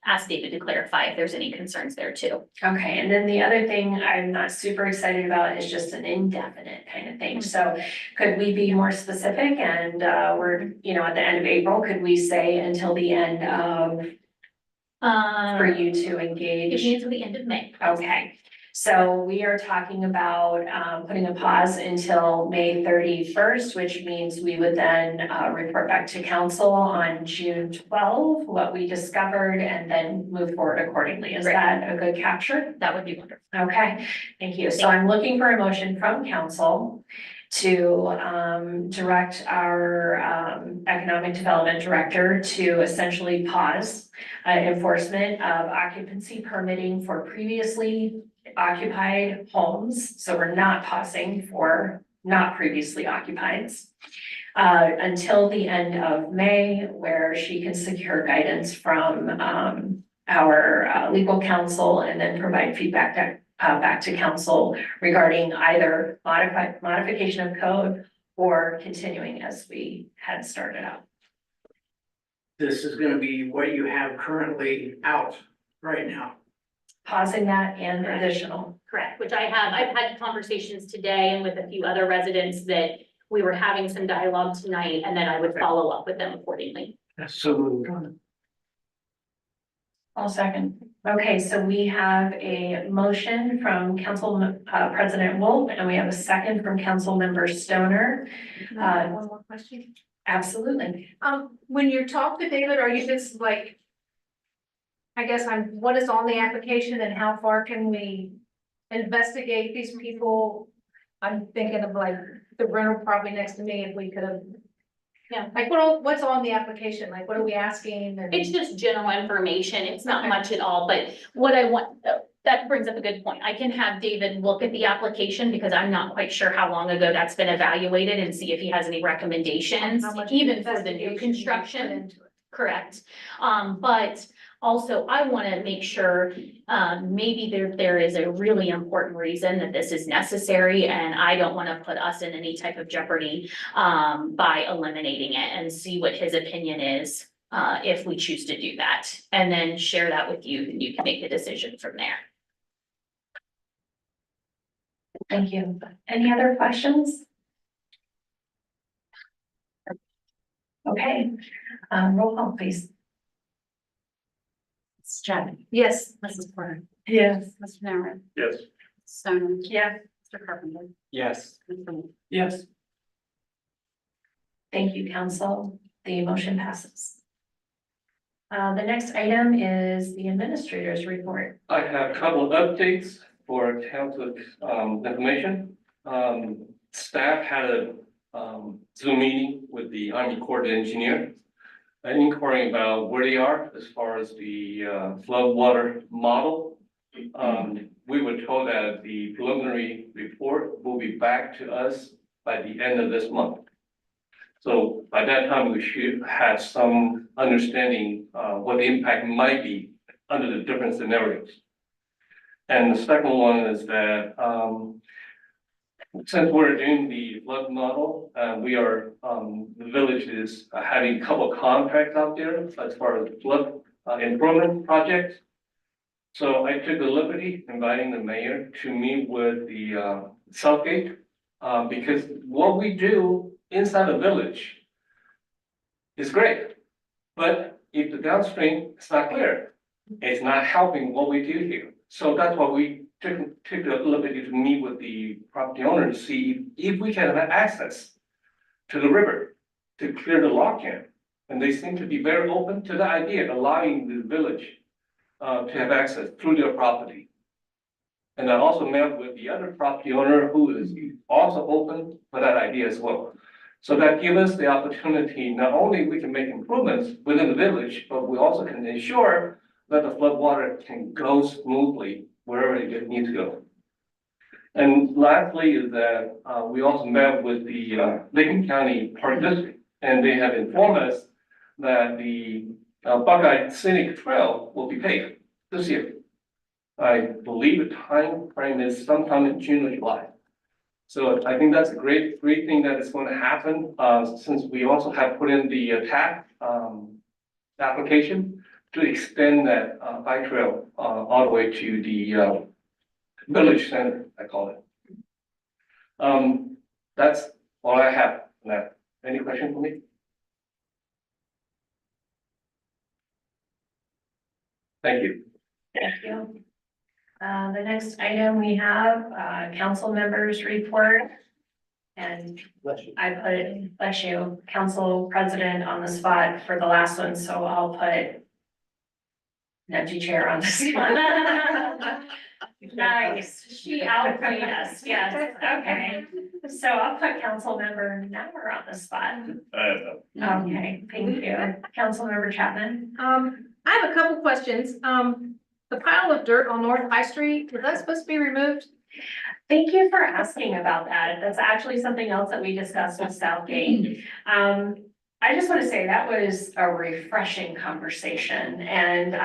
ask David to clarify if there's any concerns there too. Okay, and then the other thing I'm not super excited about is just an indefinite kind of thing. So could we be more specific? And we're, at the end of April, could we say until the end of, for you to engage? Give me until the end of May. Okay, so we are talking about putting a pause until May 31st, which means we would then report back to council on June 12, what we discovered, and then move forward accordingly. Is that a good capture? That would be wonderful. Okay, thank you. So I'm looking for a motion from council to direct our economic development director to essentially pause enforcement of occupancy permitting for previously occupied homes. So we're not pausing for not previously occupied until the end of May, where she can secure guidance from our legal counsel and then provide feedback back to council regarding either modification of code or continuing as we had started out. This is gonna be what you have currently out right now. Pausing that and additional. Correct, which I've had conversations today and with a few other residents that we were having some dialogue tonight, and then I would follow up with them accordingly. So I'll second. Okay, so we have a motion from Council President Wolf, and we have a second from Council Member Stoner. Can I have one more question? Absolutely. When you talk to David, are you just like, I guess what is on the application and how far can we investigate these people? I'm thinking of like the rental property next to me, if we could have. Yeah. Like what's on the application? Like, what are we asking? And- It's just general information. It's not much at all, but what I want, that brings up a good point. I can have David look at the application because I'm not quite sure how long ago that's been evaluated and see if he has any recommendations, How much even for the investigation new you construction. put into it. Correct. But also I want to make sure, maybe there is a really important reason that this is necessary, and I don't want to put us in any type of jeopardy by eliminating it, and see what his opinion is if we choose to do that, and then share that with you, and you can make the decision from there. Thank you. Any other questions? Okay, roll call, please. Mrs. Chapman. Yes. Mrs. Porter. Yes. Mr. Narron. Yes. Stoner. Yes. Mr. Carpenter. Yes. Mr. Wolf. yes, Thank you, council. The motion passes. The next item is the administrator's report. I have a couple of updates. for council, information. Staff had a, Zoom meeting with the Army Corps of Engineer. Inquiring about where they are as far as the, floodwater model. We were told that the preliminary report will be back to us by the end of this month. So by that time, we should have some understanding, what the impact might be under the different scenarios. And the second one is that, since we're doing the flood model, we are, the village is having a couple of contracts out there as far as flood improvement projects. So I took the liberty inviting the mayor to meet with the Southgate, because what we do inside the village is great. But if the downstream is not clear, it's not helping what we do here. So that's why we took the liberty to meet with the property owner to see if we can have access to the river to clear the logjam. And they seem to be very open to the idea, of allowing the village to have access through their property. And I also met with the other property owner who is also open for that idea as well. So that gives us the opportunity, not only we can make improvements within the village, but we also can ensure that the flood water can go smoothly wherever it needs to go. And lastly is that we also met with the Lincoln County Park District, and they have informed us that the Buckeye Scenic Trail will be paved this year. I believe the time frame is sometime in June or July. So I think that's a great thing that is going to happen, since we also have put in the TAP application to extend that bike trail all the way to the village center, I call it. That's all I have on that. Any question for me? Thank you. Thank you. The next item we have, council members report. And bless you, council president on the spot for the last one, so I'll put an empty chair on the spot. Nice, she outplayed us, yes, okay. So I'll put council member Neuer on the spot. Okay, thank you. Council member Chapman? I have a couple questions. The pile of dirt on North High Street, is that supposed to be removed? Thank you for asking about that. That's actually something else that we discussed with Southgate. I just want to say that was a refreshing conversation, and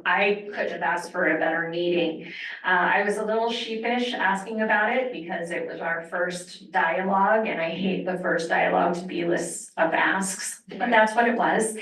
I couldn't have asked for a better meeting. I was a little sheepish asking about it because it was our first dialogue, and I hate the first dialogue to be lists of asks, but that's what it was.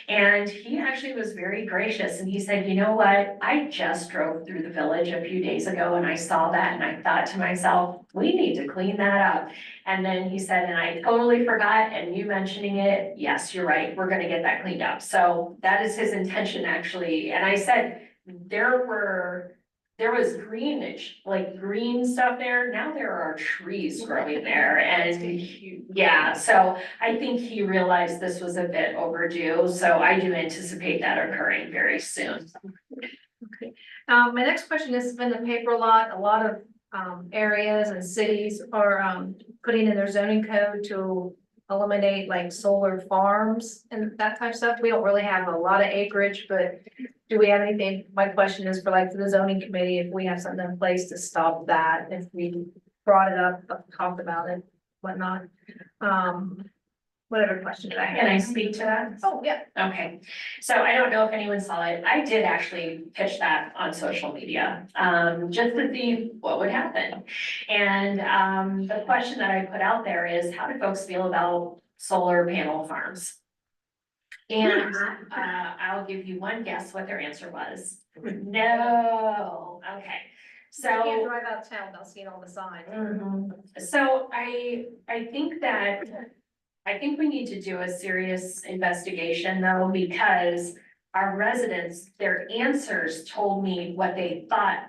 And he actually was very gracious, and he said, you know what, I just drove through the village a few days ago and I saw that and I thought to myself, we need to clean that up. And then he said, and I totally forgot, and you mentioning it, yes, you're right, we're gonna get that cleaned up. So that is his intention actually. And I said, there was greenage, like green stuff there. Now there are trees growing there, and yeah, so I think he realized this was a bit overdue. So I do anticipate that occurring very soon. Okay. My next question is, in the paper lot, a lot of areas and cities are putting in their zoning code to eliminate like solar farms and that type of stuff. We don't really have a lot of acreage, but do we have anything? My question is for like the zoning committee, if we have something in place to stop that, if we brought it up, talked about it, whatnot. Whatever question I have. Can I speak to that? Oh, yeah. Okay, so I don't know if anyone saw it. I did actually pitch that on social media, just to see what would happen. And the question that I put out there is, how do folks feel about solar panel farms? And I'll give you one guess what their answer was. No, okay. You can't So, drive out of town without seeing all the signs. so I think we need to do a serious investigation though, because our residents, their answers told me what they thought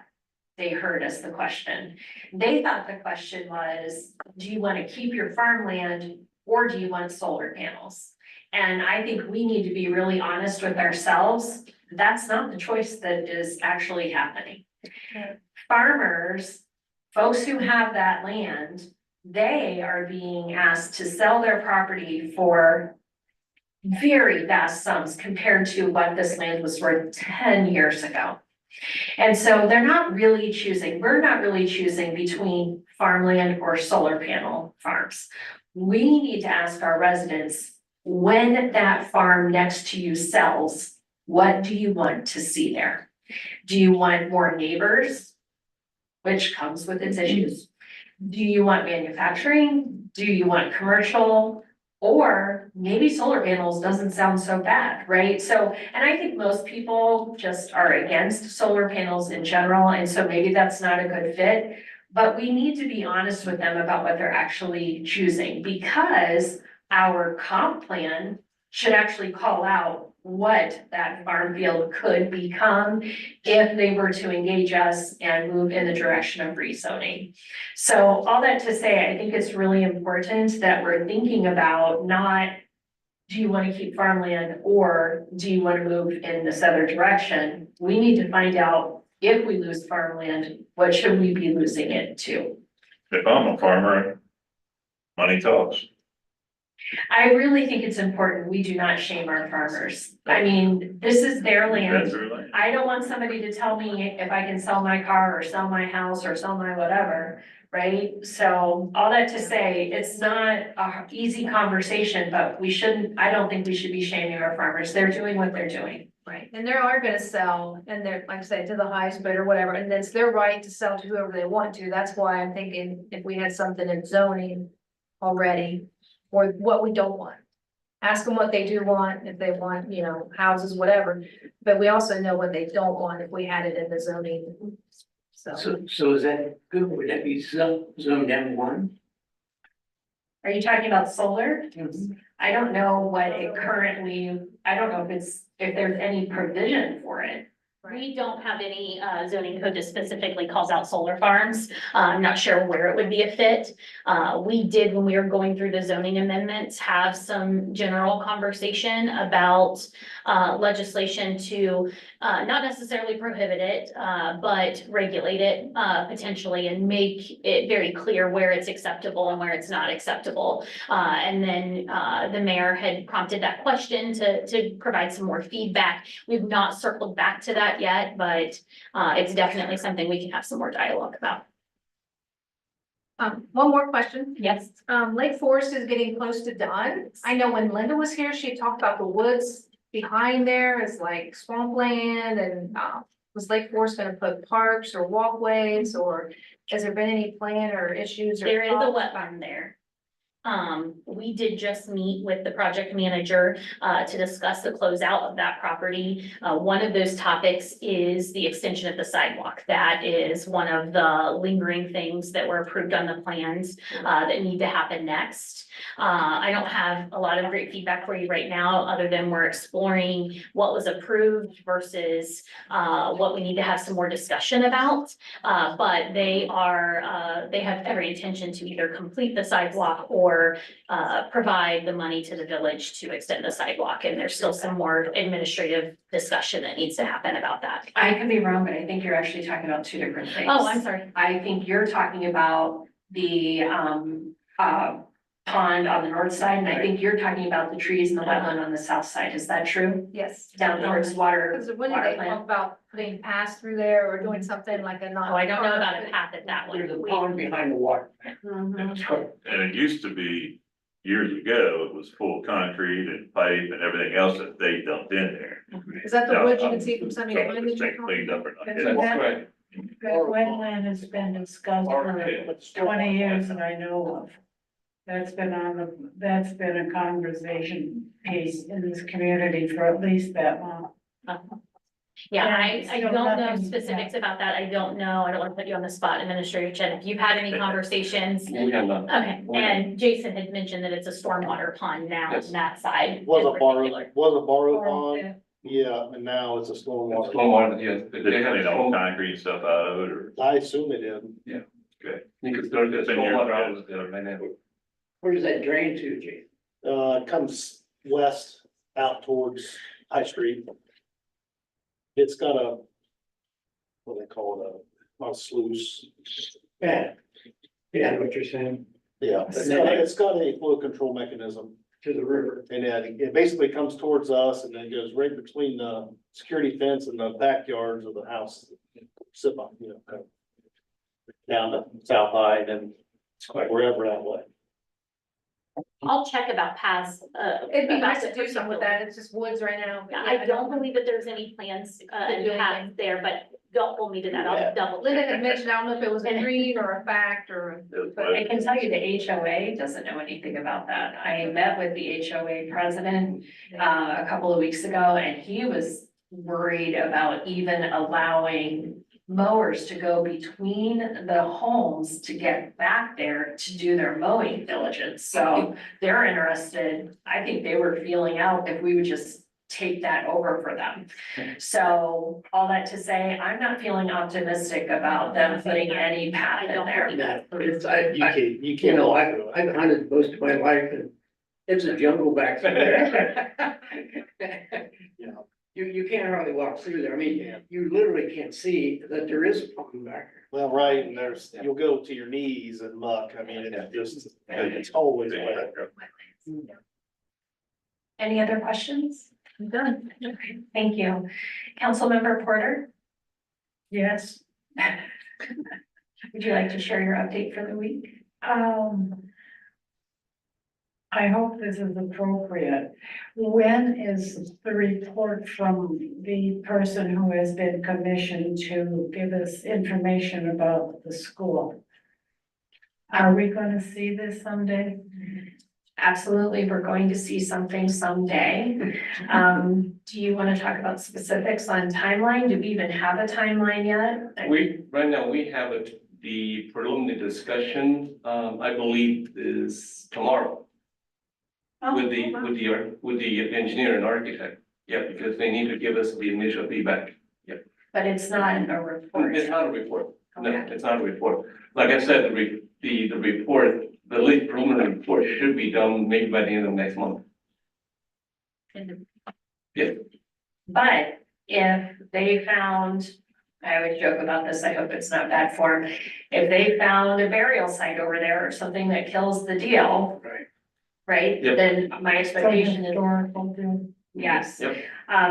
they heard as the question. They thought the question was, do you want to keep your farmland or do you want solar panels? And I think we need to be really honest with ourselves. That's not the choice that is actually happening. Farmers, folks who have that land, they are being asked to sell their property for very vast sums compared to what this land was worth 10 years ago. And so they're not really choosing, we're not really choosing between farmland or solar panel farms. We need to ask our residents, when that farm next to you sells, what do you want to see there? Do you want more neighbors? Which comes with its issues. Do you want manufacturing? Do you want commercial? Or maybe solar panels doesn't sound so bad, right? So, and I think most people just are against solar panels in general, and so maybe that's not a good fit. But we need to be honest with them about what they're actually choosing, because our comp plan should actually call out what that farm field could become if they were to engage us and move in the direction of rezoning. So all that to say, I think it's really important that we're thinking about not, do you want to keep farmland or do you want to move in this other direction? We need to find out, if we lose farmland, what should we be losing it to? If I'm a farmer, money talks. I really think it's important we do not shame our farmers. I mean, this is their land. That's their land. I don't want somebody to tell me if I can sell my car or sell my house or sell my whatever, right? So all that to say, it's not a easy conversation, but we shouldn't, I don't think we should be shaming our farmers. They're doing what they're doing. Right, and they are gonna sell, and they're, like I said, to the highest bidder, whatever, and it's their right to sell to whoever they want to. That's why I'm thinking if we had something in zoning already, or what we don't want. Ask them what they do want, if they want, you know, houses, whatever, but we also know what they don't want if we had it in the zoning. So, So is that good? Would that be zoned M1? Are you talking about solar? I don't know what it currently, I don't know if there's any provision for it. We don't have any zoning code that specifically calls out solar farms. I'm not sure where it would be a fit. We did, when we were going through the zoning amendments, have some general conversation about legislation to not necessarily prohibit it, but regulate it potentially and make it very clear where it's acceptable and where it's not acceptable. And then the mayor had prompted that question to provide some more feedback. We've not circled back to that yet, but it's definitely something we can have some more dialogue about. one more question. Yes. Lake Forest is getting close to done. I know when Linda was here, she talked about the woods behind there is like swampland, and was Lake Forest gonna put parks or walkways, or has there been any plan or issues or? There is a thoughts? wetland there. We did just meet with the project manager to discuss the closeout of that property. One of those topics is the extension of the sidewalk. That is one of the lingering things that were approved on the plans that need to happen next. I don't have a lot of great feedback for you right now, other than we're exploring what was approved versus what we need to have some more discussion about. But they have every intention to either complete the sidewalk or provide the money to the village to extend the sidewalk. And there's still some more administrative discussion that needs to happen about that. I could be wrong, but I think you're actually talking about two different things. Oh, I'm sorry. I think you're talking about the pond on the north side, and I think you're talking about the trees and the wetland on the south side. Is that true? Yes. Down towards water. Because when did they talk about putting paths through there or doing something like a non? Oh, I don't know about a path at that one. There's a pond behind the water. Mhm. And it used to be, years ago, it was full concrete and pipe and everything else that they dumped in there. Is that the Now, woods you I'm can see from Sunny trying to Island? get this thing cleaned up or not. That's Yeah. right. That wetland has been discussed for 20 years that I know of. That's been a conversation piece in this community for at least that long. Yeah, Yeah, I so don't know nothing- specifics about that. I don't know. I don't want to put you on the spot, Administrator Chen. If you've had any conversations. We have none. Okay, and Jason had mentioned that it's a stormwater pond now on Yes. that side. Was in a borrow, particular. was a borrow pond, yeah, and now it's a stormwater. Stormwater, yes. Did they clean all concrete stuff out of it or? I assume they did. You could throw the It's been years stormwater ago. out there right now. Where does that drain to, Jay? It comes west out towards High Street. It's got a, what do they call it, not a sluice. Yeah. Yeah, I know what you're saying, Yeah, it's got a flow control mechanism. to the river. And it basically comes towards us and then goes right between the security fence and the backyards of the house. Sit on, kind of down to South High and then wherever that way. I'll check about past, It'd be about nice to the do something with particular- that, it's just woods right now. but I yeah, don't believe that there's any plans, and do paths anything. there, but don't hold me to that, Yeah. I'll double. Linda check. had mentioned, I don't know if it was a dream or a fact or. But I can tell you the HOA doesn't know anything about that. I met with the HOA president a couple of weeks ago, and he was worried about even allowing mowers to go between the homes to get back there to do their mowing diligence. So they're interested, I think they were feeling out if we would just take that over for them. So all that to say, I'm not feeling optimistic about them putting any path in there. Yeah, it's, You you can't. know, I've hunted most of my life and it's a jungle back there. Yeah. You can't hardly walk through there. I mean, you literally can't see that there is a pond back there. Well, right, and you'll go to your knees in muck, I mean, it's always wet. Any other questions? I'm done. Okay, thank you. Councilmember Porter, Yes. would you like to share your update for the week? I hope this is appropriate. When is the report from the person who has been commissioned to give us information about the school? Are we gonna see this someday? Absolutely, we're going to see something someday. Do you want to talk about specifics on timeline? Do we even have a timeline yet? Right now, we have the preliminary discussion, I believe is tomorrow. With the engineer and architect, yeah, because they need to give us the initial feedback. But it's not a report. It's not a report, no, Okay. it's not a report. Like I said, the report, the lead preliminary report should be done maybe by the end of next month. But if they found, I always joke about this, I hope it's not bad form. If they found a burial site over there or something that kills the deal. Right. Right, Yep. then my expectation is, Historical thing. yes. Yep.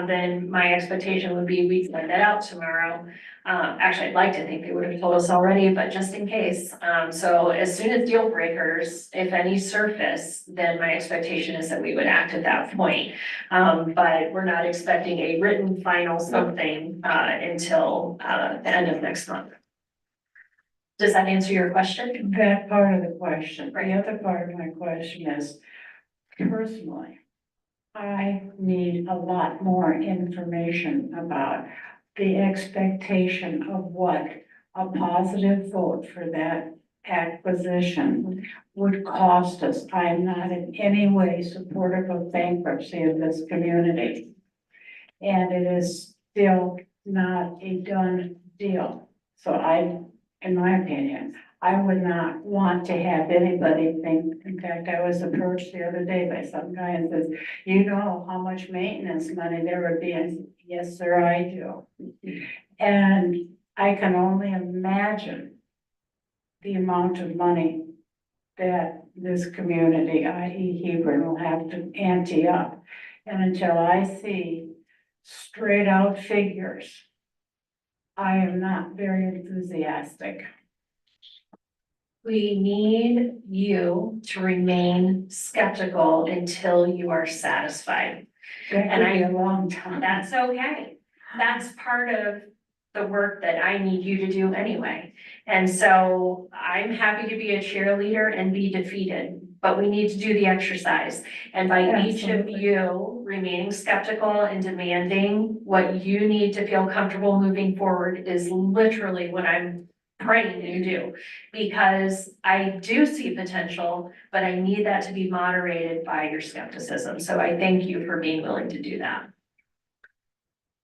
Then my expectation would be we send that out tomorrow. Actually, I'd like to think they would have told us already, but just in case. So as soon as deal breakers, if any surface, then my expectation is that we would act at that point. But we're not expecting a written final something, until, the end of next month. Does that answer your question? That part of the question. The other part of my question is, personally, I need a lot more information about the expectation of what a positive vote for that acquisition would cost us. I am not in any way supportive of bankruptcy of this community. And it is still not a done deal. So in my opinion, I would not want to have anybody think, in fact, I was approached the other day by some guy and says, you know how much maintenance money there would be, and yes, sir, I do. And I can only imagine the amount of money that this community, i.e. Hebron, will have to ante up. And until I see straight out figures, I am not very enthusiastic. We need you to remain skeptical until you are satisfied. That And could be a long time. That's okay. That's part of the work that I need you to do anyway. And so I'm happy to be a cheerleader and be defeated, but we need to do the exercise. And by each of Absolutely. you remaining skeptical and demanding what you need to feel comfortable moving forward is literally what I'm praying you do. Because I do see potential, but I need that to be moderated by your skepticism. So I thank you for being willing to do that.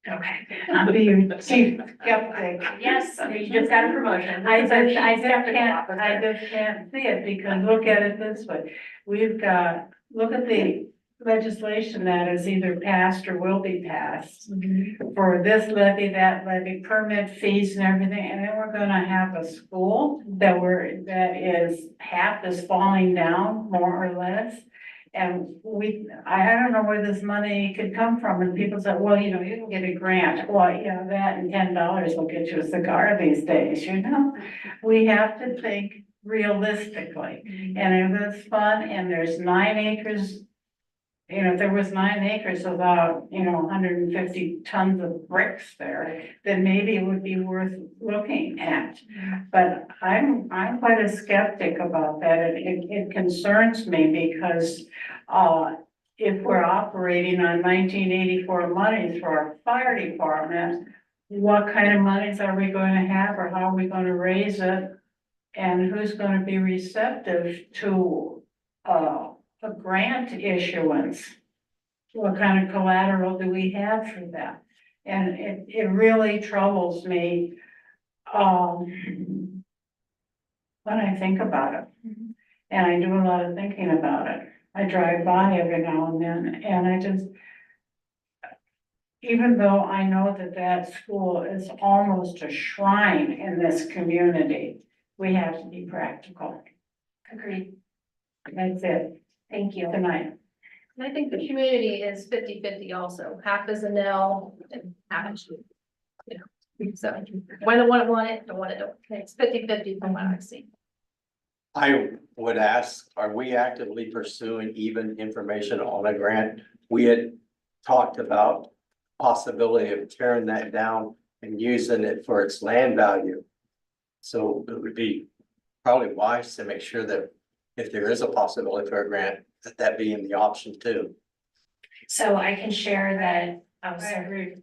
Okay. Being chief skeptic. Yes, you just got a promotion. I This is just, our I chief just skeptical can't, I officer. just can't see it, because look at it this way, we've got, look at the legislation that is either passed or will be passed for this levy, that levy, permit fees and everything, and then we're gonna have a school that is half is falling down, more or less. And I don't know where this money could come from, and people say, well, you know, you can get a grant, well, yeah, that and $10 will get you a cigar these days, you know? We have to think realistically, and if it's fun, and there's 9 acres, you know, if there was 9 acres without, you know, 150 tons of bricks there, then maybe it would be worth looking at. But I'm quite a skeptic about that. It concerns me because, if we're operating on 1984 monies for our fire department, what kind of monies are we going to have, or how are we going to raise it? And who's going to be receptive to, a grant issuance? What kind of collateral do we have for that? And it really troubles me, when I think about it. And I do a lot of thinking about it. I drive by every now and then, and I just, even though I know that that school is almost a shrine in this community, we have to be practical. Agreed. That's it Thank you. tonight. And I think the community is 50-50 also, half is a no and half is. You know, so when I want it, don't want it, it's 50-50 from what I've seen. I would ask, are we actively pursuing even information on a grant? We had talked about possibility of tearing that down and using it for its land value. So it would be probably wise to make sure that if there is a possibility for a grant, that be in the option too. So I can share that, I agree.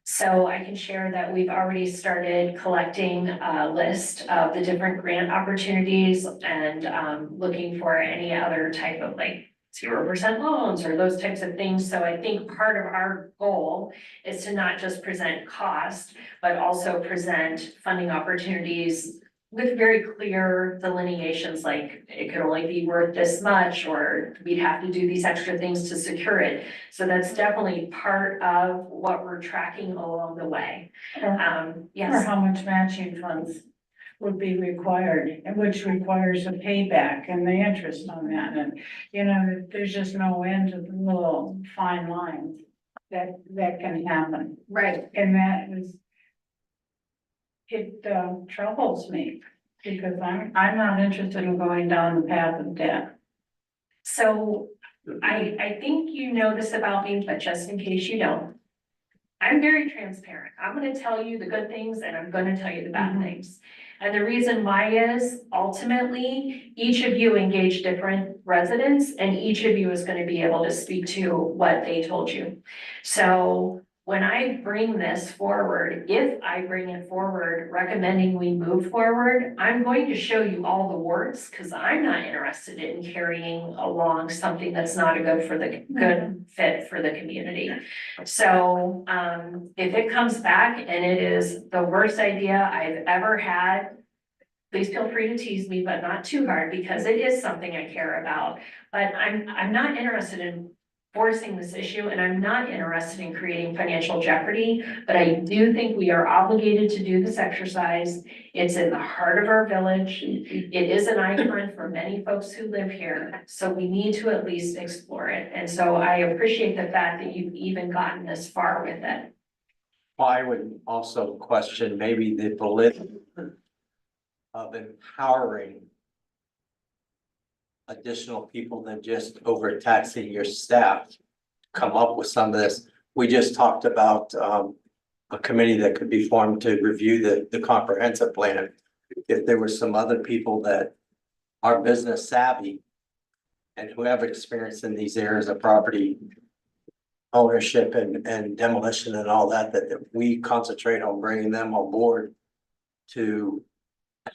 so I can share that we've already started collecting a list of the different grant opportunities and looking for any other type of like 0% loans or those types of things. So I think part of our goal is to not just present cost, but also present funding opportunities with very clear delineations, like it could only be worth this much, or we'd have to do these extra things to secure it. So that's definitely part of what we're tracking along the way. Or Yes, how much matching funds would be required, and which requires a payback and the interest on that. And, you know, there's just no end to the little fine lines that can happen. right. And that is, it troubles me because I'm not interested in going down the path of debt. So I think you know this about me, but just in case you don't, I'm very transparent. I'm gonna tell you the good things and I'm gonna tell you the bad things. And the reason why is ultimately, each of you engage different residents and each of you is gonna be able to speak to what they told you. So when I bring this forward, if I bring it forward recommending we move forward, I'm going to show you all the warts because I'm not interested in carrying along something that's not a good fit for the community. So if it comes back and it is the worst idea I've ever had, please feel free to tease me, but not too hard because it is something I care about. But I'm not interested in forcing this issue and I'm not interested in creating financial jeopardy, but I do think we are obligated to do this exercise. It's in the heart of our village. It is an icon for many folks who live here, so we need to at least explore it. And so I appreciate the fact that you've even gotten this far with it. I would also question maybe the validity of empowering additional people than just overtaxing your staff to come up with some of this. We just talked about a committee that could be formed to review the comprehensive plan. If there were some other people that are business savvy and who have experience in these areas of property ownership and demolition and all that, that we concentrate on bringing them on board to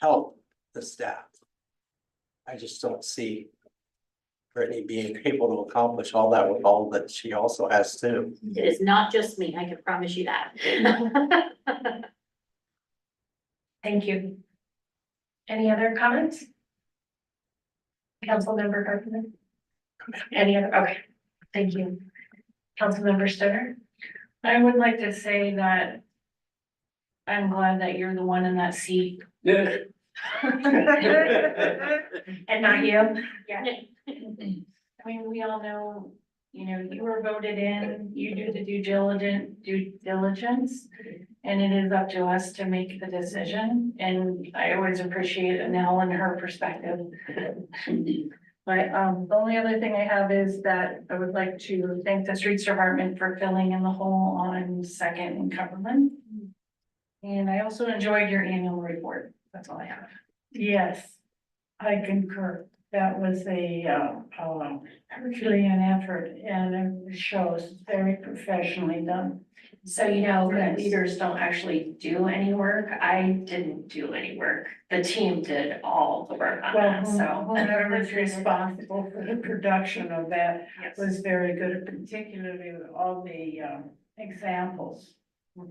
help the staff. I just don't see Brittany being able to accomplish all that with all that she also has too. It is not just me, I can promise you that. Thank you. Any other comments? Councilmember Carpenter? Any other, okay, thank you. Councilmember Stoner? I would like to say that I'm glad that you're the one in that seat. Yeah. And not you? Yeah. I mean, we all know, you know, you were voted in, you do the due diligence. And it is up to us to make the decision, and I always appreciate Annelle and her perspective. But, the only other thing I have is that I would like to thank the streets department for filling in the hole on Second and Cumberland. And I also enjoyed your annual report, that's all I have. Yes, I concur. That was a, Herculean effort, and it shows very professionally done. So you know, Yes. leaders don't actually do any work. I didn't do any work. The team did all the work on that, so. Whoever's responsible for the production of that Yes. was very good, particularly with all the, examples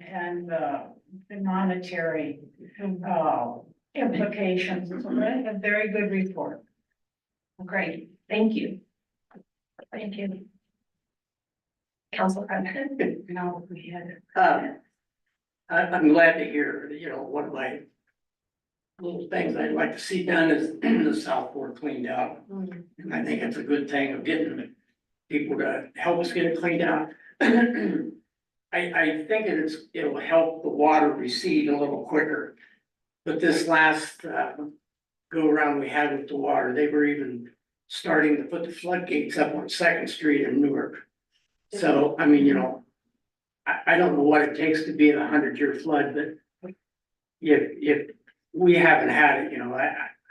and, the monetary, implications. A very good report. Great, thank you. Thank you. Council President? No, we had. I'm glad to hear, you know, one of my little things I'd like to see done is the South Fork cleaned out. And I think it's a good thing of getting people to help us get it cleaned out. I think it'll help the water recede a little quicker. But this last, go around we had with the water, they were even starting to put the floodgates up on Second Street in Newark. So, I mean, you know, I don't know what it takes to be a 100-year flood, but if we haven't had it, you know,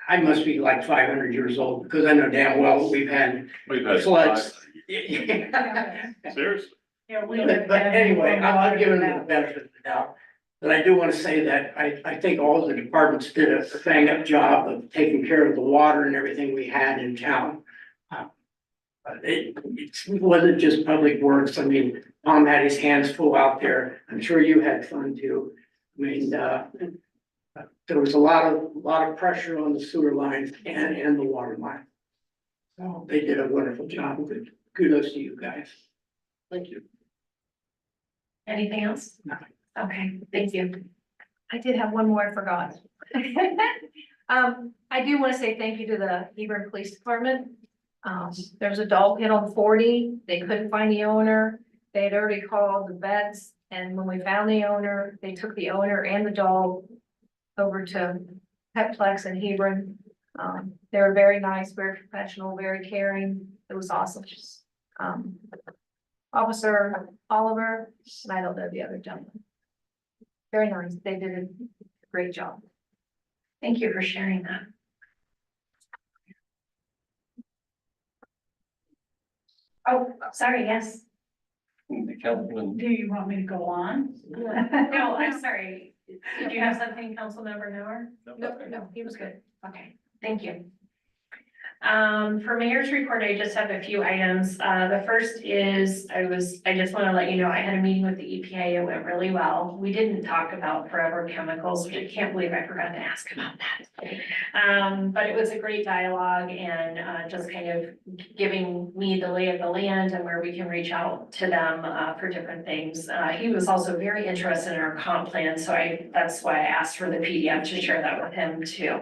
I must be like 500 years old, because I know damn well we've had floods. Seriously? Yeah, But anyway, I'm giving them the benefit of the doubt. But I do want to say that I think all the departments did a bang up job of taking care of the water and everything we had in town. It wasn't just public works. I mean, Tom had his hands full out there. I'm sure you had fun too. I mean, there was a lot of pressure on the sewer lines and the water line. So they did a wonderful job. Good kudos to you guys. Thank you. Anything else? No. Okay, thank you. I did have one more I forgot. I do want to say thank you to the Hebron Police Department. There was a dog hit on 40. They couldn't find the owner. They had already called the vets, and when we found the owner, they took the owner and the dog over to Petplex in Hebron. They were very nice, very professional, very caring. It was awesome. Officer Oliver, and I don't know the other gentleman. Very nice. They did a great job. Thank you for sharing that. Oh, sorry, yes. Councilman, Do you want me to go on? No, I'm sorry. Did you have something, Councilmember Noor? No, he was good. Okay, thank you. For mayor's report, I just have a few items. The first is, I just want to let you know, I had a meeting with the EPA. It went really well. We didn't talk about forever chemicals, which I can't believe I forgot to ask about that. But it was a great dialogue and just kind of giving me the lay of the land and where we can reach out to them for different things. He was also very interested in our comp plan, so that's why I asked for the PDF to share that with him too.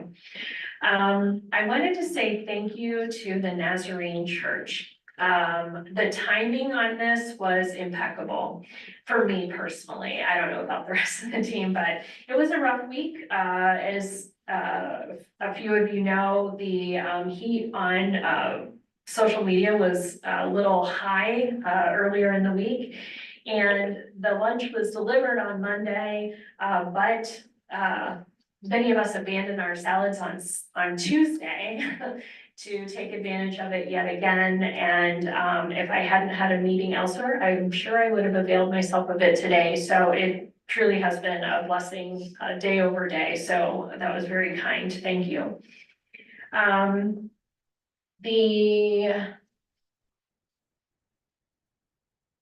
I wanted to say thank you to the Nazarene Church. The timing on this was impeccable for me personally. I don't know about the rest of the team, but it was a rough week. As a few of you know, the heat on social media was a little high earlier in the week. And the lunch was delivered on Monday, but many of us abandoned our salads on Tuesday to take advantage of it yet again. And if I hadn't had a meeting elsewhere, I'm sure I would have availed myself of it today. So it truly has been a blessing day over day. So that was very kind. Thank you. The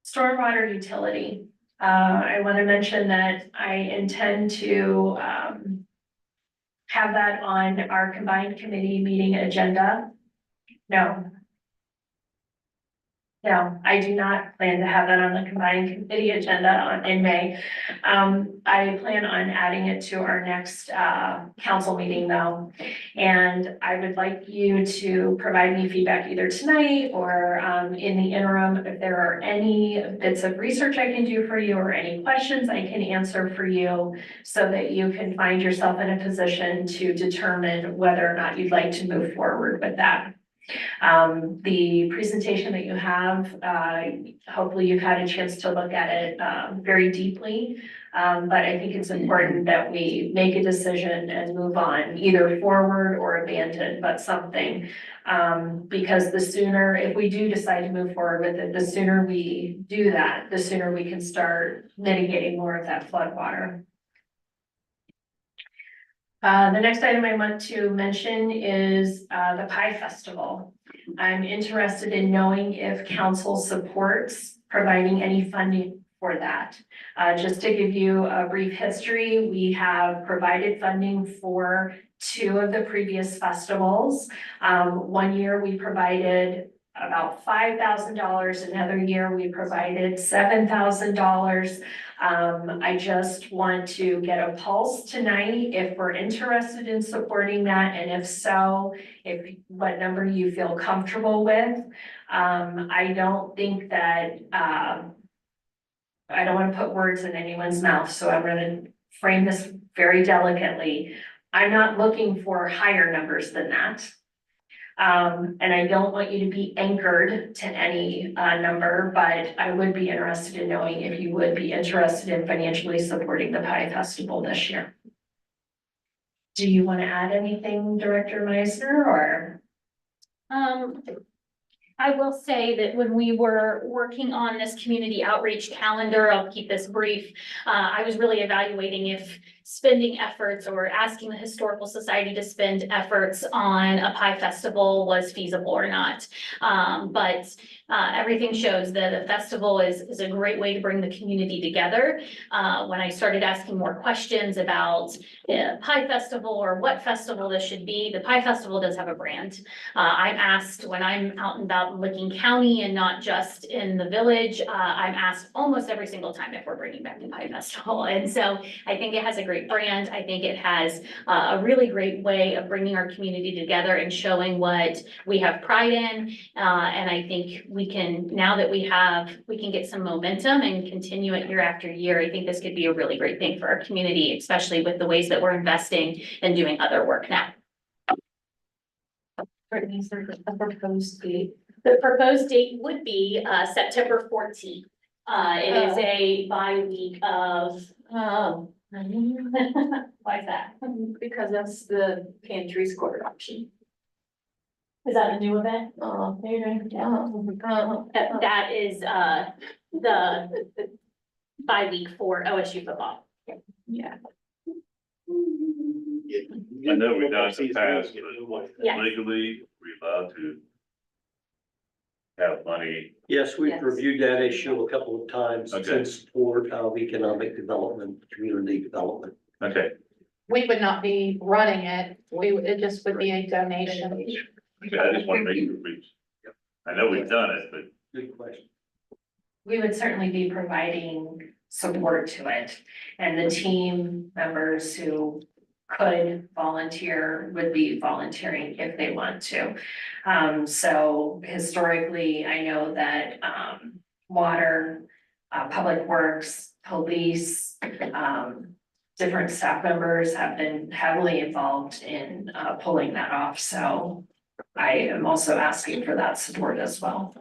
stormwater utility. I want to mention that I intend to have that on our combined committee meeting agenda. No. No, I do not plan to have that on the combined committee agenda in May. I plan on adding it to our next, council meeting though. And I would like you to provide me feedback either tonight or, in the interim, if there are any bits of research I can do for you or any questions I can answer for you so that you can find yourself in a position to determine whether or not you'd like to move forward with that. The presentation that you have, hopefully you've had a chance to look at it, very deeply. But I think it's important that we make a decision and move on, either forward or abandon, but something. Because the sooner, if we do decide to move forward with it, the sooner we do that, the sooner we can start mitigating more of that flood water. The next item I want to mention is the Pie Festival. I'm interested in knowing if council supports providing any funding for that. Just to give you a brief history, we have provided funding for 2 of the previous festivals. One year we provided about $5,000. Another year we provided $7,000. I just want to get a pulse tonight if we're interested in supporting that, and if so, what number you feel comfortable with. I don't think that, I don't want to put words in anyone's mouth, so I'm going to frame this very delicately. I'm not looking for higher numbers than that. And I don't want you to be anchored to any number, but I would be interested in knowing if you would be interested in financially supporting the Pie Festival this year. Do you want to add anything, Director Meisner, or? I will say that when we were working on this community outreach calendar, I'll keep this brief. I was really evaluating if spending efforts or asking the Historical Society to spend efforts on a pie festival was feasible or not. But everything shows that a festival is a great way to bring the community together. When I started asking more questions about Pie Festival or what festival this should be, the Pie Festival does have a brand. I'm asked when I'm out and about in Licking County and not just in the village, I'm asked almost every single time if we're bringing back the Pie Festival. And so I think it has a great brand. I think it has a really great way of bringing our community together and showing what we have pride in. And I think we can, now that we can get some momentum and continue it year after year. I think this could be a really great thing for our community, especially with the ways that we're investing and doing other work now. The proposed date would be September 14th. It is a bi-week of, why is that? Because that's the pantry square option. Is that a new event? That is the bi-week for OSU football. Yeah. I know we've done it in the past, but Yeah. legally, we're allowed to have money. Yes, we've Yes. reviewed that issue a couple of times Okay. in support of economic development, community development. Okay, We would not be running it, it just would be a donation. okay, I just want to make sure I know we've done it, but Good question. We would certainly be providing support to it. And the team members who could volunteer would be volunteering if they want to. So historically, I know that water, public works, police, different staff members have been heavily involved in pulling that off. So I am also asking for that support as well.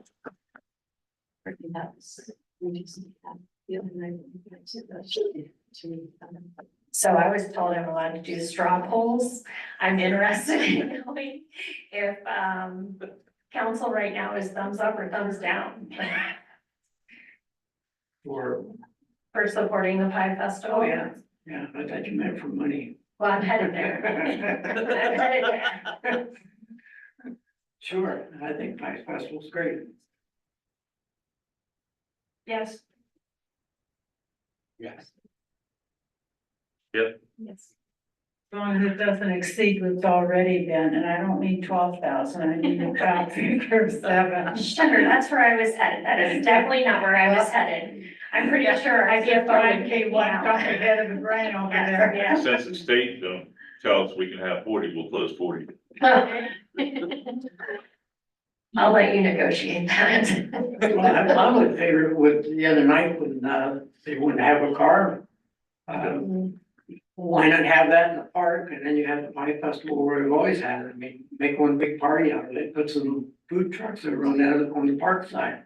So I was told I'm allowed to do straw polls. I'm interested in knowing if council right now is thumbs up or thumbs down Or, for supporting the Pie Festival. oh, yeah, I thought you meant for money. Well, I'm headed there. I'm headed there. Sure, I think Pie Festival's great. Yes. Yes. Yep. Yes. long as it doesn't exceed what's already been, and I don't need 12,000, I need a top figure of 7. Sugar, that's where I was headed. That is definitely not where I was headed. I'm pretty sure I'd be a Brian K. one got ahead of the brain over there. Yeah. Since the state don't tell us we can have 40, we'll close 40. I'll let you negotiate that. Well, I would figure with the other night when, they wouldn't have a car. Why not have that in the park and then you have the pie festival where we've always had it. I mean, make one big party out of it, put some food trucks that run out on the park side.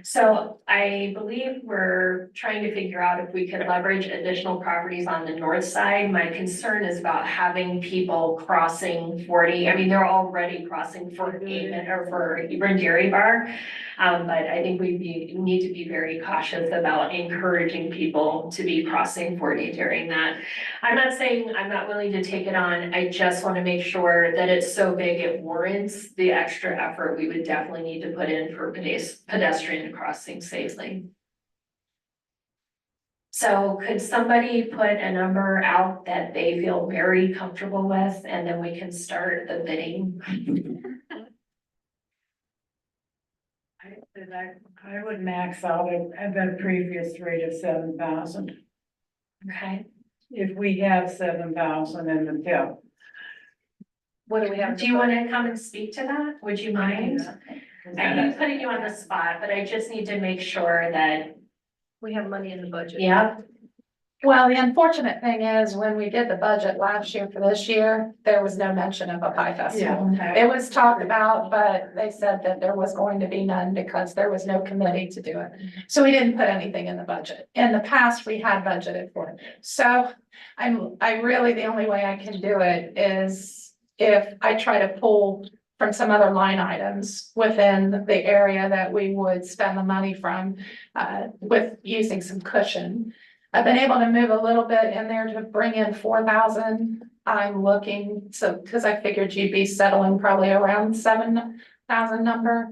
So I believe we're trying to figure out if we could leverage additional properties on the north side. My concern is about having people crossing 40. I mean, they're already crossing for Hebron Dairy Bar. But I think we need to be very cautious about encouraging people to be crossing 40 during that. I'm not saying I'm not willing to take it on. I just want to make sure that it's so big it warrants the extra effort we would definitely need to put in for pedestrian crossing safely. So could somebody put a number out that they feel very comfortable with, and then we can start the bidding? I would max out at the previous rate of 7,000. Okay, If we have 7,000 in the tip. What do we have? do you want to come and speak to that? Would you mind? I hate putting you on the spot, but I just need to make sure that, We have money in the budget. yeah, Well, the unfortunate thing is, when we did the budget last year for this year, there was no mention of a pie festival. It was talked about, but they said that there was going to be none because there was no committee to do it. So we didn't put anything in the budget. In the past, we had budgeted for it. So I really, the only way I can do it is if I try to pull from some other line items within the area that we would spend the money from, with using some cushion. I've been able to move a little bit in there to bring in 4,000. I'm looking, so, because I figured you'd be settling probably around 7,000 number.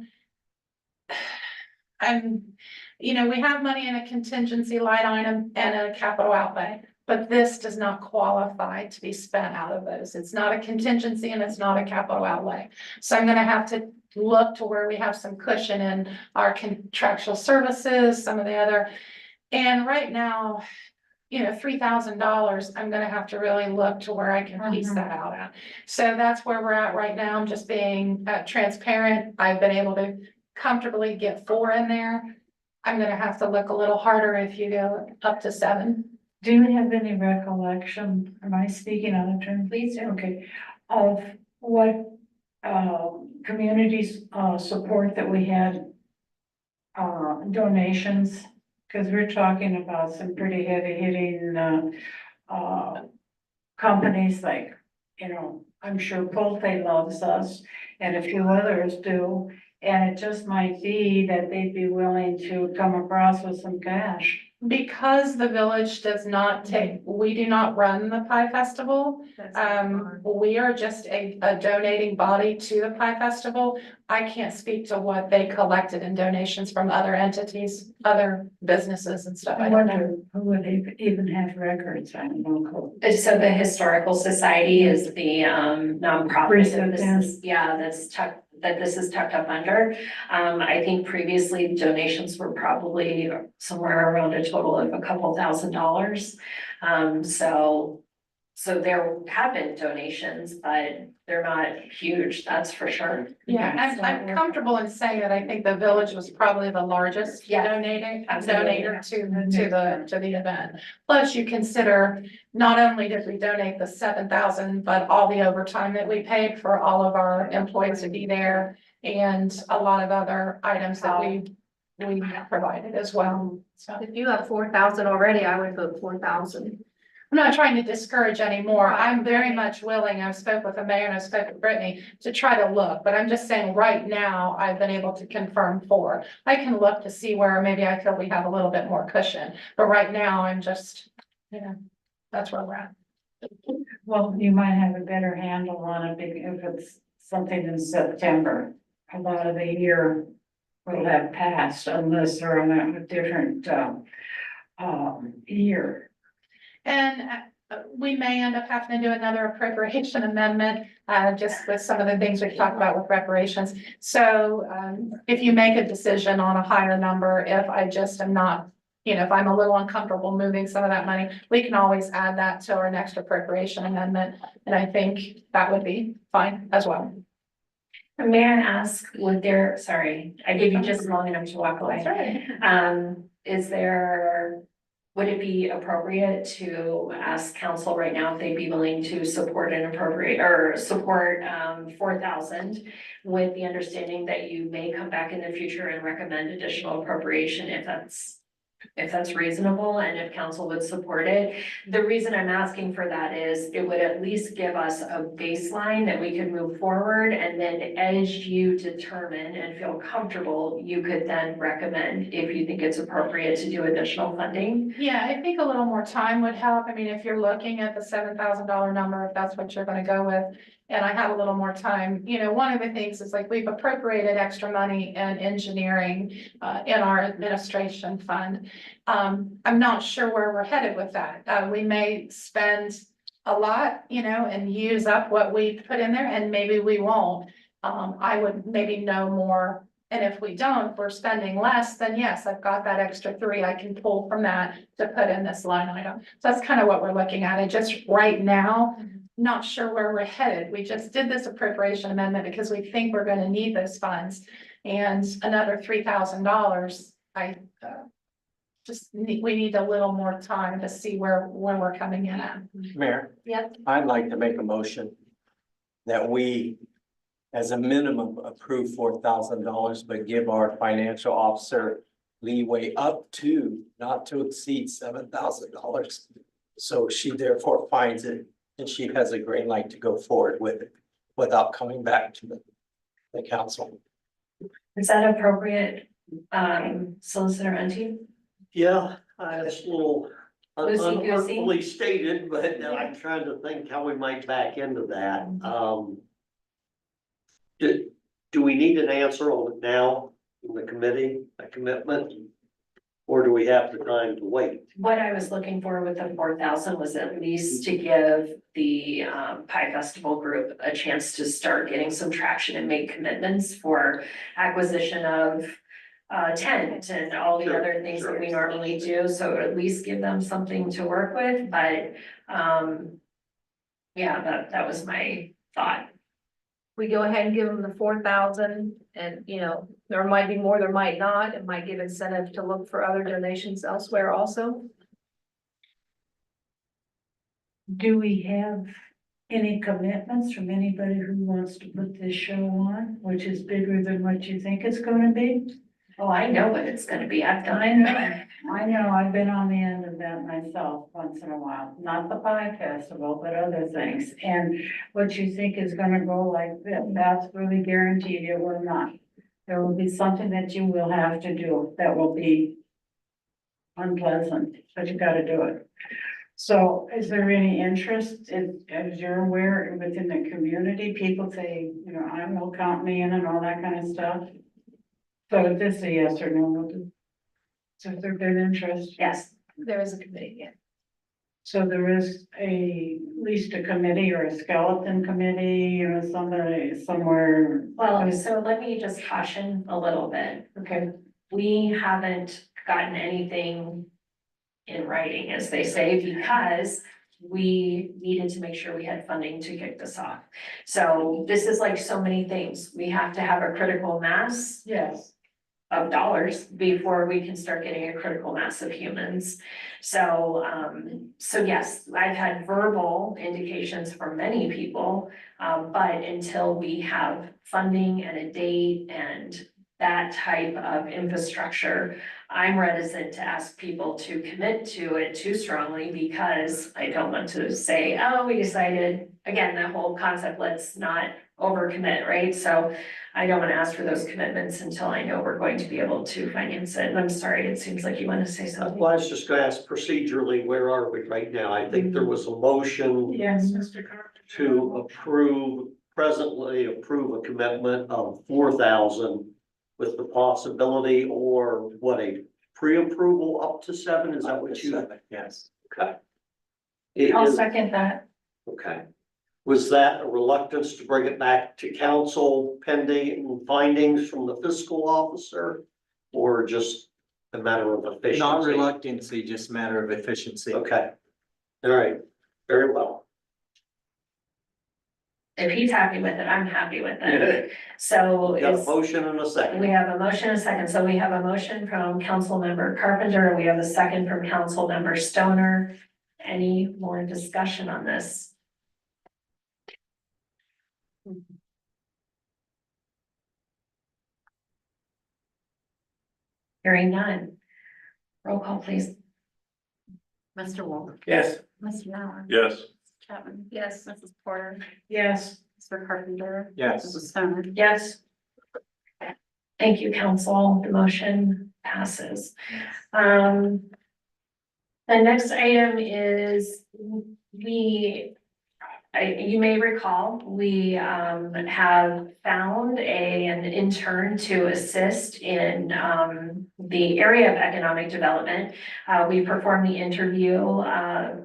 We have money in a contingency line item and a capital outlay, but this does not qualify to be spent out of those. It's not a contingency and it's not a capital outlay. So I'm gonna have to look to where we have some cushion in our contractual services, some of the other. And right now, $3,000, I'm gonna have to really look to where I can piece that out at. So that's where we're at right now. I'm just being transparent. I've been able to comfortably get 4 in there. I'm gonna have to look a little harder if you go up to 7. Do you have any recollection, am I speaking on a turn? please do. Okay, of what, communities, support that we had, donations? Because we're talking about some pretty heavy hitting, companies like, I'm sure Pulte loves us and a few others do. And it just might be that they'd be willing to come across with some cash. Because the village does not we do not run the Pie Festival. We are just a donating body to the Pie Festival. I can't speak to what they collected in donations from other entities, other businesses and stuff. I I don't know. wonder who would even have records, I don't know. So the Historical Society is the nonprofit that this Recent, is, that this is tucked up under. I think previously donations were probably somewhere around a total of a couple $1,000s. So there have been donations, but they're not huge, that's for sure. Yeah, I'm comfortable in saying that I think the village was probably the largest Yeah, donator absolutely. to the event. Plus, you consider, not only did we donate the 7,000, but all the overtime that we paid for all of our employees to be there, and a lot of other items that we provided as well. So If you have 4,000 already, I would put 4,000. I'm not trying to discourage anymore. I'm very much willing. I've spoke with the mayor and I spoke with Brittany to try to look, but I'm just saying right now, I've been able to confirm 4. I can look to see where maybe I feel we have a little bit more cushion, but right now I'm just, that's where we're at. Well, you might have a better handle on it if it's something in September. A lot of the year will have passed unless they're on a different, year. And we may end up having to do another appropriation amendment, just with some of the things we've talked about with reparations. So, if you make a decision on a higher number, if I just am not, if I'm a little uncomfortable moving some of that money, we can always add that to our next appropriation amendment. And I think that would be fine as well. May I ask, sorry, I gave you just long enough to walk away. Would it be appropriate to ask council right now if they'd be willing to support an appropriate or support 4,000 with the understanding that you may come back in the future and recommend additional appropriation if that's reasonable and if council would support it? The reason I'm asking for that is it would at least give us a baseline that we could move forward, and then as you determine and feel comfortable, you could then recommend if you think it's appropriate to do additional funding. Yeah, I think a little more time would help. I mean, if you're looking at the $7,000 number, if that's what you're gonna go with, and I have a little more time, one of the things is like we've appropriated extra money in engineering in our administration fund. I'm not sure where we're headed with that. We may spend a lot, and use up what we put in there, and maybe we won't. I would maybe know more. And if we don't, if we're spending less, then yes, I've got that extra 3 I can pull from that to put in this line item. So that's kind of what we're looking at. And just right now, not sure where we're headed. We just did this appropriation amendment because we think we're going to need those funds. And another $3,000, we need a little more time to see where we're coming in at. Mayor, Yep. I'd like to make a motion that we, as a minimum, approve $4,000, but give our financial officer leeway up to, not to exceed $7,000. So she therefore finds it and she has a green light to go forward with it without coming back to the council. Is that appropriate, Solicitor Enti? Yeah, it's a little Loosey-goosey. unartfully stated, but I'm trying to think how we might back into that. Do we need an answer on it now in the committee, a commitment? Or do we have the time to wait? What I was looking for with the 4,000 was at least to give the Pie Festival group a chance to start getting some traction and make commitments for acquisition of tent and all the Sure, other things that we normally do. So at least give them something to work with, but yeah, that was my thought. We go ahead and give them the 4,000 and, there might be more, there might not. It might give incentive to look for other donations elsewhere also. Do we have any commitments from anybody who wants to put this show on, which is bigger than what you think it's gonna be? Oh, I know what it's gonna be. I've done I know, I've been on the end of that myself once in a while, not the Pie Festival, but other things. And what you think is gonna go like this, that's really guaranteed it will not. There will be something that you will have to do that will be unpleasant, but you gotta do it. So is there any interest, as you're aware, within the community, people say, I will count me in and all that kind of stuff? So is this a yes or no? So has there been interest? Yes. There is a committee, yeah. So there is at least a committee or a skeleton committee, somebody somewhere. Well, so let me just caution a little bit. Okay. We haven't gotten anything in writing, as they say, because we needed to make sure we had funding to kick this off. So this is like so many things. We have to have a critical mass. Yes. Of dollars before we can start getting a critical mass of humans. So, so yes, I've had verbal indications from many people, but until we have funding and a date and that type of infrastructure, I'm reticent to ask people to commit to it too strongly because I don't want to say, oh, we decided, again, that whole concept, let's not overcommit, right? So I don't want to ask for those commitments until I know we're going to be able to finance it. And I'm sorry, it seems like you want to say something. Well, I was just gonna ask procedurally, where are we right now? I think there was a motion Yes, Mr. Carter. to presently approve a commitment of 4,000 with the possibility or what, a pre-approval up to 7? Is that what you? Yes. Okay. I'll second that. Okay. Was that a reluctance to bring it back to council pending findings from the fiscal officer? Or just a matter of efficiency? Not reluctancy, just matter of efficiency. Okay. All right, very well. If he's happy with it, I'm happy with it. So We got a is, motion and a second. we have a motion and a second. So we have a motion from council member Carpenter. We have a second from council member Stoner. Any more discussion on this? Hearing none. Roll call, please. Mr. Wolf, Yes. Mr. Mallon. Yes. Chapman. Yes. Mrs. Porter, Yes. Mr. Carpenter. Yes. Mrs. Stoner. Yes. Thank you, council. The motion passes. The next item is you may recall, we have found an intern to assist in the area of economic development. We performed the interview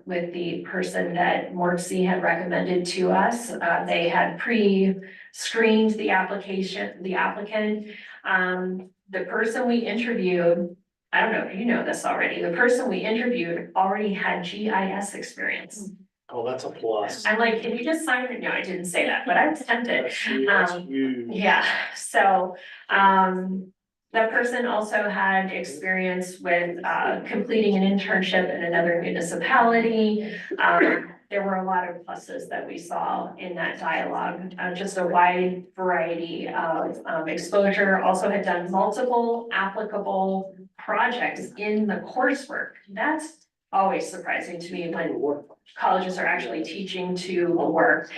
with the person that Morpsey had recommended to us. They had pre-screened the applicant. The person we interviewed, I don't know if you know this already, the person we interviewed already had GIS experience. Oh, that's a plus. I'm like, can you just sign it? No, I didn't say that, but I was tempted. That's huge. Yeah, so, the person also had experience with, completing an internship in another municipality. There were a lot of pluses that we saw in that dialogue, just a wide variety of, exposure. Also had done multiple applicable projects in the coursework. That's always surprising to me when colleges are actually teaching to work.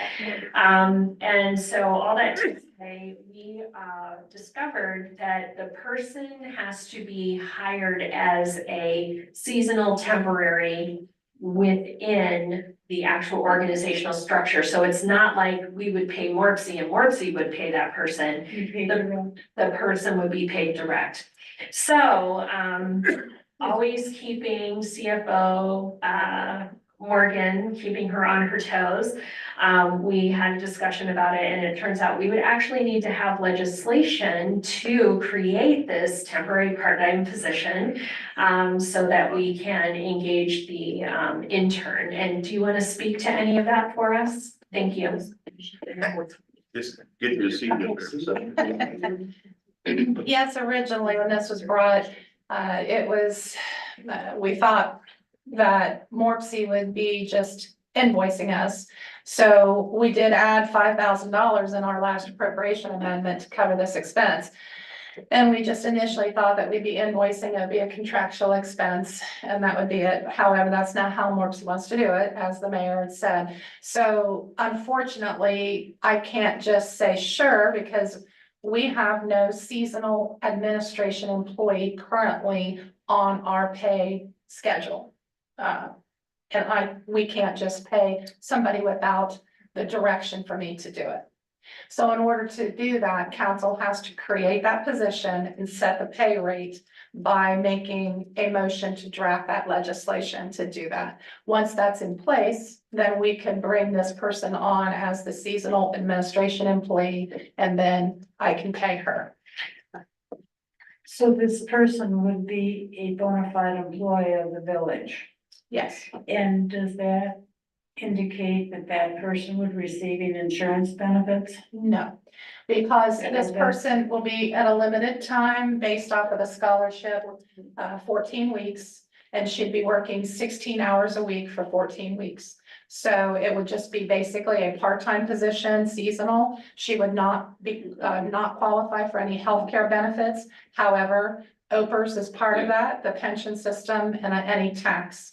And so all that to say, we discovered that the person has to be hired as a seasonal temporary within the actual organizational structure. So it's not like we would pay Morpsey and Morpsey would pay that person. The person would be paid direct. So, always keeping CFO, Morgan, keeping her on her toes. We had a discussion about it, and it turns out we would actually need to have legislation to create this temporary part-time position, so that we can engage the intern. And do you want to speak to any of that for us? Thank you. Just get your seat in there. Yes, originally when this was brought, it was, we thought that Morpsey would be just invoicing us. So we did add $5,000 in our last appropriation amendment to cover this expense. And we just initially thought that we'd be invoicing, it'd be a contractual expense, and that would be it. However, that's not how Morpsey wants to do it, as the mayor had said. So unfortunately, I can't just say sure, because we have no seasonal administration employee currently on our pay schedule. We can't just pay somebody without the direction for me to do it. So in order to do that, council has to create that position and set the pay rate by making a motion to draft that legislation to do that. Once that's in place, then we can bring this person on as the seasonal administration employee, and then I can pay her. So this person would be a bona fide employee of the village. Yes. And does that indicate that that person would receiving insurance benefits? No, because this person will be at a limited time based off of a scholarship, 14 weeks. And she'd be working 16 hours a week for 14 weeks. So it would just be basically a part-time position, seasonal. She would not qualify for any healthcare benefits. However, OPERS is part of that, the pension system, and any tax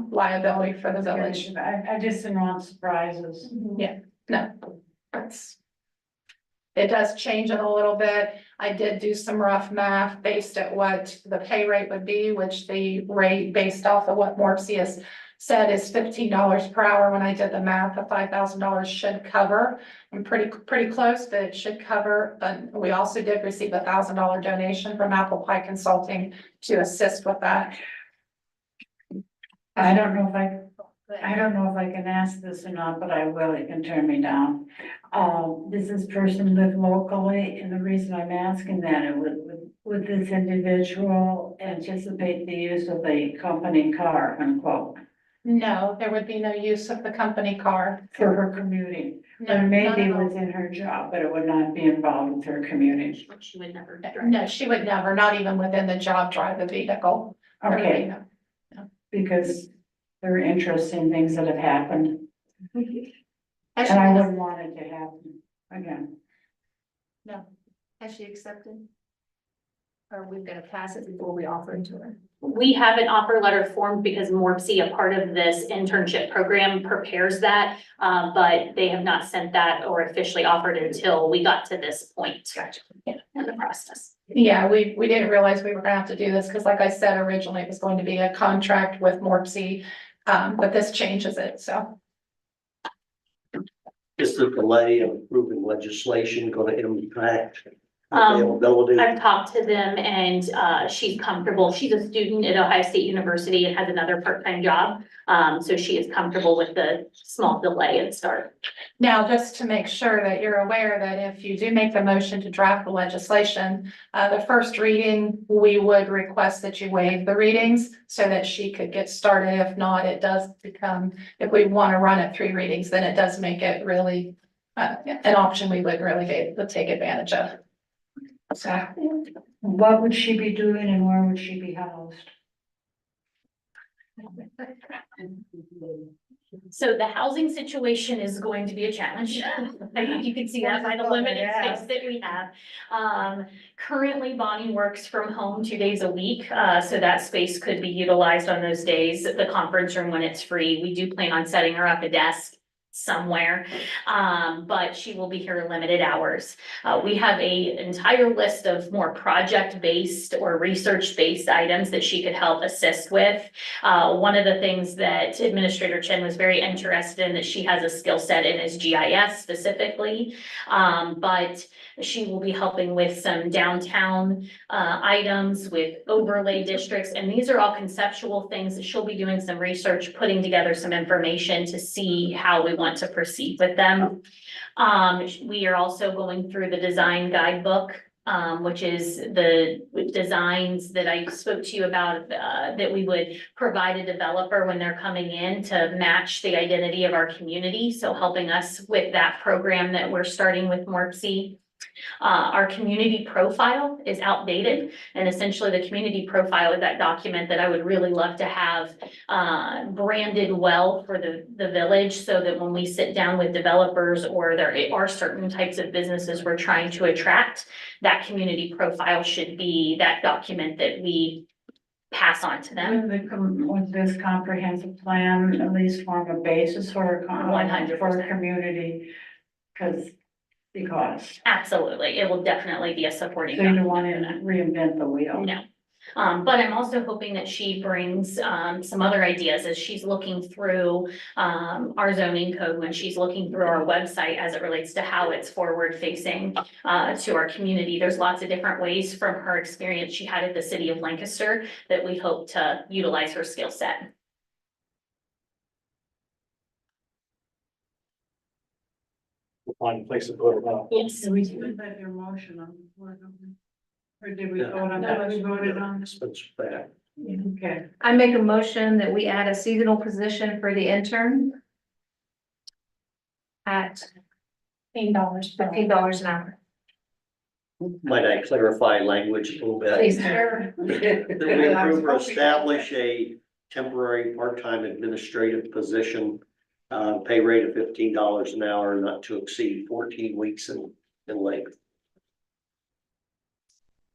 liability for the village. I just didn't want surprises. Yeah, no, it does change it a little bit. I did do some rough math based at what the pay rate would be, which the rate based off of what Morpsey has said is $15 per hour. When I did the math, the $5,000 should cover. I'm pretty close, but it should cover. But we also did receive a $1,000 donation from Apple Pie Consulting to assist with that. I don't know if I I don't know if I can ask this or not, but I will, you can turn me down. Does this person live locally? And the reason I'm asking that, is would this individual anticipate the use of a company car, unquote, No, there would be no use of the company car. for her commuting? No, Or not maybe at all. within her job, but it would not be involved with her commuting. She would never. No, she would never, not even within the job, drive the vehicle. There would be Okay, no- because there are interesting things that have happened, Has and I she, wouldn't want it to happen again. has she accepted? Or we've got to pass it before we offer it to her? We have an offer letter formed because Morpsey, a part of this internship program, prepares that. But they have not sent that or officially offered until we got to this point. Gotcha. In the process. Yeah, we didn't realize we were gonna have to do this, because like I said, originally it was going to be a contract with Morpsey. But this changes it, so. Is the delay of approving legislation gonna impact Um, availability? I've talked to them and she's comfortable. She's a student at Ohio State University and has another part-time job. So she is comfortable with the small delay and start. Now, just to make sure that you're aware that if you do make the motion to draft the legislation, the first reading, we would request that you waive the readings so that she could get started. If not, it does become, if we want to run it 3 readings, then it does make it really an option we would really be able to take advantage of. So, What would she be doing and where would she be housed? So the housing situation is going to be a challenge. I think you can see that by the limited space that we have. Currently Bonnie works from home 2 days a week, so that space could be utilized on those days, the conference room when it's free. We do plan on setting her up a desk somewhere, but she will be here limited hours. We have a entire list of more project-based or research-based items that she could help assist with. One of the things that Administrator Chen was very interested in, that she has a skill set in, is GIS specifically. But she will be helping with some downtown items, with overlay districts, and these are all conceptual things that she'll be doing some research, putting together some information to see how we want to proceed with them. We are also going through the design guidebook, which is the designs that I spoke to you about, that we would provide a developer when they're coming in to match the identity of our community. So helping us with that program that we're starting with Morpsey. Our community profile is outdated, and essentially the community profile is that document that I would really love to have branded well for the village, so that when we sit down with developers or there are certain types of businesses we're trying to attract, that community profile should be that document that we pass on to them. Would this comprehensive plan at least form a basis for a 100%. for a community? Because Absolutely, it will definitely be a supporting so you don't document want for to that. reinvent the wheel. No. But I'm also hoping that she brings some other ideas as she's looking through our zoning code, when she's looking through our website as it relates to how it's forward facing to our community. There's lots of different ways from her experience she had at the city of Lancaster that we hope to utilize her skill set. Find a place to put it up. Yes. Did we have your motion on the floor? Or did we vote on that? We voted on this. Expense back. Okay. I make a motion that we add a seasonal position for the intern at $15. $15 an hour. Might I clarify language a little bit? Please. That we approve or establish a temporary part-time administrative position, pay rate of $15 an hour, not to exceed 14 weeks in length.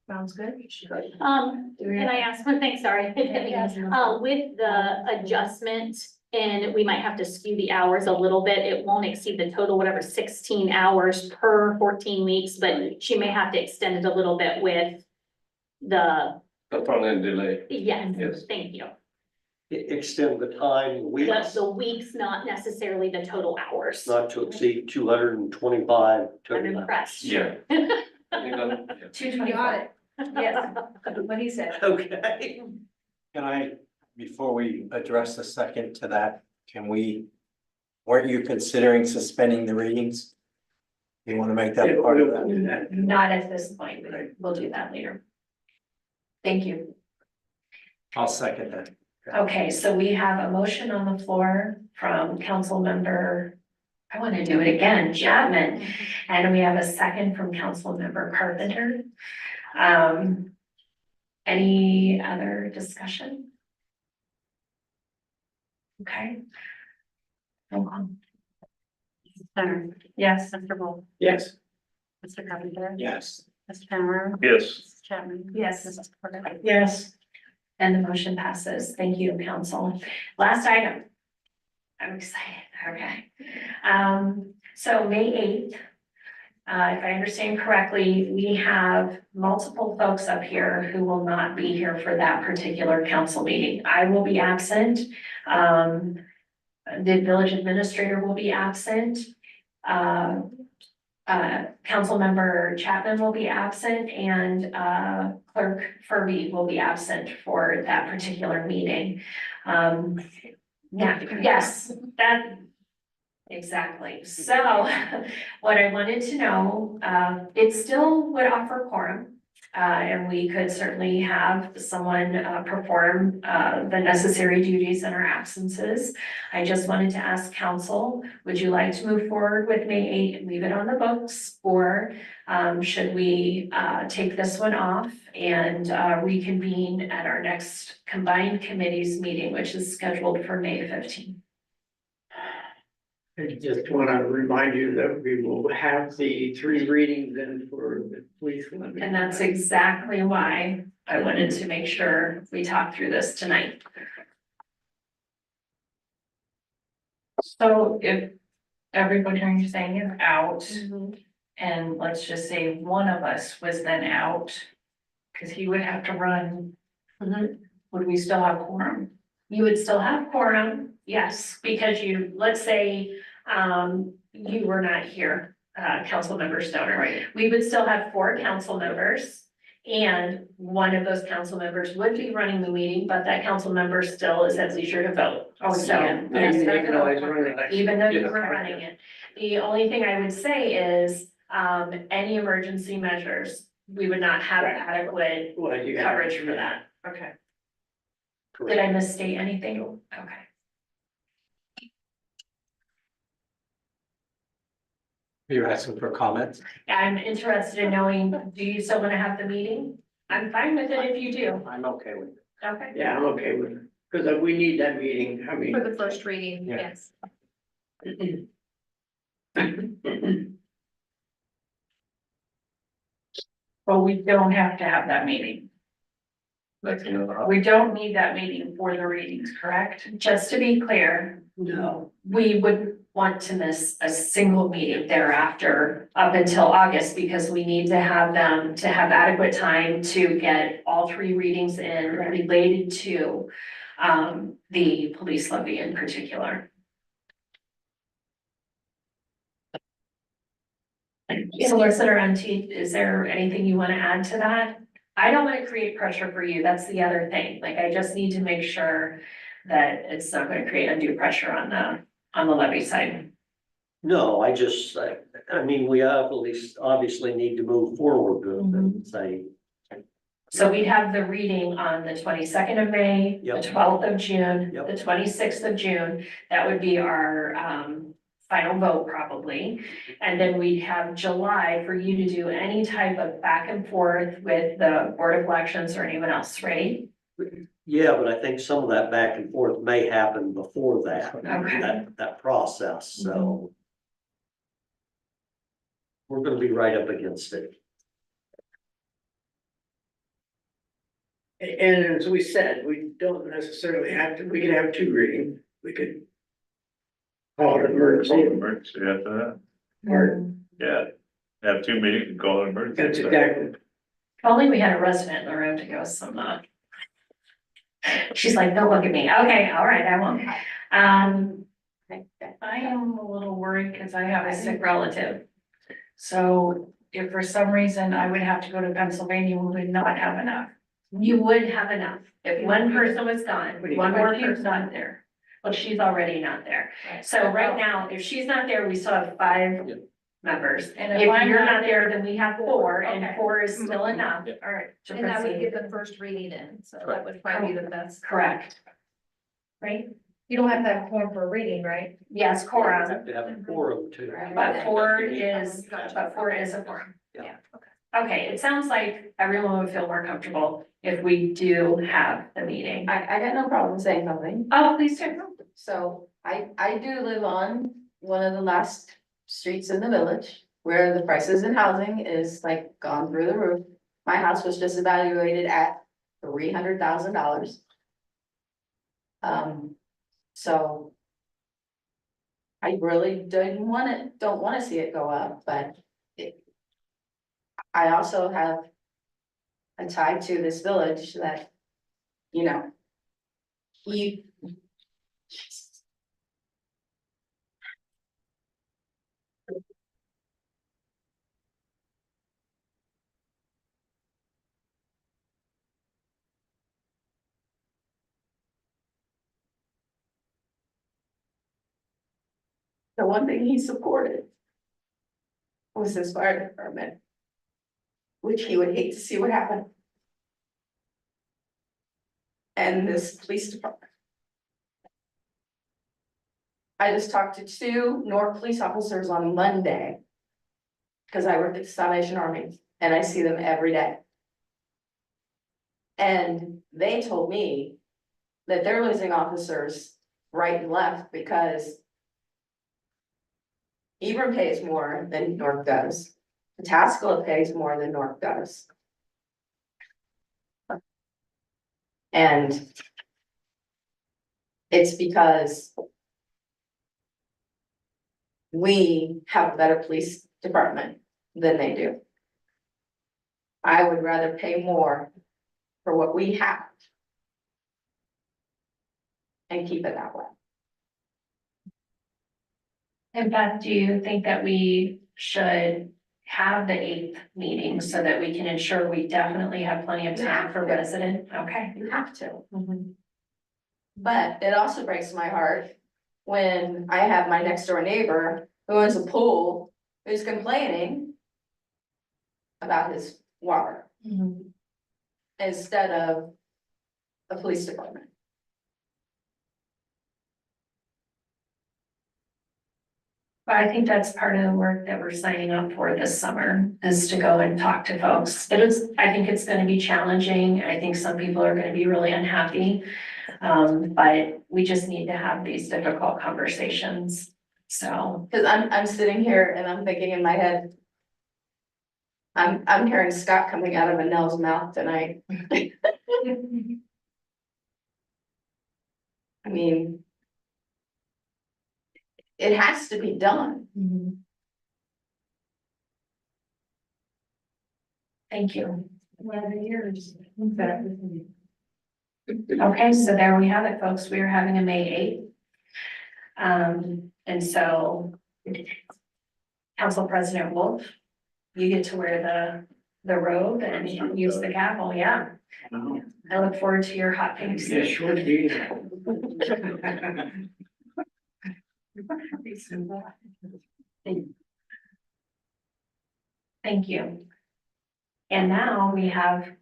Sounds good. Can I ask one thing? Sorry. With the adjustment, and we might have to skew the hours a little bit, it won't exceed the total, whatever, 16 hours per 14 weeks, but she may have to extend it a little bit with the, front end delay. yes, Yes. thank you. Extend the time, weeks, The weeks, not necessarily the total hours. not to exceed 225 I'm total. impressed. Yeah. You got it. Yes, what he said. Okay. Can I, before we address the second to that, weren't you considering suspending the readings? You want to make that part of that? Do that. Not at this point, we'll do that later. Thank you. I'll second that. Okay, so we have a motion on the floor from council member, I want to do it again, Chapman. And we have a second from council member Carpenter. Any other discussion? Okay. Roll call. Center, Yes. Mr. Bull, Yes. Mr. Carpenter. Yes. Mr. Cameron. Yes. Mrs. Chapman. Yes. Mrs. Porter. Yes. And the motion passes. Thank you, council. Last item. I'm excited. Okay. So May 8th, if I understand correctly, we have multiple folks up here who will not be here for that particular council meeting. I will be absent. The village administrator will be absent. Councilmember Chapman will be absent and, Clerk Furby will be absent for that particular meeting. Yeah, yes, that, exactly. So what I wanted to know, it still would offer quorum. And we could certainly have someone perform the necessary duties in our absences. I just wanted to ask council, would you like to move forward with May 8th and leave it on the books? Or should we take this one off and reconvene at our next combined committees meeting, which is scheduled for May 15th? I just want to remind you that we will have the 3 readings in for the police levy. And that's exactly why I wanted to make sure we talk through this tonight. So if everybody you're saying is out, and let's just say one of us was then out, because he would have to run, would we still have quorum? You would still have quorum, yes, because you, let's say, you were not here, Councilmember Stoner. Right. We would still have 4 council members, and one of those council members would be running the meeting, but that council member still is at leisure to vote. Oh, So, yeah. You can always run it. even though you were running it. The only thing I would say is, any emergency measures, we would not have adequate Well, you have- coverage for that. Okay. Did I misstate anything? Okay. You're asking for comments? I'm interested in knowing, do you still want to have the meeting? I'm fine with it if you do. I'm okay with it. Okay. Yeah, I'm okay with it, because we need that meeting, I mean. For the first reading, Yeah. yes. But we don't have to have that meeting. We don't need that meeting for the readings, correct? Just to be clear, No. we would want to miss a single meeting thereafter up until August, because we need to have them to have adequate time to get all 3 readings in related to the police levy in particular. Solicitor MT, is there anything you want to add to that? I don't want to create pressure for you. That's the other thing. Like, I just need to make sure that it's not going to create undue pressure on the levy side. No, I mean, we obviously need to move forward with it and say, So we'd have the reading on the 22nd of May, the Yep. 12th of June, Yep. the 26th of June. That would be our final vote probably. And then we'd have July for you to do any type of back and forth with the Board of Elections or anyone else, right? yeah, but I think some of that back and forth may happen before that, Okay. that process, so. We're gonna be right up against it. And as we said, we don't necessarily have to, we could have 2 readings, we could call it emergency. Emergency after that, Or, yeah, have 2 meetings and call it emergency. that's exactly. If only we had a resident in the room to give us some, she's like, don't look at me. Okay, all right, I won't. I am a little worried because I have A a sick sick, relative. so if for some reason I would have to go to Pennsylvania, we would not have enough. You would have enough. If one person was gone, one more person not there. Well, she's already not there. So right now, if she's not there, we still have 5 members. And If you're not there, then we have 4, and Okay. 4 is still enough. Yeah. All right. To And that would proceed. get the first reading in, so that would probably be the best. Correct. Right? You don't have to have a form for a reading, right? Yes, quorum, Have to have a quorum too. but 4 is a quorum. Yeah, okay. Okay, it sounds like everyone would feel more comfortable if we do have the meeting. I got no problem saying something. Oh, please do. So I do live on one of the last streets in the village where the prices in housing is like gone through the roof. My house was just evaluated at $300,000. So I really don't want to see it go up, but I also have a tie to this village that, you know, you. The one thing he supported was this fire department, which he would hate to see what happened. And this police department. I just talked to 2 Newark police officers on Monday. Because I work at the Salvation Army and I see them every day. And they told me that they're losing officers right and left because Hebron pays more than Newark does. Pataskala pays more than Newark does. And it's because we have a better police department than they do. I would rather pay more for what we have and keep it that way. And Beth, do you think that we should have the 8th meeting so that we can ensure we definitely have plenty of time for resident? Okay. You have to. But it also breaks my heart when I have my next door neighbor who owns a pool who's complaining about his water instead of a police department. But I think that's part of the work that we're signing up for this summer, is to go and talk to folks. I think it's gonna be challenging. I think some people are gonna be really unhappy. But we just need to have these difficult conversations, so. Cause I'm sitting here and I'm thinking in my head. I'm hearing Scott coming out of Annelle's mouth tonight. I mean. It has to be done. Thank you. Okay, so there we have it, folks. We are having a May 8th. And so Council President Wolf, you get to wear the robe and use the gavel, yeah. I look forward to your hot pink Yeah, suit. short meeting. Thank you. And now we have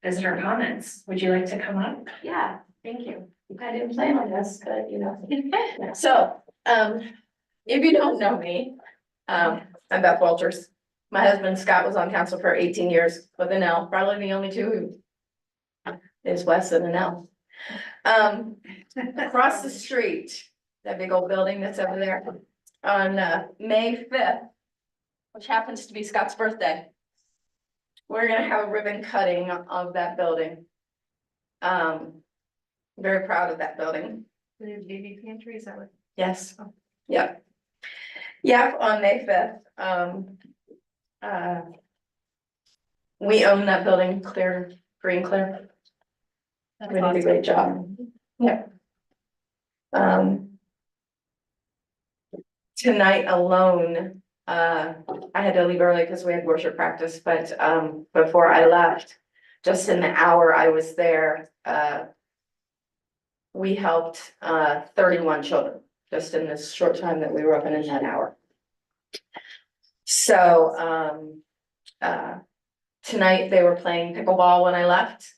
visitor comments. Would you like to come up? Yeah, thank you. I didn't plan on this, but you know. So, if you don't know me, I'm Beth Walters. My husband Scott was on council for 18 years with Annelle, probably the only 2 who is Wes and Annelle. Across the street, that big old building that's over there, on May 5th, which happens to be Scott's birthday. We're gonna have a ribbon cutting of that building. Very proud of that building. The new baby pantry, is that what? Yes, yep. Yep, on May 5th, we own that building, free and clear. That's We did a great job. Yep. Tonight alone, I had to leave early because we had worship practice, but before I left, just in the hour I was there, we helped 31 children just in this short time that we were open in that hour. So tonight they were playing pickleball when I left.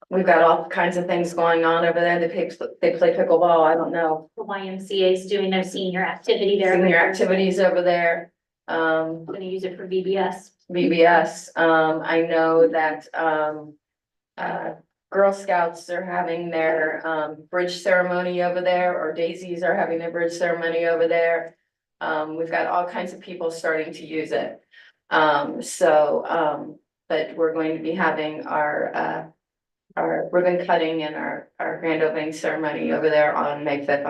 We've got all kinds of things going on over there. They play pickleball. I don't know, The YMCA is doing their senior activity there. senior activities over there. Gonna use it for VBS. VBS. I know that Girl Scouts are having their bridge ceremony over there, or Daisies are having their bridge ceremony over there. We've got all kinds of people starting to use it. But we're going to be having our ribbon cutting and our grand opening ceremony over there on May 5th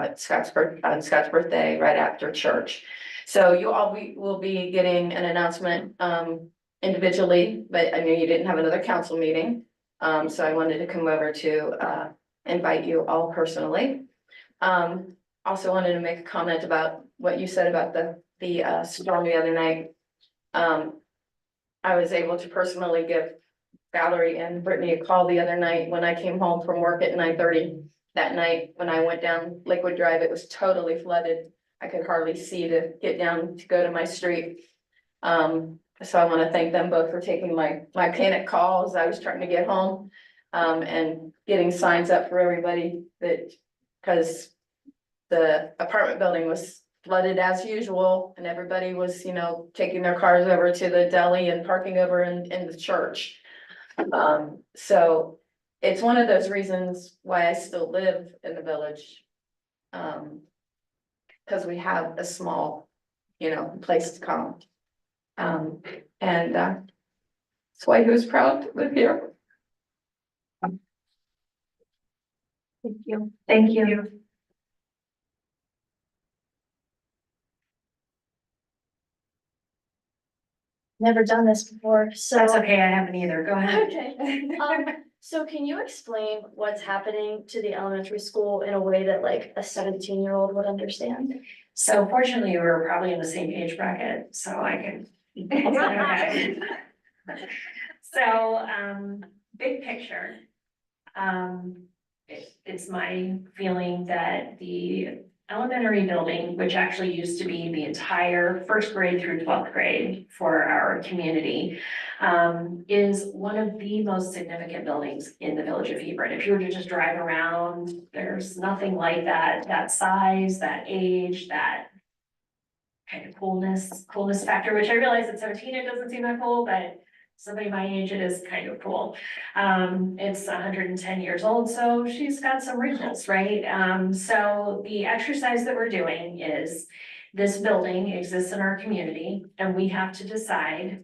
on Scott's birthday, right after church. So you all will be getting an announcement individually, but I knew you didn't have another council meeting. So I wanted to come over to invite you all personally. Also wanted to make a comment about what you said about the storm the other night. I was able to personally give Valerie and Brittany a call the other night when I came home from work at 9:30 that night. When I went down Lakewood Drive, it was totally flooded. I could hardly see to get down to go to my street. So I want to thank them both for taking my panic calls. I was trying to get home and getting signs up for everybody that, because the apartment building was flooded as usual and everybody was, taking their cars over to the deli and parking over in the church. So it's one of those reasons why I still live in the village. Because we have a small, place to come. That's why he was proud to live here. Thank you. Thank you. Never done this before, so. That's okay, I haven't either, go ahead. Okay, so can you explain what's happening to the elementary school in a way that like a 17-year-old would understand? So fortunately, we're probably in the same age bracket, so I can. Okay. So, big picture. It's my feeling that the elementary building, which actually used to be the entire first grade through 12th grade for our community, is one of the most significant buildings in the village of Hebron. If you were to just drive around, there's nothing like that size, that age, that kind of coolness factor, which I realize at 17, it doesn't seem that cool, but somebody my age, it is kind of cool. It's 110 years old, so she's got some wrinkles, right? So the exercise that we're doing is this building exists in our community and we have to decide,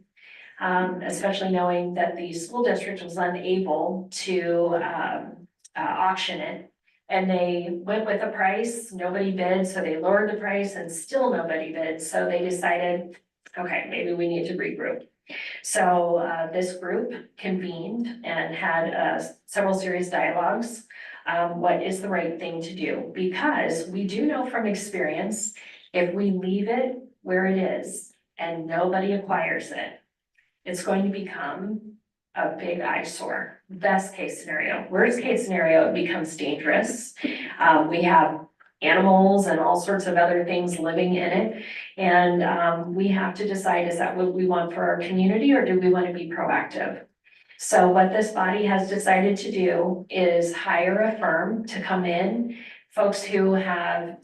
especially knowing that the school district was unable to auction it. And they went with a price, nobody bid, so they lowered the price and still nobody bid. So they decided, okay, maybe we need to regroup. So this group convened and had several serious dialogues. What is the right thing to do? Because we do know from experience, if we leave it where it is and nobody acquires it, it's going to become a big eyesore. Best case scenario. Worst case scenario, it becomes dangerous. We have animals and all sorts of other things living in it. And we have to decide, is that what we want for our community or do we want to be proactive? So what this body has decided to do is hire a firm to come in, folks who have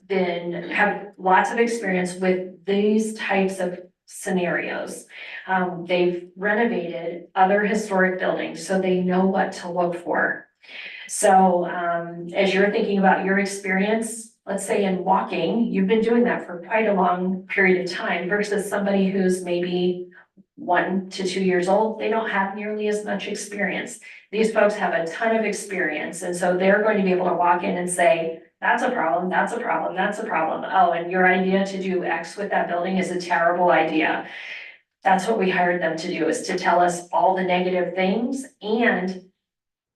lots of experience with these types of scenarios. They've renovated other historic buildings, so they know what to look for. So as you're thinking about your experience, let's say in walking, you've been doing that for quite a long period of time versus somebody who's maybe 1 to 2 years old, they don't have nearly as much experience. These folks have a ton of experience, and so they're going to be able to walk in and say, that's a problem, that's a problem, that's a problem. Oh, and your idea to do X with that building is a terrible idea. That's what we hired them to do, is to tell us all the negative things, and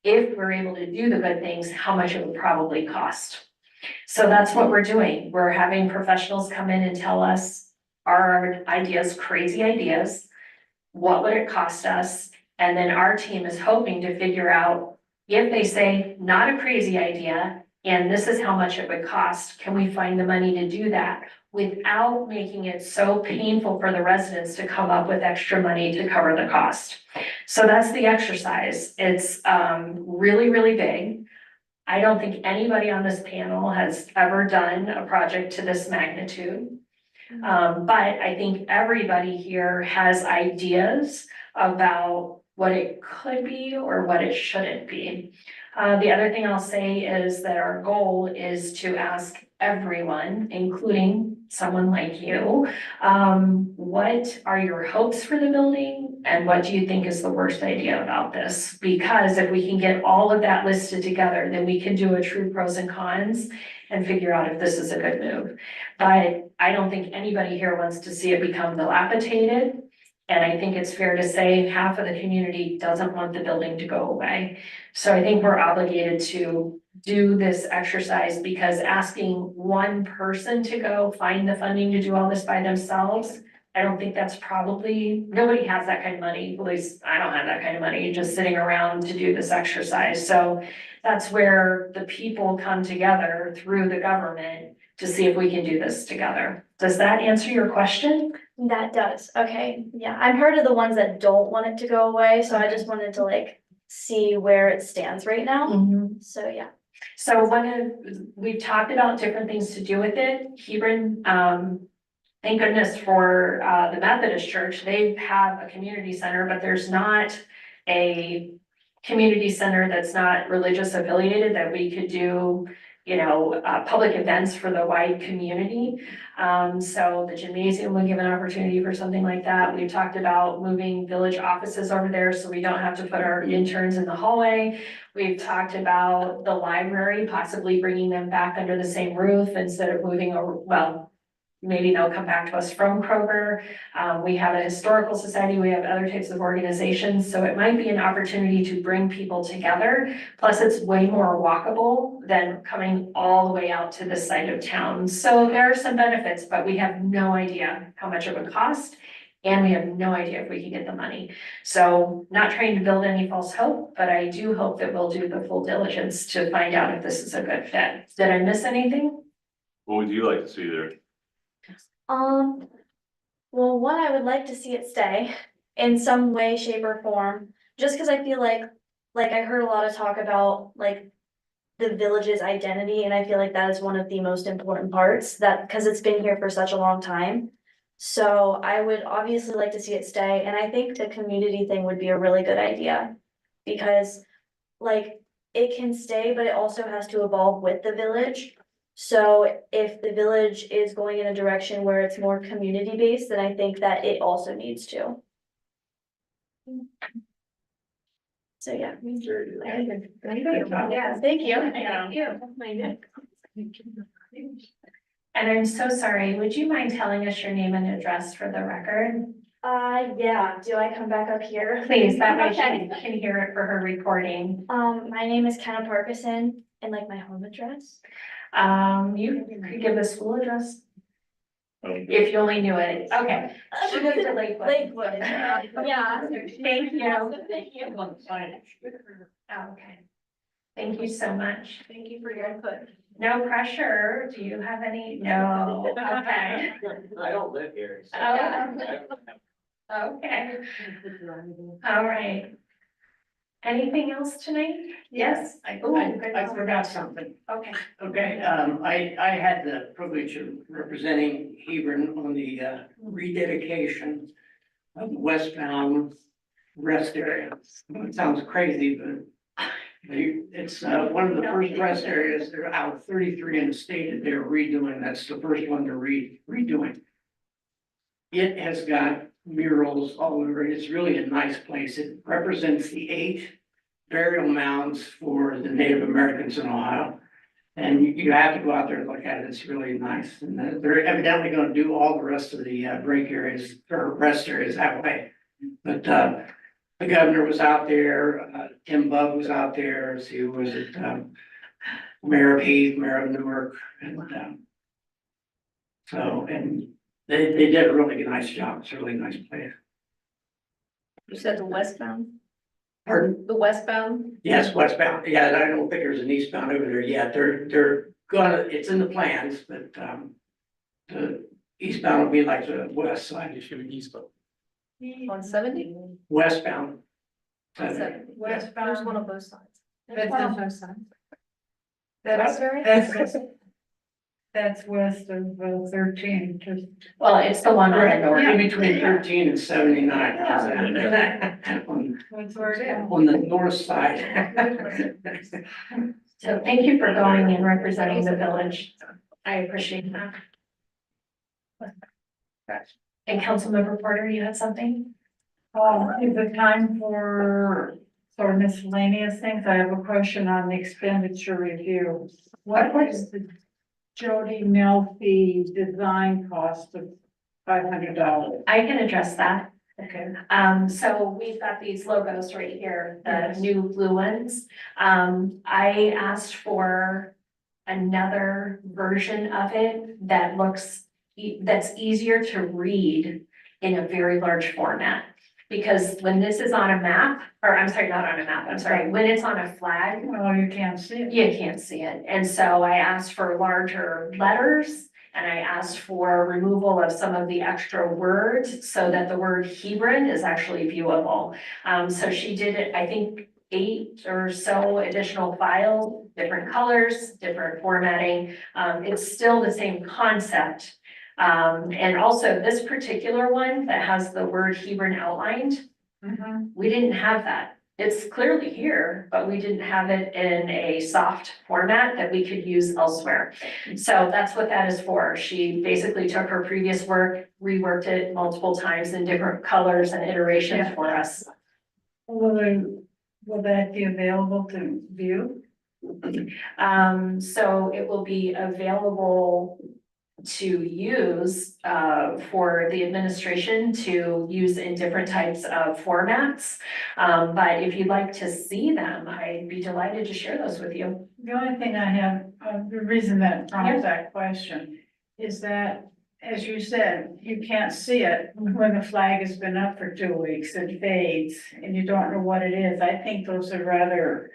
if we're able to do the good things, how much it would probably cost. So that's what we're doing. We're having professionals come in and tell us our ideas, crazy ideas, what would it cost us? And then our team is hoping to figure out, If they say, not a crazy idea, and this is how much it would cost, can we find the money to do that? Without making it so painful for the residents to come up with extra money to cover the cost. So that's the exercise. It's really, really big. I don't think anybody on this panel has ever done a project to this magnitude. But I think everybody here has ideas about what it could be or what it shouldn't be. The other thing I'll say is that our goal is to ask everyone, including someone like you, what are your hopes for the building? And what do you think is the worst idea about this? Because if we can get all of that listed together, then we can do a true pros and cons and figure out if this is a good move. But I don't think anybody here wants to see it become dilapidated. And I think it's fair to say half of the community doesn't want the building to go away. So I think we're obligated to do this exercise, because asking one person to go find the funding to do all this by themselves, I don't think that's probably, nobody has that kind of money. At least I don't have that kind of money just sitting around to do this exercise. So that's where the people come together through the government to see if we can do this together. Does that answer your question? That does, okay, yeah, I'm part of the ones that don't want it to go away, so I just wanted to like see where it stands right now, so yeah. So we've talked about different things to do with it. Hebron, thank goodness for the Methodist Church, they have a community center, but there's not a community center that's not religious affiliated that we could do, you know, public events for the wide community. So the gymnasium would give an opportunity for something like that. We've talked about moving village offices over there so we don't have to put our interns in the hallway. We've talked about the library, possibly bringing them back under the same roof instead of moving over, well, maybe they'll come back to us from Kroger. We have a historical society, we have other types of organizations, so it might be an opportunity to bring people together. Plus, it's way more walkable than coming all the way out to this side of town. So there are some benefits, but we have no idea how much it would cost. And we have no idea if we can get the money. So not trying to build any false hope, but I do hope that we'll do the full diligence to find out if this is a good fit. Did I miss anything? What would you like to see there? Well, one, I would like to see it stay in some way, shape or form, just because I feel like I heard a lot of talk about like the village's identity, and I feel like that is one of the most important parts, that because it's been here for such a long time. So I would obviously like to see it stay, and I think the community thing would be a really good idea. Because like it can stay, but it also has to evolve with the village. So if the village is going in a direction where it's more community based, then I think that it also needs to. So yeah. Yeah, thank you. And I'm so sorry, would you mind telling us your name and address for the record? Yeah, do I come back up here? Please, that way she can hear it for her recording. My name is Kenna Parkinson, and like my home address. You could give the school address if you only knew it. Okay. She lives in Lakewood. Lakewood, yeah. Thank you. Thank you. Okay. Thank you so much. Thank you for your input. No pressure. Do you have any? No. Okay. I don't live here. So. Okay. All right. Anything else tonight? Yes. I forgot something. Okay. Okay, I had the privilege of representing Hebron on the rededication of the westbound rest area. It sounds crazy, but it's one of the first rest areas. They're out of 33 in the state that they're redoing. That's the first one they're redoing. It has got murals all over it. It's really a nice place. It represents the 8 burial mounds for the Native Americans in Ohio. And you have to go out there and look at it. It's really nice. And they're evidently going to do all the rest of the break areas or rest areas that way. But the governor was out there, Tim Bug was out there, so who was it? Mayor of Heath, Mayor of Newark, and and they did a really nice job. It's a really nice place. You said the westbound? Pardon? The westbound? Yes, westbound. Yeah, I don't think there's an eastbound over there yet. They're gonna, it's in the plans, but, the eastbound will be like the west side. It should be eastbound. On 70? Westbound. On 70. Westbound. There's one on both sides. That's One on in- both sides. That's west of 13, just. Well, it's the one on the north. In between 13 and 79. How's that? That's where it is. On the north side. So thank you for going and representing the village. I appreciate that. And Councilmember Porter, you had something? Is it time for sort of miscellaneous things? I have a question on the expenditure review. What was the Jody Melfi design cost of $500? I can address that. Okay. So we've got these logos right here, the Yes. new blue ones. I asked for another version of it that looks, that's easier to read in a very large format. Because when this is on a map, or I'm sorry, not on a map, I'm sorry, when it's on a flag, Well, you can't see it. you can't see it. And so I asked for larger letters and I asked for removal of some of the extra words so that the word Hebron is actually viewable. So she did it, I think, 8 or so additional files, different colors, different formatting. It's still the same concept. And also this particular one that has the word Hebron outlined, we didn't have that. It's clearly here, but we didn't have it in a soft format that we could use elsewhere. So that's what that is for. She basically took her previous work, reworked it multiple times in different colors and iterations for us. Will that be available to view? So it will be available to use, for the administration to use in different types of formats. But if you'd like to see them, I'd be delighted to share those with you. The only thing I have, the reason that prompts that question is that, as you said, you can't see it when the flag has been up for 2 weeks, it fades, and you don't know what it is. I think those are rather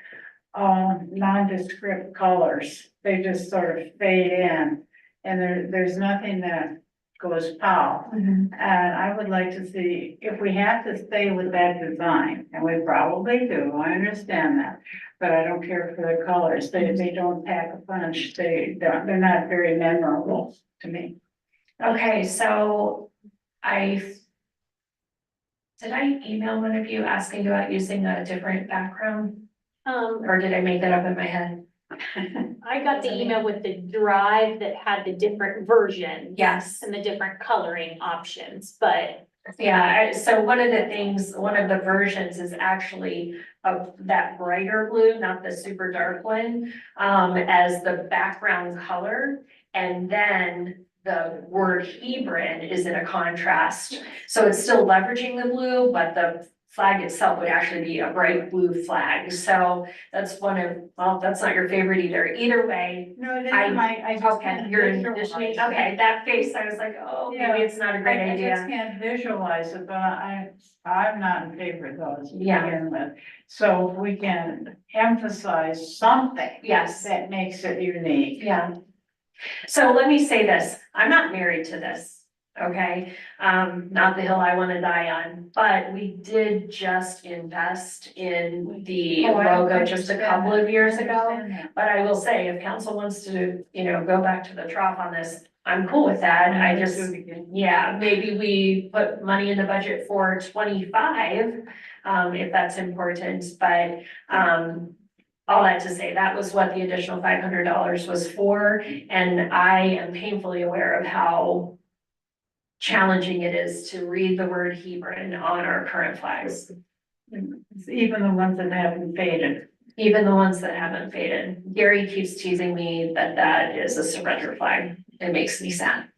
nondescript colors. They just sort of fade in, and there's nothing that goes pow. And I would like to see, if we have to stay with that design, and we probably do, I understand that. But I don't care for the colors. They don't pack a punch. They're not very memorable to me. Okay, so did I email one of you asking about using a different background? Or did I make that up in my head? I got the email with the drive that had the different versions. Yes. And the different coloring options, but Yeah, so one of the versions is actually of that brighter blue, not the super dark one, as the background color. And then the word Hebron is in a contrast. So it's still leveraging the blue, but the flag itself would actually be a bright blue flag. So that's well, that's not your favorite either. Either way, No, it is I just okay, can't you're visualize envisioning, it. okay, that face, I was like, oh, maybe it's not a great I just idea. can't visualize it, but I'm not in favor of those to Yeah. begin with. So if we can emphasize something Yes. that makes it unique. Yeah. So let me say this, I'm not married to this, okay? Not the hill I wanna die on, but we did just invest in the Oh, I logo just a understand couple that. of years I ago. understand that. But I will say, if council wants to, go back to the trough on this, I'm cool with that. I Let's just, do it again. yeah, maybe we put money in the budget for 25, if that's important, but, all that to say, that was what the additional $500 was for, and I am painfully aware of how challenging it is to read the word Hebron on our current flags, It's even the ones that haven't faded. even the ones that haven't faded. Gary keeps teasing me that is a surrender flag. It makes me sad.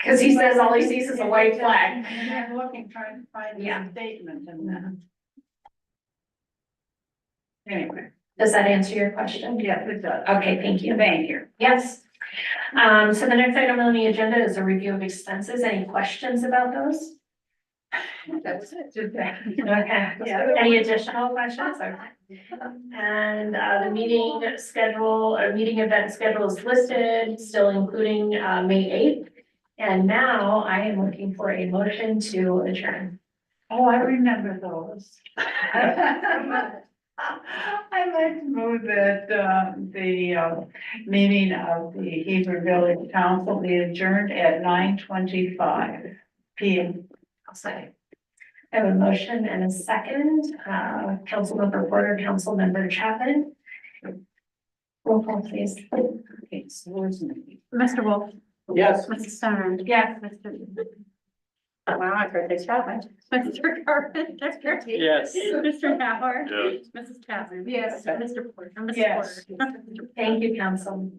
Cause he says all he sees is a white flag. I'm looking, trying to find Yeah. the statement and then. Anyway, Does that answer your question? yes, it does. Okay, thank you. Thank you. Yes. So the next item on the agenda is a review of expenses. Any questions about those? That's it. Okay, any additional questions? Okay. And the meeting schedule, or meeting event schedule is listed, still including May 8th. And now I am looking for a motion to adjourn. Oh, I remember those. I'd like to move that, the meeting of the Hebron Village Council be adjourned at 9:25 p.m. I'll say. I have a motion and a second, Councilmember Porter, Councilmember Chapman. Roll call please. Mr. Wolf, Yes. Mrs. Stoner. Yes. Mr. Wow, I heard this Chapman. Mr. Carpenter. Yes. Mr. Howard. Yes. Mrs. Chapman. Yes. Mr. Porter. Mrs. Yes. Porter. Thank you, council.